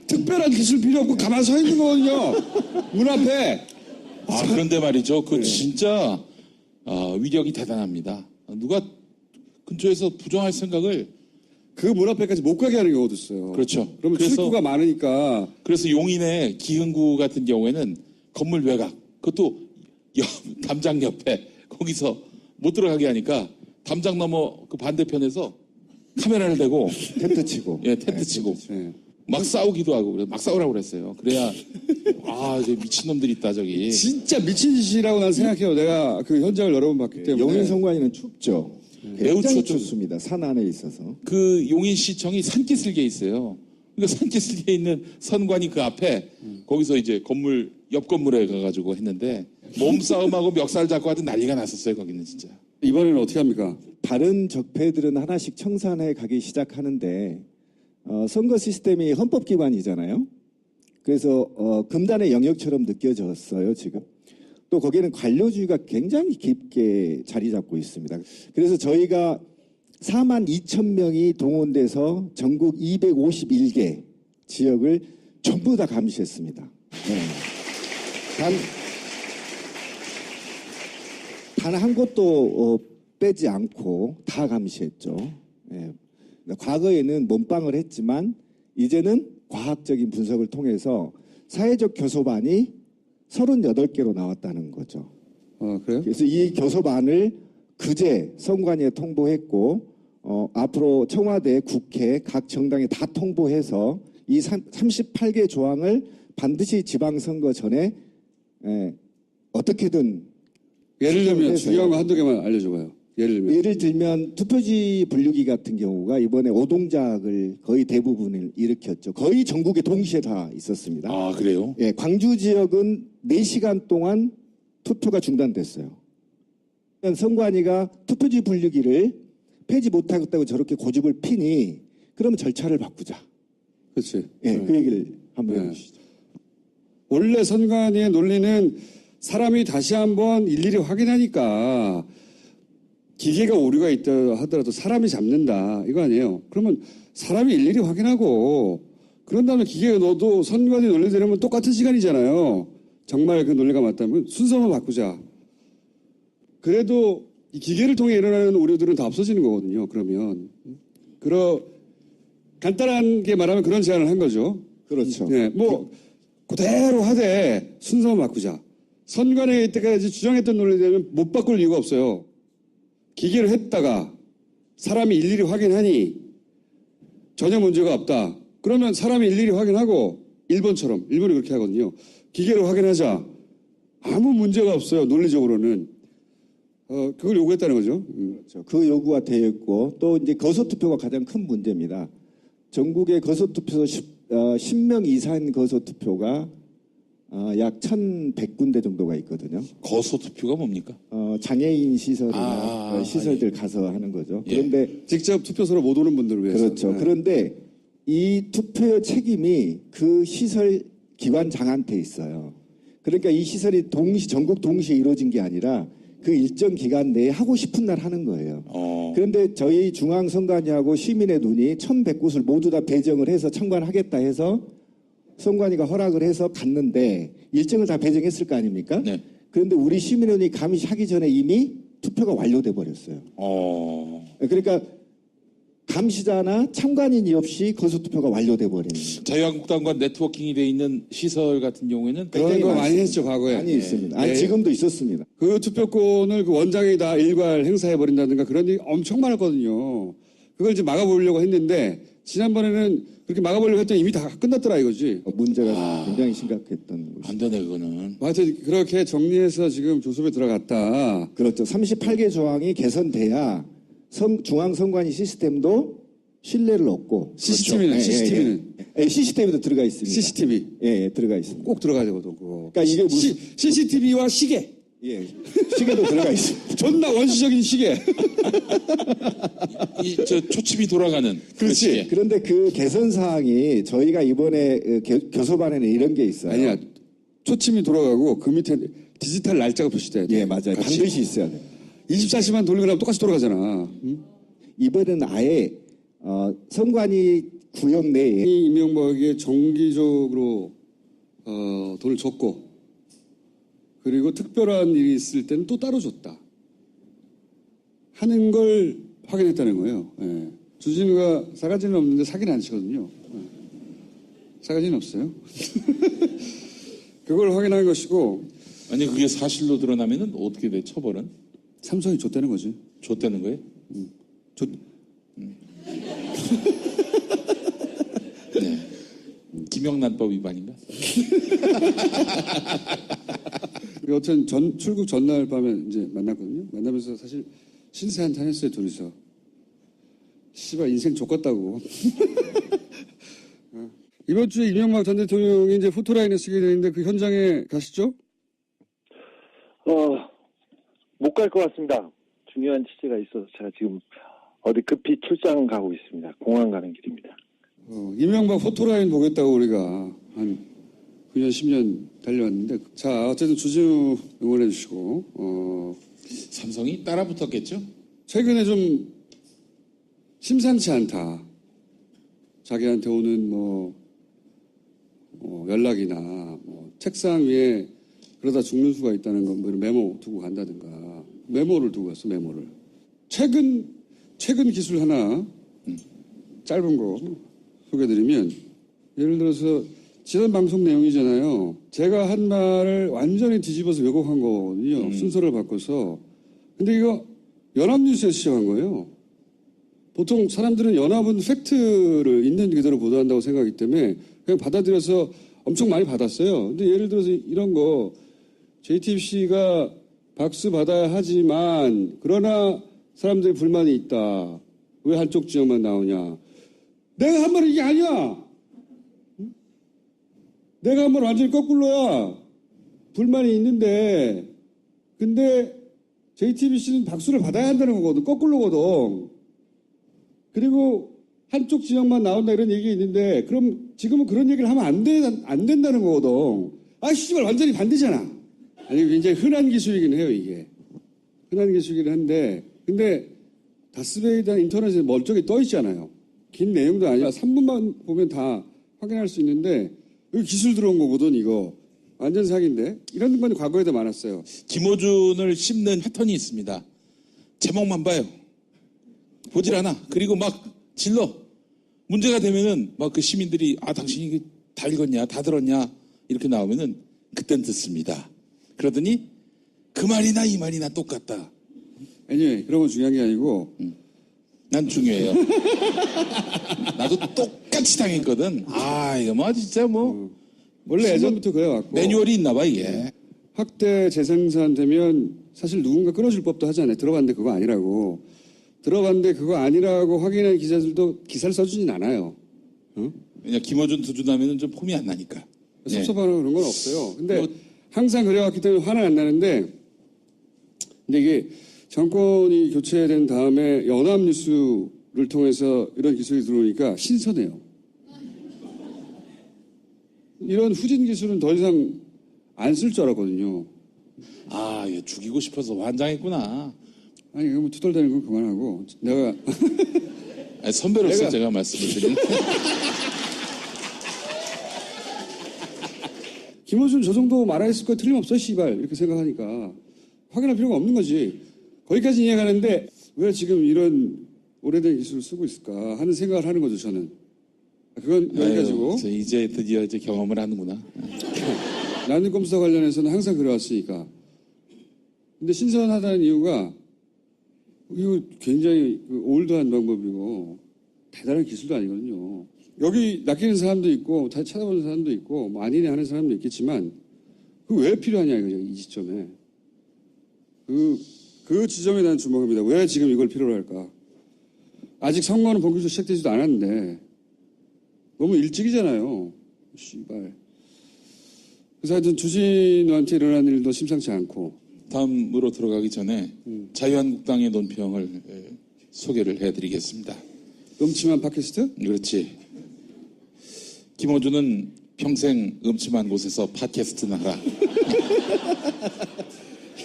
특별한 기술 필요 없고 가만 서 있는 거거든요. 문 앞에. 그런데 말이죠. 진짜 위력이 대단합니다. 누가 근처에서 부정할 생각을 그 문 앞에까지 못 가게 하는 경우도 있어요. 그렇죠. 그러면 출입구가 많으니까. 그래서 용인의 기흥구 같은 경우에는 건물 외곽 그것도 담장 옆에 거기서 못 들어가게 하니까 담장 너머 그 반대편에서 카메라를 대고 텐트 치고. 텐트 치고 막 싸우기도 하고 막 싸우라고 그랬어요. 그래야 이제 미친놈들이 있다 저기. 진짜 미친 짓이라고 난 생각해요. 내가 그 현장을 여러 번 봤기 때문에. 용인 선관위는 춥죠. 매우 굉장히 춥습니다. 산 안에 있어서. 그 용인시청이 산기슭에 있어요. 그러니까 산기슭에 있는 선관위 그 앞에 거기서 이제 건물 옆 건물에 가가지고 했는데 몸싸움하고 멱살 잡고 하던 난리가 났었어요. 거기는 진짜. 이번에는 어떻게 합니까? 다른 적폐들은 하나씩 청산해 가기 시작하는데 선거 시스템이 헌법기관이잖아요. 그래서 금단의 영역처럼 느껴졌어요. 지금. 또 거기에는 관료주의가 굉장히 깊게 자리 잡고 있습니다. 그래서 저희가 4만 2천 명이 동원돼서 전국 251개 지역을 전부 다 감시했습니다. 단 한 곳도 빼지 않고 다 감시했죠. 과거에는 몸빵을 했지만 이제는 과학적인 분석을 통해서 사회적 교섭안이 38개로 나왔다는 거죠. 그래요? 그래서 이 교섭안을 그제 선관위에 통보했고 앞으로 청와대, 국회, 각 정당에 다 통보해서 이 38개 조항을 반드시 지방선거 전에 어떻게든 예를 들면 중요한 거 한두 개만 알려줘봐요. 예를 들면 투표지 분류기 같은 경우가 이번에 오동작을 거의 대부분을 일으켰죠. 거의 전국에 동시에 다 있었습니다. 그래요? 광주 지역은 4시간 동안 투표가 중단됐어요. 선관위가 투표지 분류기를 폐지 못하겠다고 저렇게 고집을 피니 그러면 절차를 바꾸자. 그렇지. 그 얘기를 한번 해주시죠. 원래 선관위의 논리는 사람이 다시 한번 일일이 확인하니까 기계가 오류가 있다 하더라도 사람이 잡는다 이거 아니에요. 그러면 사람이 일일이 확인하고 그런 다음에 기계가 넣어도 선관위 논리대로면 똑같은 시간이잖아요. 정말 그 논리가 맞다면 순서만 바꾸자. 그래도 이 기계를 통해 일어나는 오류들은 다 없어지는 거거든요. 그러면 간단하게 말하면 그런 제안을 한 거죠. 그렇죠. 네, 뭐 그대로 하되 순서만 바꾸자. 선관위에 이때까지 주장했던 논리대로는 못 바꿀 이유가 없어요. 기계를 했다가 사람이 일일이 확인하니 전혀 문제가 없다. 그러면 사람이 일일이 확인하고 일본이 그렇게 하거든요. 기계로 확인하자. 아무 문제가 없어요. 논리적으로는. 그걸 요구했다는 거죠. 그렇죠. 그 요구가 되어 있고 또 이제 거소투표가 가장 큰 문제입니다. 전국의 거소투표소 10명 이상 거소투표가 약 1,100군데 정도가 있거든요. 거소투표가 뭡니까? 장애인 시설이나 시설들 가서 하는 거죠. 그런데 직접 투표소로 못 오는 분들을 위해서. 그렇죠. 그런데 이 투표 책임이 그 시설 기관장한테 있어요. 그러니까 이 시설이 전국 동시에 이루어진 게 아니라 그 일정 기간 내에 하고 싶은 날 하는 거예요. 그런데 저희 중앙선관위하고 시민의 눈이 1,100곳을 모두 다 배정을 해서 청관하겠다 해서 선관위가 허락을 해서 갔는데 일정을 다 배정했을 거 아닙니까? 네. 그런데 우리 시민의 눈이 감시하기 전에 이미 투표가 완료돼 버렸어요. 그러니까 감시자나 참관인이 없이 거소투표가 완료돼 버리는 거예요. 자유한국당과 네트워킹이 돼 있는 시설 같은 경우에는 그런 거 많이 했죠, 과거에. 많이 있습니다. 아니, 지금도 있었습니다. 그 투표권을 그 원장이 다 일괄 행사해버린다든가 그런 일이 엄청 많았거든요. 그걸 이제 막아보려고 했는데, 지난번에는 그렇게 막아보려고 했더니 이미 다 끝났더라 이거지. 문제가 굉장히 심각했던 것이죠. 안 되네, 그거는. 하여튼 그렇게 정리해서 지금 조습에 들어갔다. 그렇죠. 38개 조항이 개선돼야 중앙선관위 시스템도 신뢰를 얻고. CCTV는, 그렇죠. CCTV는. CCTV도 들어가 있습니다. CCTV. 예, 들어가 있습니다. 꼭 들어가야 되거든, 그거. 그러니까 이게 무슨. CCTV와 시계. 예, 시계도 들어가 있습니다. 존나 원시적인 시계. 초침이 돌아가는. 그렇지. 그런데 그 개선 사항이 저희가 이번에 교섭안에는 이런 게 있어요. 아니야. 초침이 돌아가고 그 밑에 디지털 날짜가 표시돼야 돼. 예, 맞아요. 같이. 반드시 있어야 돼요. 24시간 돌리고 나면 똑같이 돌아가잖아. 이번에는 아예 선관위 구역 내에 이명박에게 정기적으로 돈을 줬고 그리고 특별한 일이 있을 때는 또 따로 줬다 하는 걸 확인했다는 거예요. 예. 주진우가 싸가지는 없는데 사기는 안 치거든요. 예. 싸가지는 없어요. 그걸 확인한 것이고. 아니 그게 사실로 드러나면은 어떻게 돼? 처벌은? 삼성이 줬다는 거지. 줬다는 거예요? 네. 김영란법 위반인가? 여튼 출국 전날 밤에 이제 만났거든요. 만나면서 사실 신세 한탄 했어요, 둘이서. 씨발, 인생 족같다고. 이번 주에 이명박 전 대통령이 이제 포토라인에 쓰게 되는데 그 현장에 가시죠? 못 갈 것 같습니다. 중요한 취재가 있어서 제가 지금 어디 급히 출장 가고 있습니다. 공항 가는 길입니다. 이명박 포토라인 보겠다고 우리가 한 9년, 10년 달려왔는데, 자, 어쨌든 주진우 응원해 주시고, 삼성이 따라붙었겠죠? 최근에 좀 심상치 않다. 자기한테 오는 연락이나 책상 위에 그러다 죽는 수가 있다는 거, 이런 메모 두고 간다든가. 메모를 두고 갔어, 메모를. 최근 기술 하나, 짧은 거 소개해드리면, 예를 들어서, 지난 방송 내용이잖아요. 제가 한 말을 완전히 뒤집어서 왜곡한 거거든요. 순서를 바꿔서. 근데 이거 연합뉴스에서 시작한 거예요. 보통 사람들은 연합은 팩트를 있는 그대로 보도한다고 생각하기 때문에 그냥 받아들여서 엄청 많이 받았어요. 근데 예를 들어서 이런 거, JTBC가 박수 받아야 하지만, 그러나 사람들이 불만이 있다. 왜 한쪽 지역만 나오냐. 내가 한 말은 이게 아니야. 내가 한 말 완전히 거꾸로야. 불만이 있는데, 근데 JTBC는 박수를 받아야 한다는 거거든. 거꾸로거든. 그리고 한쪽 지역만 나온다 이런 얘기 있는데, 그럼 지금은 그런 얘기를 하면 안 된다는 거거든. 아, 씨발, 완전히 반대잖아. 아니, 굉장히 흔한 기술이긴 해요, 이게. 흔한 기술이긴 한데, 근데 다스베이드는 인터넷에 멀쩡히 떠 있잖아요. 긴 내용도 아니라 3분만 보면 다 확인할 수 있는데, 여기 기술 들어온 거거든, 이거. 완전 사기인데? 이런 건 과거에도 많았어요. 김어준을 씹는 패턴이 있습니다. 제목만 봐요. 보질 않아. 그리고 막 질러. 문제가 되면은 막 그 시민들이 당신이 이게 다 읽었냐, 다 들었냐 이렇게 나오면은 그땐 듣습니다. 그러더니 그 말이나 이 말이나 똑같다. 아니, 그런 건 중요한 게 아니고. 난 중요해요. 나도 똑같이 당했거든. 이거 뭐 진짜 뭐 원래 예전부터 그래왔고. 매뉴얼이 있나 봐 이게. 학대 재생산 되면 사실 누군가 끊어줄 법도 하잖아요. 들어봤는데 그거 아니라고. 들어봤는데 그거 아니라고 확인한 기자들도 기사를 써주진 않아요. 왜냐 김어준 두준하면은 좀 폼이 안 나니까. 섭섭하고 그런 건 없어요. 근데 항상 그래왔기 때문에 화는 안 나는데, 근데 이게 정권이 교체된 다음에 연합뉴스를 통해서 이런 기술이 들어오니까 신선해요. 이런 후진 기술은 더 이상 안 쓸 줄 알았거든요. 얘 죽이고 싶어서 환장했구나. 아니, 그럼 투덜대는 건 그만하고, 내가. 선배로서 제가 말씀을 드리는. 김어준 저 정도 말했을 거 틀림없어, 씨발. 이렇게 생각하니까. 확인할 필요가 없는 거지. 거기까지 이해가는데, 왜 지금 이런 오래된 기술을 쓰고 있을까 하는 생각을 하는 거죠, 저는. 그건 여기까지고. 이제 드디어 이제 경험을 하는구나. 난임검사 관련해서는 항상 그래왔으니까. 근데 신선하다는 이유가, 이거 굉장히 올드한 방법이고, 대단한 기술도 아니거든요. 여기 낚이는 사람도 있고, 다 찾아보는 사람도 있고, 뭐 아니네 하는 사람도 있겠지만, 그거 왜 필요하냐, 이거죠, 이 시점에. 그 지점에 난 주목합니다. 왜 지금 이걸 필요로 할까? 아직 선거는 본격적으로 시작되지도 않았는데, 너무 일찍이잖아요. 씨발. 그래서 하여튼 주진우한테 일어난 일도 심상치 않고. 다음으로 들어가기 전에 자유한국당의 논평을 소개를 해드리겠습니다. 음침한 팟캐스트? 그렇지. 김어준은 평생 음침한 곳에서 팟캐스트나 하라.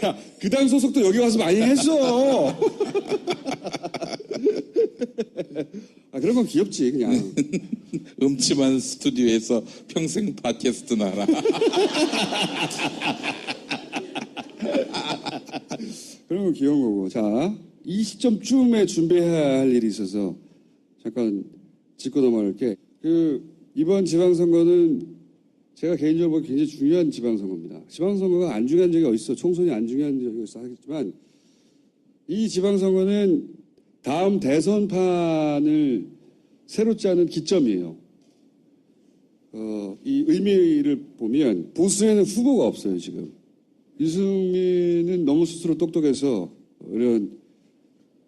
야, 그 당 소속도 여기 와서 많이 했어. 그런 건 귀엽지, 그냥. 음침한 스튜디오에서 평생 팟캐스트나 하라. 그런 건 귀여운 거고. 자, 이 시점쯤에 준비해야 할 일이 있어서 잠깐 짚고 넘어갈게. 이번 지방선거는 제가 개인적으로 굉장히 중요한 지방선거입니다. 지방선거가 안 중요한 적이 어딨어. 총선이 안 중요한 적이 어딨어 하겠지만, 이 지방선거는 다음 대선판을 새로 짜는 기점이에요. 이 의미를 보면 보수에는 후보가 없어요, 지금. 유승민은 너무 스스로 똑똑해서 이런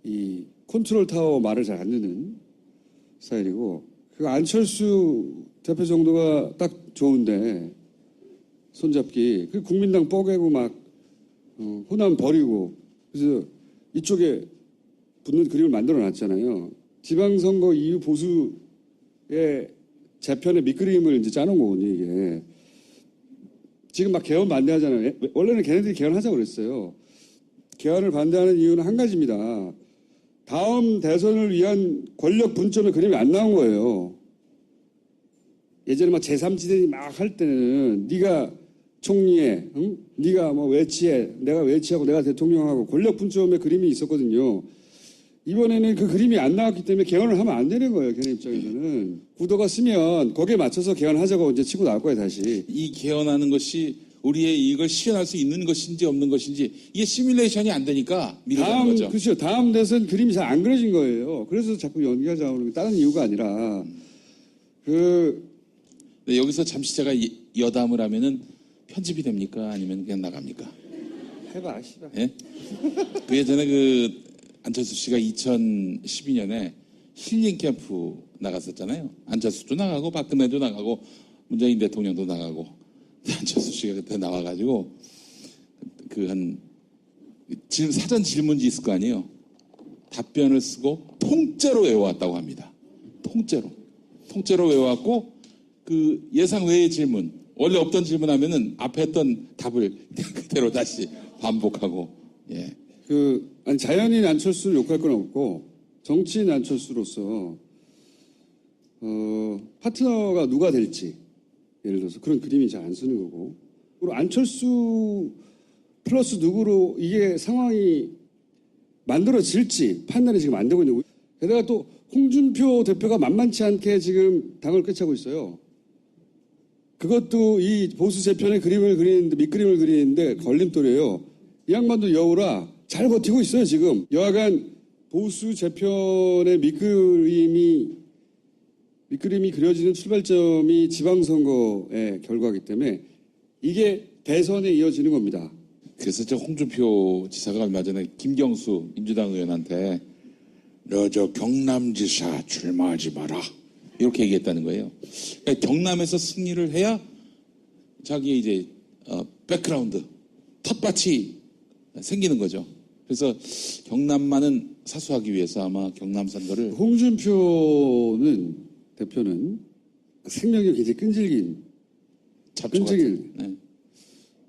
이 컨트롤 타워 말을 잘 안 듣는 스타일이고, 안철수 대표 정도가 딱 좋은데 손잡기. 국민당 뻐개고 막 호남 버리고, 그래서 이쪽에 붙는 그림을 만들어 놨잖아요. 지방선거 이후 보수의 재편의 밑그림을 이제 짜놓은 거거든요, 이게. 지금 막 개헌 반대하잖아요. 원래는 걔네들이 개헌하자고 그랬어요. 개헌을 반대하는 이유는 한 가지입니다. 다음 대선을 위한 권력 분점의 그림이 안 나온 거예요. 예전에 막 제3지대니 막 할 때는 네가 총리해, 응? 네가 뭐 외치해, 내가 외치하고 내가 대통령하고 권력 분점의 그림이 있었거든요. 이번에는 그 그림이 안 나왔기 때문에 개헌을 하면 안 되는 거예요. 걔네 입장에서는. 구도가 쓰면 거기에 맞춰서 개헌하자고 이제 치고 나올 거예요, 다시. 이 개헌하는 것이 우리의 이익을 실현할 수 있는 것인지 없는 것인지 이게 시뮬레이션이 안 되니까 미루는 거죠. 그렇죠. 다음 대선 그림이 잘 안 그려진 거예요. 그래서 자꾸 연기하자고 하는 게 다른 이유가 아니라 네, 여기서 잠시 제가 여담을 하면은 편집이 됩니까? 아니면 그냥 나갑니까? 해봐, 씨발. 예? 그 예전에 안철수 씨가 2012년에 힐링 캠프 나갔었잖아요. 안철수도 나가고 박근혜도 나가고 문재인 대통령도 나가고 안철수 씨가 그때 나와가지고 사전 질문지 있을 거 아니에요. 답변을 쓰고 통째로 외워왔다고 합니다. 통째로 외워왔고 그 예상 외의 질문 원래 없던 질문하면은 앞에 했던 답을 그냥 그대로 다시 반복하고. 예. 아니 자연인 안철수를 욕할 건 없고 정치인 안철수로서 파트너가 누가 될지 예를 들어서 그런 그림이 잘 안 쓰는 거고 그리고 안철수 플러스 누구로 이게 상황이 만들어질지 판단이 지금 안 되고 있는 거고 게다가 또 홍준표 대표가 만만치 않게 지금 당을 꿰차고 있어요. 그것도 이 보수 재편의 그림을 그리는데 밑그림을 그리는데 걸림돌이에요. 이 양반도 여우라 잘 버티고 있어요 지금. 여하간 보수 재편의 밑그림이 그려지는 출발점이 지방선거의 결과이기 때문에 이게 대선에 이어지는 겁니다. 그래서 저 홍준표 지사가 얼마 전에 김경수 민주당 의원한테 너 저 경남지사 출마하지 마라. 이렇게 얘기했다는 거예요. 그러니까 경남에서 승리를 해야 자기의 이제 백그라운드, 텃밭이 생기는 거죠. 그래서 경남만은 사수하기 위해서 아마 경남 선거를 홍준표 대표는 생명이 굉장히 끈질긴 네.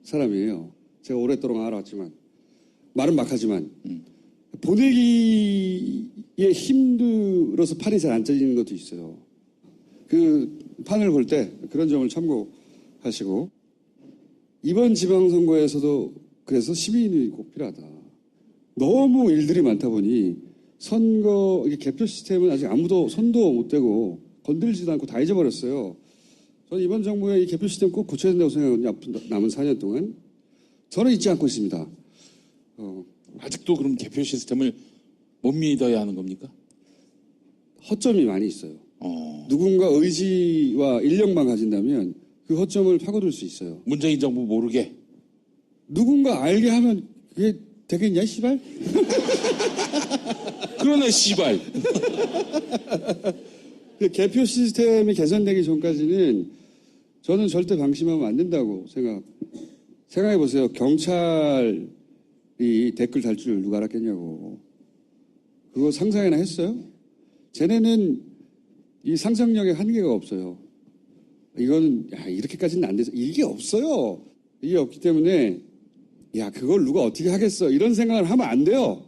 사람이에요. 제가 오랫동안 알아왔지만 말은 막하지만 보내기에 힘들어서 판이 잘 안 짜지는 것도 있어요. 그 판을 볼 때 그런 점을 참고하시고 이번 지방선거에서도 그래서 시민이 꼭 필요하다. 너무 일들이 많다 보니 선거 개표 시스템은 아직 아무도 손도 못 대고 건들지도 않고 다 잊어버렸어요. 저는 이번 정부의 이 개표 시스템 꼭 고쳐야 된다고 생각하거든요. 앞으로 남은 4년 동안. 저는 잊지 않고 있습니다. 아직도 그럼 개표 시스템을 못 믿어야 하는 겁니까? 허점이 많이 있어요. 누군가 의지와 인력만 가진다면 그 허점을 파고들 수 있어요. 문재인 정부 모르게? 누군가 알게 하면 그게 되겠냐, 씨발? 그러네, 씨발. 개표 시스템이 개선되기 전까지는 저는 절대 방심하면 안 된다고 생각해 보세요. 경찰이 댓글 달 줄 누가 알았겠냐고. 그거 상상이나 했어요? 쟤네는 이 상상력에 한계가 없어요. 이거는 이렇게까지는 안 돼서 이게 없어요. 이게 없기 때문에 그걸 누가 어떻게 하겠어 이런 생각을 하면 안 돼요.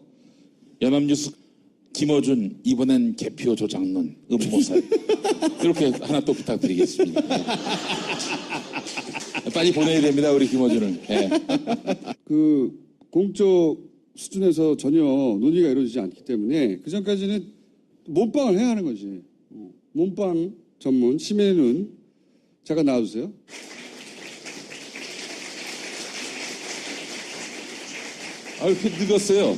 연합뉴스 김어준 이번엔 개표 조작론 음모설 이렇게 하나 또 부탁드리겠습니다. 빨리 보내야 됩니다 우리 김어준을. 네. 그 공적 수준에서 전혀 논의가 이루어지지 않기 때문에 그 전까지는 몸빵을 해야 하는 거지. 몸빵 전문 시민의 눈 잠깐 나와주세요. 이렇게 늙었어요.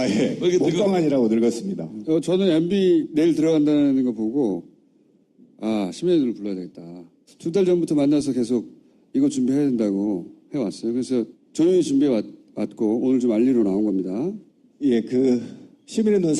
예. 몸빵아니라고 늙었습니다. 저는 MB 내일 들어간다는 거 보고 시민의 눈을 불러야 되겠다. 2달 전부터 만나서 계속 이거 준비해야 된다고 해왔어요. 그래서 조용히 준비해 왔고 오늘 좀 알리러 나온 겁니다. 예, 시민의 눈